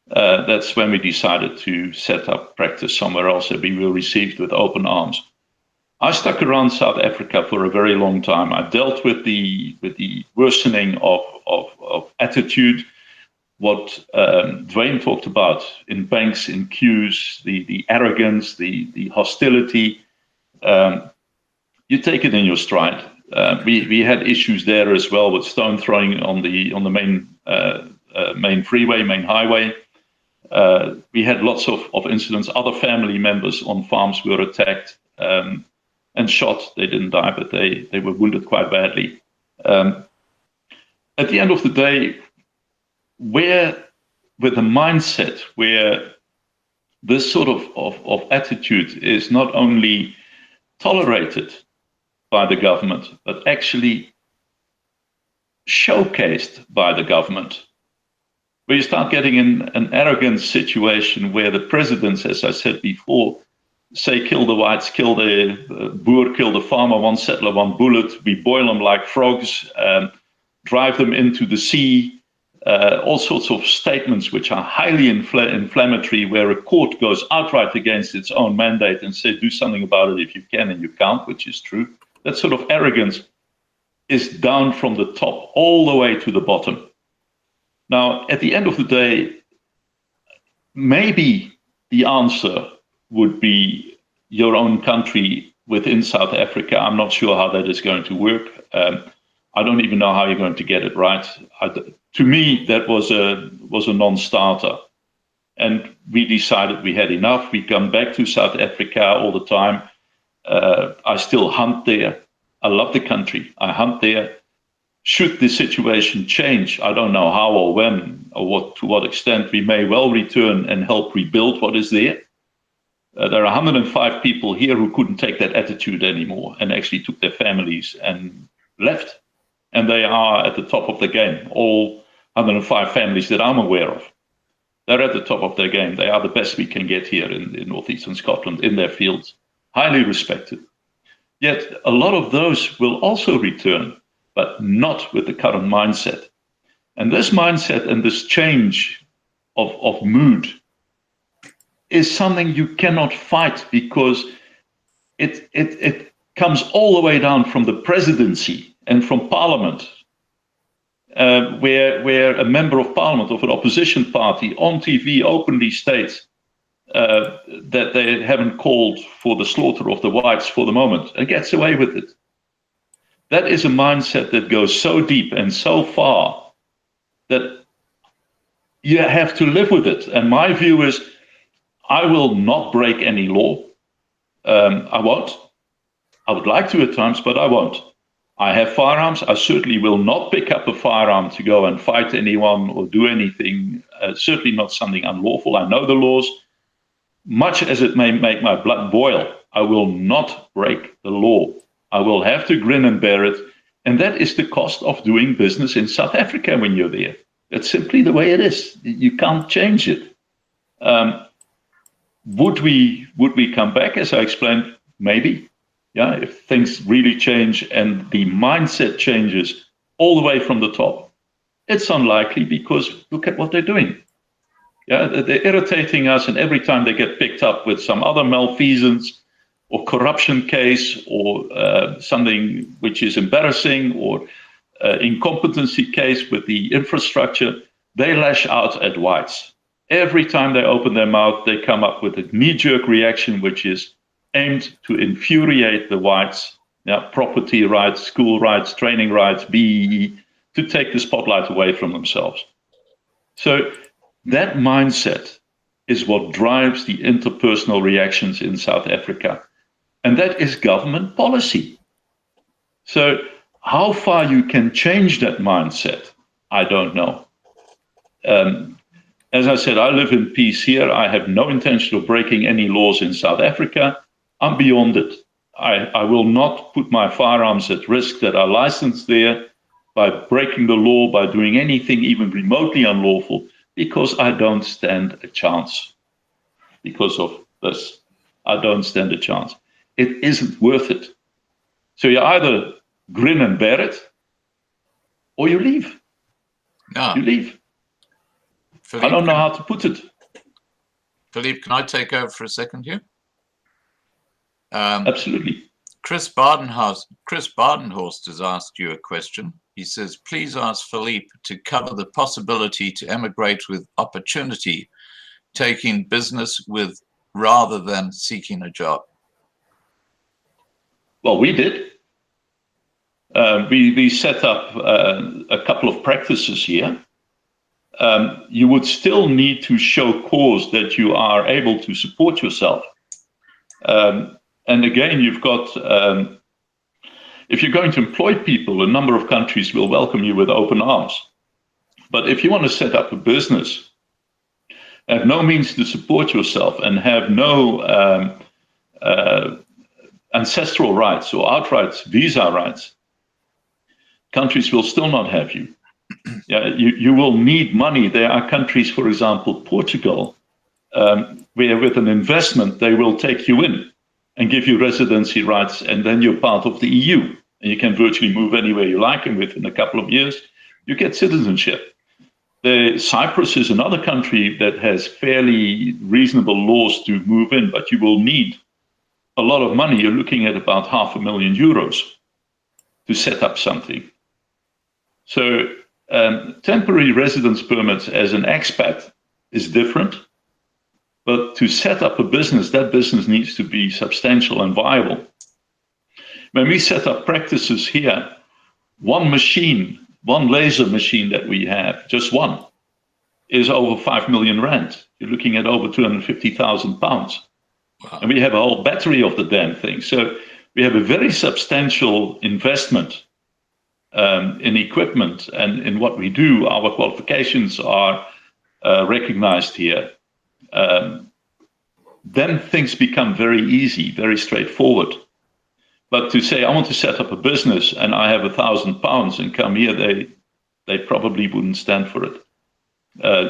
[SPEAKER 4] That's when we decided to set up practice somewhere else, and we were received with open arms. I stuck around South Africa for a very long time. I dealt with the worsening of attitude, what Dwayne talked about in banks, in queues, the arrogance, the hostility. You take it in your stride. We had issues there as well with stone throwing on the main freeway, main highway. We had lots of incidents. Other family members on farms were attacked and shot. They didn't die, but they were wounded quite badly. At the end of the day, with a mindset where this sort of attitude is not only tolerated by the government, but actually showcased by the government, where you start getting in an arrogant situation where the presidents, as I said before, say kill the whites, kill the boer, kill the farmer, 1 settler, 1 bullet, we boil them like frogs, drive them into the sea, all sorts of statements which are highly inflammatory, where a court goes outright against its own mandate and says do something about it if you can, and you can't, which is true. That sort of arrogance is down from the top all the way to the bottom. Now, at the end of the day, maybe the answer would be your own country within South Africa. I'm not sure how that is going to work. I don't even know how you're going to get it right. To me, that was a non-starter. And we decided we had enough. We come back to South Africa all the time. I still hunt there. I love the country. I hunt there. Should the situation change, I don't know how or when or to what extent, we may well return and help rebuild what is there. There are 105 people here who couldn't take that attitude anymore and actually took their families and left. And they are at the top of the game. All 105 families that I'm aware of, they're at the top of their game. They are the best we can get here in northeastern Scotland in their fields, highly respected. Yet a lot of those will also return, but not with the current mindset. And this mindset and this change of mood is something you cannot fight, because it comes all the way down from the presidency and from parliament, where a member of parliament of an opposition party on TV openly states that they haven't called for the slaughter of the whites for the moment, and gets away with it. That is a mindset that goes so deep and so far that you have to live with it. And my view is, I will not break any law. I won't. I would like to at times, but I won't. I have firearms. I certainly will not pick up a firearm to go and fight anyone or do anything. Certainly not something unlawful. I know the laws. Much as it may make my blood boil, I will not break the law. I will have to grin and bear it. And that is the cost of doing business in South Africa when you're there. That's simply the way it is. You can't change it. Would we come back, as I explained? Maybe. Yeah, if things really change and the mindset changes all the way from the top. It's unlikely, because look at what they're doing. Yeah, they're irritating us, and every time they get picked up with some other malfeasance or corruption case or something which is embarrassing or incompetency case with the infrastructure, they lash out at whites. Every time they open their mouth, they come up with a knee-jerk reaction which is aimed to infuriate the whites. Property rights, school rights, training rights, BEE, to take the spotlight away from themselves. So that mindset is what drives the interpersonal reactions in South Africa. And that is government policy. So how far you can change that mindset, I don't know. As I said, I live in peace here. I have no intention of breaking any laws in South Africa. I'm beyond it. I will not put my firearms at risk that are licensed there by breaking the law, by doing anything even remotely unlawful, because I don't stand a chance. Because of this, I don't stand a chance. It isn't worth it. So you either grin and bear it, or you leave.
[SPEAKER 1] Yeah.
[SPEAKER 4] You leave.
[SPEAKER 1] Philippe,
[SPEAKER 4] I don't know how to put it.
[SPEAKER 1] Philippe, can I take over for a second here?
[SPEAKER 4] Absolutely.
[SPEAKER 1] Chris Badenhorst has asked you a question. He says, please ask Philippe to cover the possibility to emigrate with opportunity, taking business with rather than seeking a job.
[SPEAKER 4] Well, we did. We set up a couple of practices here. You would still need to show cause that you are able to support yourself. And again, you've got, if you're going to employ people, a number of countries will welcome you with open arms. But if you want to set up a business, have no means to support yourself, and have no ancestral rights or outright visa rights, countries will still not have you. Yeah, you will need money. There are countries, for example, Portugal, where with an investment, they will take you in and give you residency rights, and then you're part of the EU. And you can virtually move anywhere you like, and within a couple of years, you get citizenship. Cyprus is another country that has fairly reasonable laws to move in, but you will need a lot of money. You're looking at about €500,000 to set up something. So temporary residence permits as an expat is different. But to set up a business, that business needs to be substantial and viable. When we set up practices here, one machine, one laser machine that we have, just one, is over 5 million rand. You're looking at over 250,000 pounds. Wow. And we have a whole battery of the damn thing. So we have a very substantial investment in equipment and in what we do. Our qualifications are recognized here. Then things become very easy, very straightforward. But to say, I want to set up a business and I have £1,000 and come here, they probably wouldn't stand for it.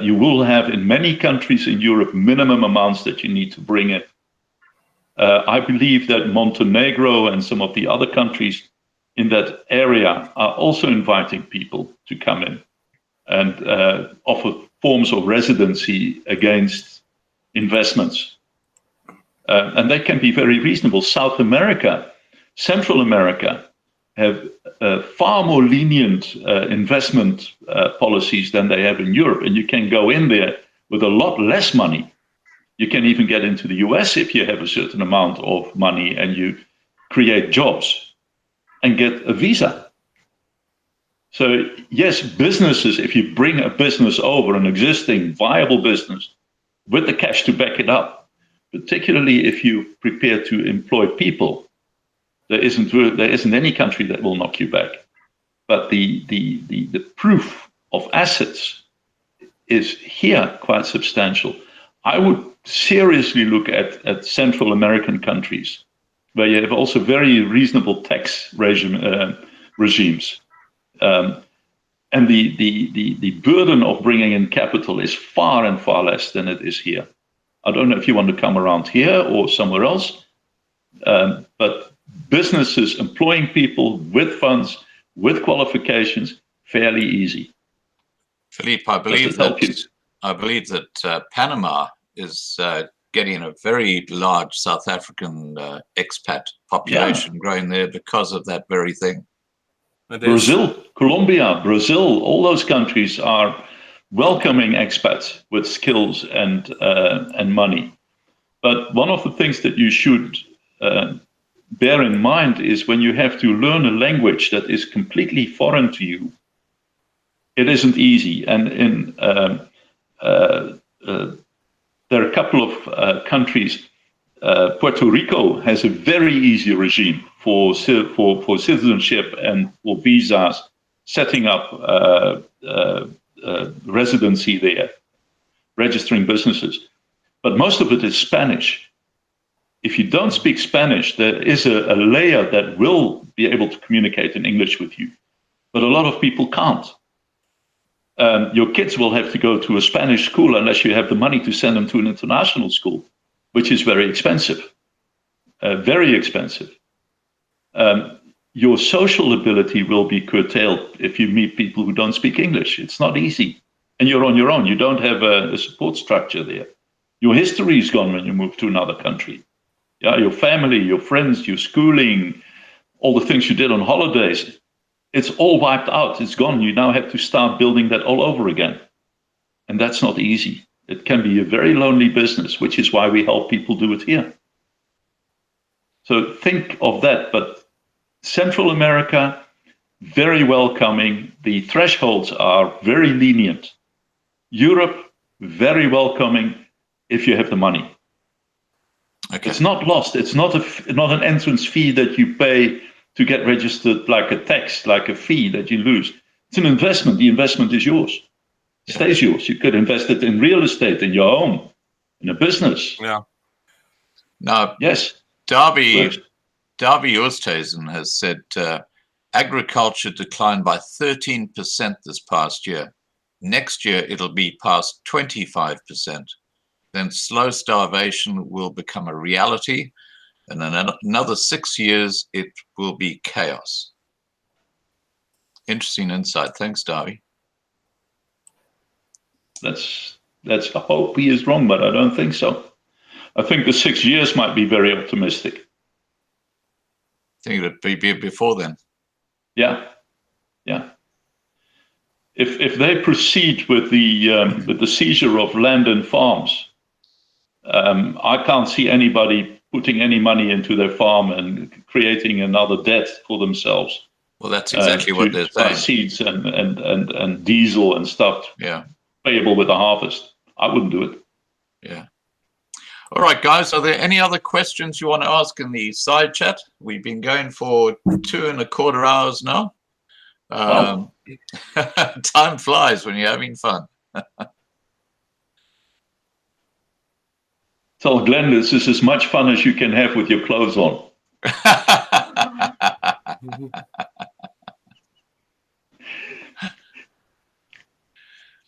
[SPEAKER 4] You will have in many countries in Europe minimum amounts that you need to bring in. I believe that Montenegro and some of the other countries in that area are also inviting people to come in and offer forms of residency against investments. And they can be very reasonable. South America, Central America have far more lenient investment policies than they have in Europe. And you can go in there with a lot less money. You can even get into the US if you have a certain amount of money and you create jobs and get a visa. So yes, businesses, if you bring a business over, an existing viable business with the cash to back it up, particularly if you prepare to employ people, there isn't any country that will knock you back. But the proof of assets is here quite substantial. I would seriously look at Central American countries where you have also very reasonable tax regimes. And the burden of bringing in capital is far and far less than it is here. I don't know if you want to come around here or somewhere else, but businesses employing people with funds, with qualifications, fairly easy.
[SPEAKER 1] Philippe, I believe that I believe that Panama is getting a very large South African expat population growing there because of that very thing.
[SPEAKER 4] Brazil, Colombia, Brazil, all those countries are welcoming expats with skills and money. But one of the things that you should bear in mind is when you have to learn a language that is completely foreign to you, it isn't easy. And there are a couple of countries. Puerto Rico has a very easy regime for citizenship and for visas, setting up residency there, registering businesses. But most of it is Spanish. If you don't speak Spanish, there is a layer that will be able to communicate in English with you. But a lot of people can't. Your kids will have to go to a Spanish school unless you have the money to send them to an international school, which is very expensive, very expensive. Your social ability will be curtailed if you meet people who don't speak English. It's not easy. And you're on your own. You don't have a support structure there. Your history is gone when you move to another country. Yeah, your family, your friends, your schooling, all the things you did on holidays, it's all wiped out. It's gone. You now have to start building that all over again. And that's not easy. It can be a very lonely business, which is why we help people do it here. So think of that. But Central America, very welcoming. The thresholds are very lenient. Europe, very welcoming if you have the money. Okay. It's not lost. It's not an entrance fee that you pay to get registered, like a tax, like a fee that you lose. It's an investment. The investment is yours. It stays yours. You could invest it in real estate, in your home, in a business.
[SPEAKER 2] Yeah.
[SPEAKER 1] Now,
[SPEAKER 4] yes.
[SPEAKER 1] Darby Oosthuizen has said agriculture declined by 13% this past year. Next year, it'll be past 25%. Then slow starvation will become a reality. And in another 6 years, it will be chaos. Interesting insight. Thanks, Darby.
[SPEAKER 4] Let's hope he is wrong, but I don't think so. I think the 6 years might be very optimistic.
[SPEAKER 1] I think it'd be before then.
[SPEAKER 4] Yeah. If they proceed with the seizure of land and farms, I can't see anybody putting any money into their farm and creating another debt for themselves.
[SPEAKER 1] Well, that's exactly what they're saying.
[SPEAKER 4] Seeds and diesel and stuff.
[SPEAKER 1] Yeah.
[SPEAKER 4] Payable with the harvest. I wouldn't do it.
[SPEAKER 1] Yeah. All right, guys. Are there any other questions you want to ask in the side chat? We've been going for 2.25 hours now. Time flies when you're having fun.
[SPEAKER 4] Tell Glenn this is as much fun as you can have with your clothes on.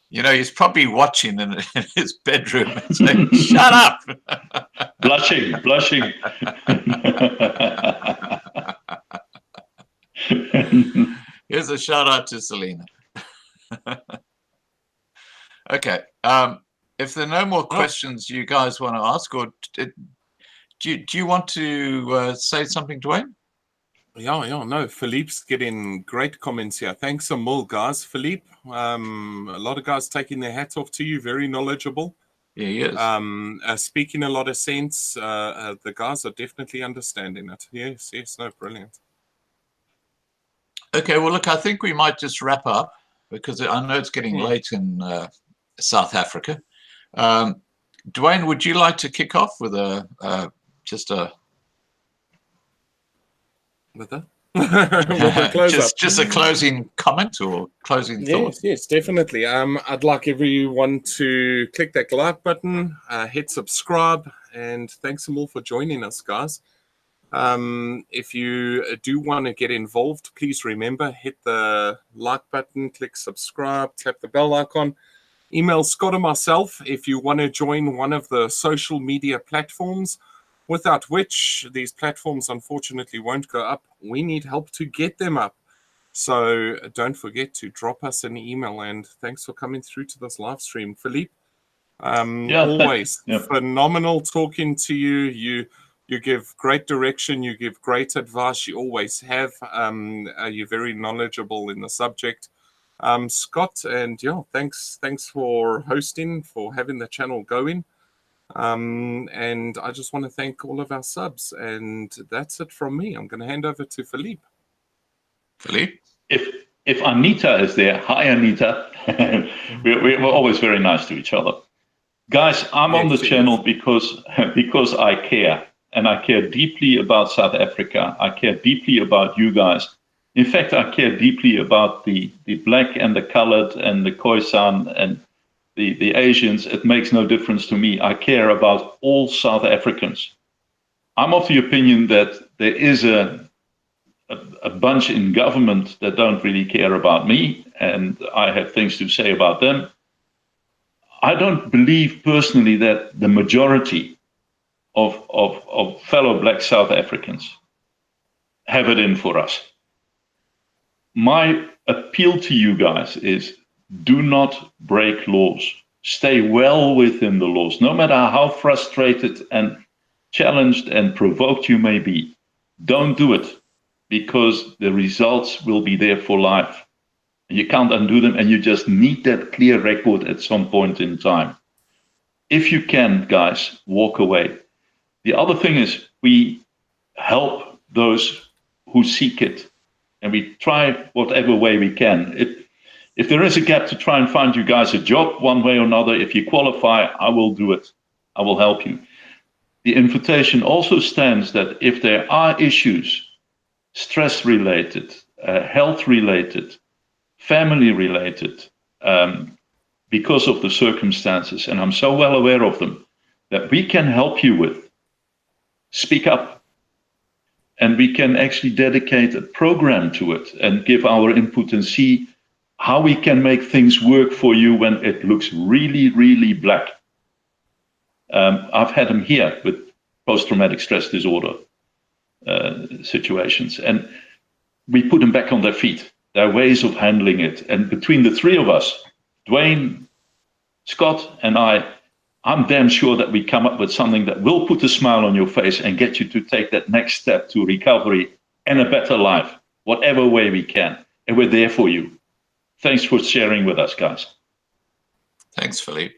[SPEAKER 1] You know, he's probably watching in his bedroom and saying, "Shut up!"
[SPEAKER 4] Blushing.
[SPEAKER 1] Here's a shout out to Selena. Okay. If there are no more questions you guys want to ask, or do you want to say something, Dwayne?
[SPEAKER 2] Yeah, no. Philippe's getting great comments here. Thanks a mil, guys. Philippe, a lot of guys taking their hats off to you. Very knowledgeable.
[SPEAKER 1] Yeah, he is.
[SPEAKER 2] Speaking a lot of sense. The guys are definitely understanding it. Yes, no, brilliant.
[SPEAKER 1] Okay, well, look, I think we might just wrap up because I know it's getting late in South Africa. Dwayne, would you like to kick off with just a closing comment or closing thought?
[SPEAKER 2] Yes, definitely. I'd like everyone to click that like button, hit subscribe, and thanks all for joining us, guys. If you do want to get involved, please remember, hit the like button, click subscribe, tap the bell icon. Email Scott or myself if you want to join one of the social media platforms, without which these platforms unfortunately won't go up. We need help to get them up. So don't forget to drop us an email, and thanks for coming through to this live stream. Philippe, Always
[SPEAKER 4] yeah.
[SPEAKER 2] phenomenal talking to you. You give great direction. You give great advice. You always have. You're very knowledgeable in the subject. Scott, and yeah, thanks for hosting, for having the channel going. And I just want to thank all of our subs, and that's it from me. I'm going to hand over to Philippe.
[SPEAKER 1] Philippe?
[SPEAKER 4] If Anita is there, hi Anita. we're always very nice to each other. Guys, I'm on the channel because I care, and I care deeply about South Africa. I care deeply about you guys. In fact, I care deeply about the black and the colored and the Khoisan and the Asians. It makes no difference to me. I care about all South Africans. I'm of the opinion that there is a bunch in government that don't really care about me, and I have things to say about them. I don't believe personally that the majority of fellow black South Africans have it in for us. My appeal to you guys is do not break laws. Stay well within the laws, no matter how frustrated and challenged and provoked you may be. Don't do it, because the results will be there for life. You can't undo them, and you just need that clear record at some point in time. If you can, guys, walk away. The other thing is we help those who seek it, and we try whatever way we can. If there is a gap to try and find you guys a job one way or another, if you qualify, I will do it. I will help you. The invitation also stands that if there are issues, stress-related, health-related, family-related, because of the circumstances, and I'm so well aware of them, that we can help you with, speak up. And we can actually dedicate a program to it and give our input and see how we can make things work for you when it looks really, really black. I've had them here with post-traumatic stress disorder situations, and we put them back on their feet. There are ways of handling it. And between the three of us, Dwayne, Scott, and I'm damn sure that we come up with something that will put a smile on your face and get you to take that next step to recovery and a better life, whatever way we can. And we're there for you. Thanks for sharing with us, guys.
[SPEAKER 1] Thanks, Philippe.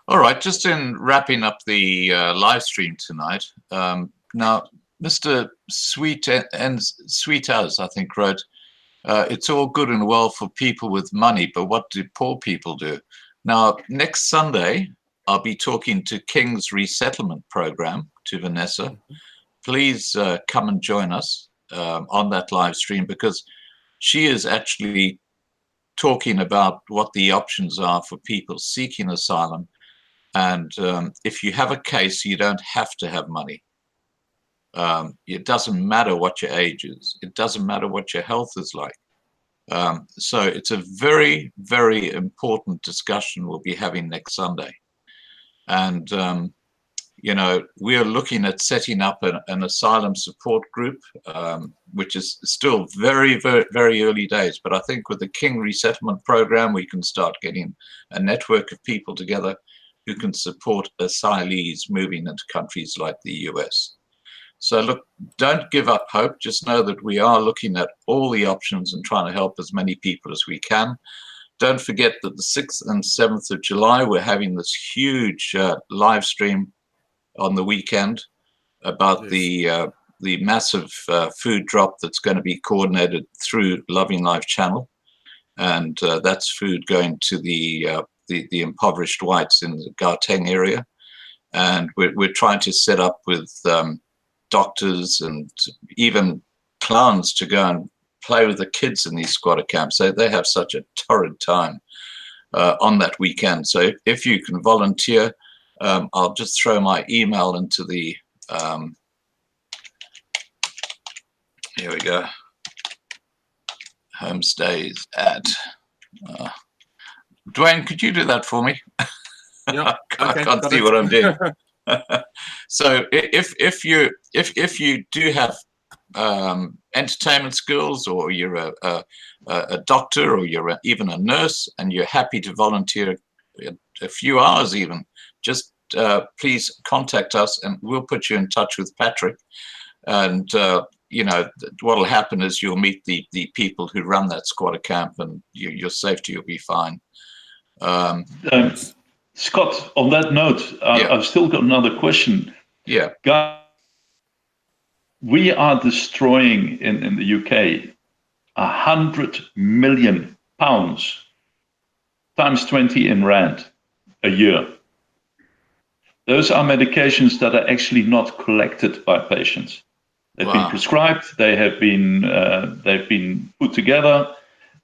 [SPEAKER 1] All right, just in wrapping up the live stream tonight. Now, Mr. Sweet As, I think, wrote, it's all good and well for people with money, but what do poor people do? Now, next Sunday, I'll be talking to King's Resettlement Program, to Vanessa. Please come and join us on that live stream, because she is actually talking about what the options are for people seeking asylum. And if you have a case, you don't have to have money. It doesn't matter what your age is. It doesn't matter what your health is like. So it's a very, very important discussion we'll be having next Sunday. And, you know, we are looking at setting up an asylum support group, which is still very, very, very early days. But I think with the King Resettlement Program, we can start getting a network of people together who can support asylees moving into countries like the US. So look, don't give up hope. Just know that we are looking at all the options and trying to help as many people as we can. Don't forget that the 6th and 7th of July, we're having this huge live stream on the weekend about the massive food drop that's going to be coordinated through Loving Life Channel. And that's food going to the impoverished whites in the Gauteng area. And we're trying to set up with doctors and even clowns to go and play with the kids in these squatter camps. They have such a torrid time on that weekend. So if you can volunteer, I'll just throw my email into the, here we go, homestays at, Dwayne, could you do that for me?
[SPEAKER 2] Yeah,
[SPEAKER 1] I can't see what I'm doing. So if you do have entertainment skills, or you're a doctor, or you're even a nurse, and you're happy to volunteer a few hours even, just please contact us and we'll put you in touch with Patrick. And, you know, what will happen is you'll meet the people who run that squatter camp, and your safety will be fine.
[SPEAKER 4] Scott, on that note, I've still got another question.
[SPEAKER 1] Yeah.
[SPEAKER 4] Guys, we are destroying in the UK 100 million pounds times 20 in rand a year. Those are medications that are actually not collected by patients. They've been prescribed. They have been put together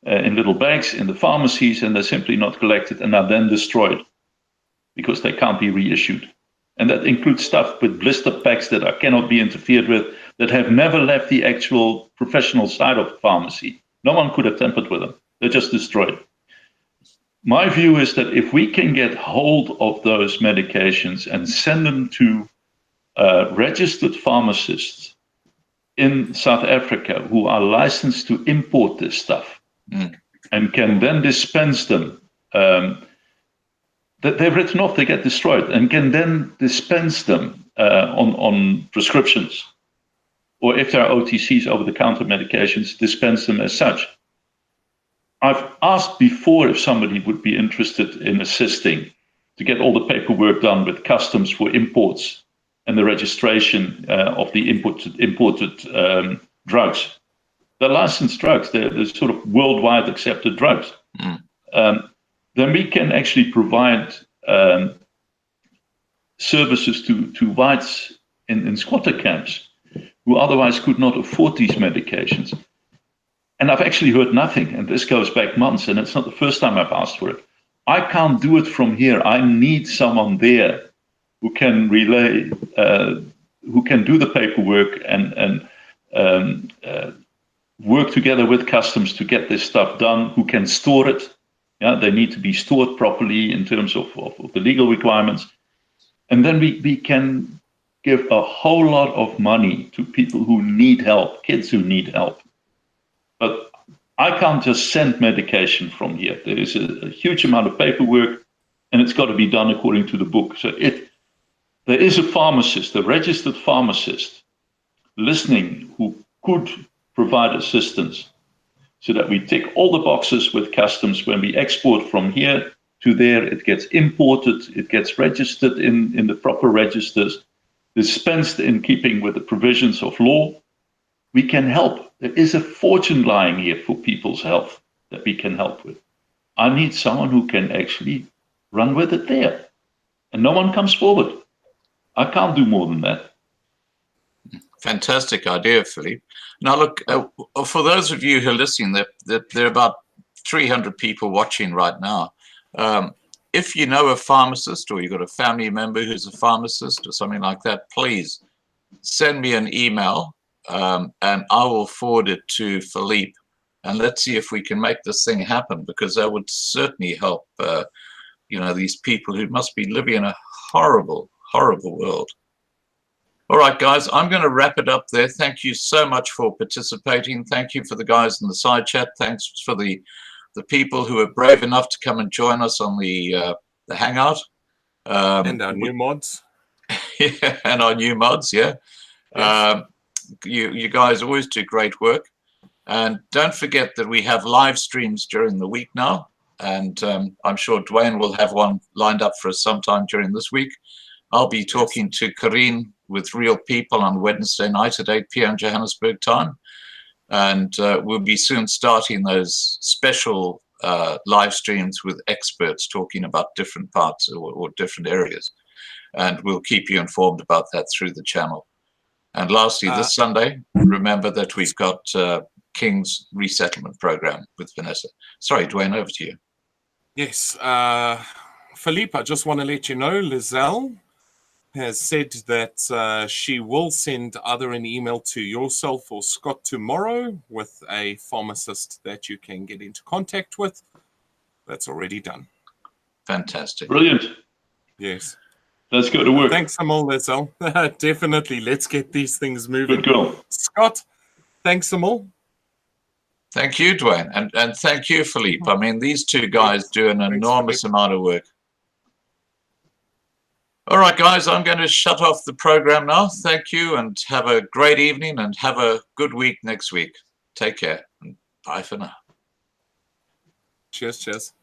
[SPEAKER 4] in little bags in the pharmacies, and they're simply not collected and are then destroyed because they can't be reissued. And that includes stuff with blister packs that cannot be interfered with, that have never left the actual professional side of the pharmacy. No one could have tampered with them. They're just destroyed. My view is that if we can get hold of those medications and send them to registered pharmacists in South Africa who are licensed to import this stuff and can then dispense them, that they're written off, they get destroyed, and can then dispense them on prescriptions, or if there are OTCs, over-the-counter medications, dispense them as such. I've asked before if somebody would be interested in assisting to get all the paperwork done with customs for imports and the registration of the imported drugs. They're licensed drugs. They're sort of worldwide accepted drugs. Then we can actually provide services to whites in squatter camps who otherwise could not afford these medications. And I've actually heard nothing, and this goes back months, and it's not the first time I've asked for it. I can't do it from here. I need someone there who can relay, who can do the paperwork and work together with customs to get this stuff done, who can store it. Yeah, they need to be stored properly in terms of the legal requirements. And then we can give a whole lot of money to people who need help, kids who need help. But I can't just send medication from here. There is a huge amount of paperwork, and it's got to be done according to the book. So there is a pharmacist, a registered pharmacist, listening who could provide assistance so that we tick all the boxes with customs. When we export from here to there, it gets imported, it gets registered in the proper registers, dispensed in keeping with the provisions of law. We can help. There is a fortune lying here for people's health that we can help with. I need someone who can actually run with it there. And no one comes forward. I can't do more than that.
[SPEAKER 1] Fantastic idea, Philippe. Now, look, for those of you who are listening, there are about 300 people watching right now. If you know a pharmacist, or you've got a family member who's a pharmacist or something like that, please send me an email, and I will forward it to Philippe, and let's see if we can make this thing happen, because that would certainly help, you know, these people who must be living in a horrible, horrible world. All right, guys, I'm going to wrap it up there. Thank you so much for participating. Thank you for the guys in the side chat. Thanks for the people who are brave enough to come and join us on the Hangout.
[SPEAKER 2] And our new mods.
[SPEAKER 1] Yeah, and our new mods, yeah. Yes. You guys always do great work. And don't forget that we have live streams during the week now. And I'm sure Dwayne will have one lined up for us sometime during this week. I'll be talking to Karine with Real People on Wednesday night at 8 p.m. Johannesburg time. And we'll be soon starting those special live streams with experts talking about different parts or different areas. And we'll keep you informed about that through the channel. And lastly, this Sunday, remember that we've got King's Resettlement Program with Vanessa. Sorry, Dwayne, over to you.
[SPEAKER 2] Yes. Philippe, I just want to let you know, Lizelle has said that she will send either an email to yourself or Scott tomorrow with a pharmacist that you can get into contact with. That's already done.
[SPEAKER 1] Fantastic.
[SPEAKER 4] Brilliant.
[SPEAKER 2] Yes.
[SPEAKER 4] Let's go to work.
[SPEAKER 2] Thanks, Amal, Lizelle. Definitely. Let's get these things moving.
[SPEAKER 4] Good girl.
[SPEAKER 2] Scott, thanks, Amal.
[SPEAKER 1] Thank you, Dwayne. And thank you, Philippe. I mean, these two guys do an enormous amount of work. All right, guys, I'm going to shut off the program now. Thank you, and have a great evening, and have a good week next week. Take care, and bye for now.
[SPEAKER 2] Cheers, cheers.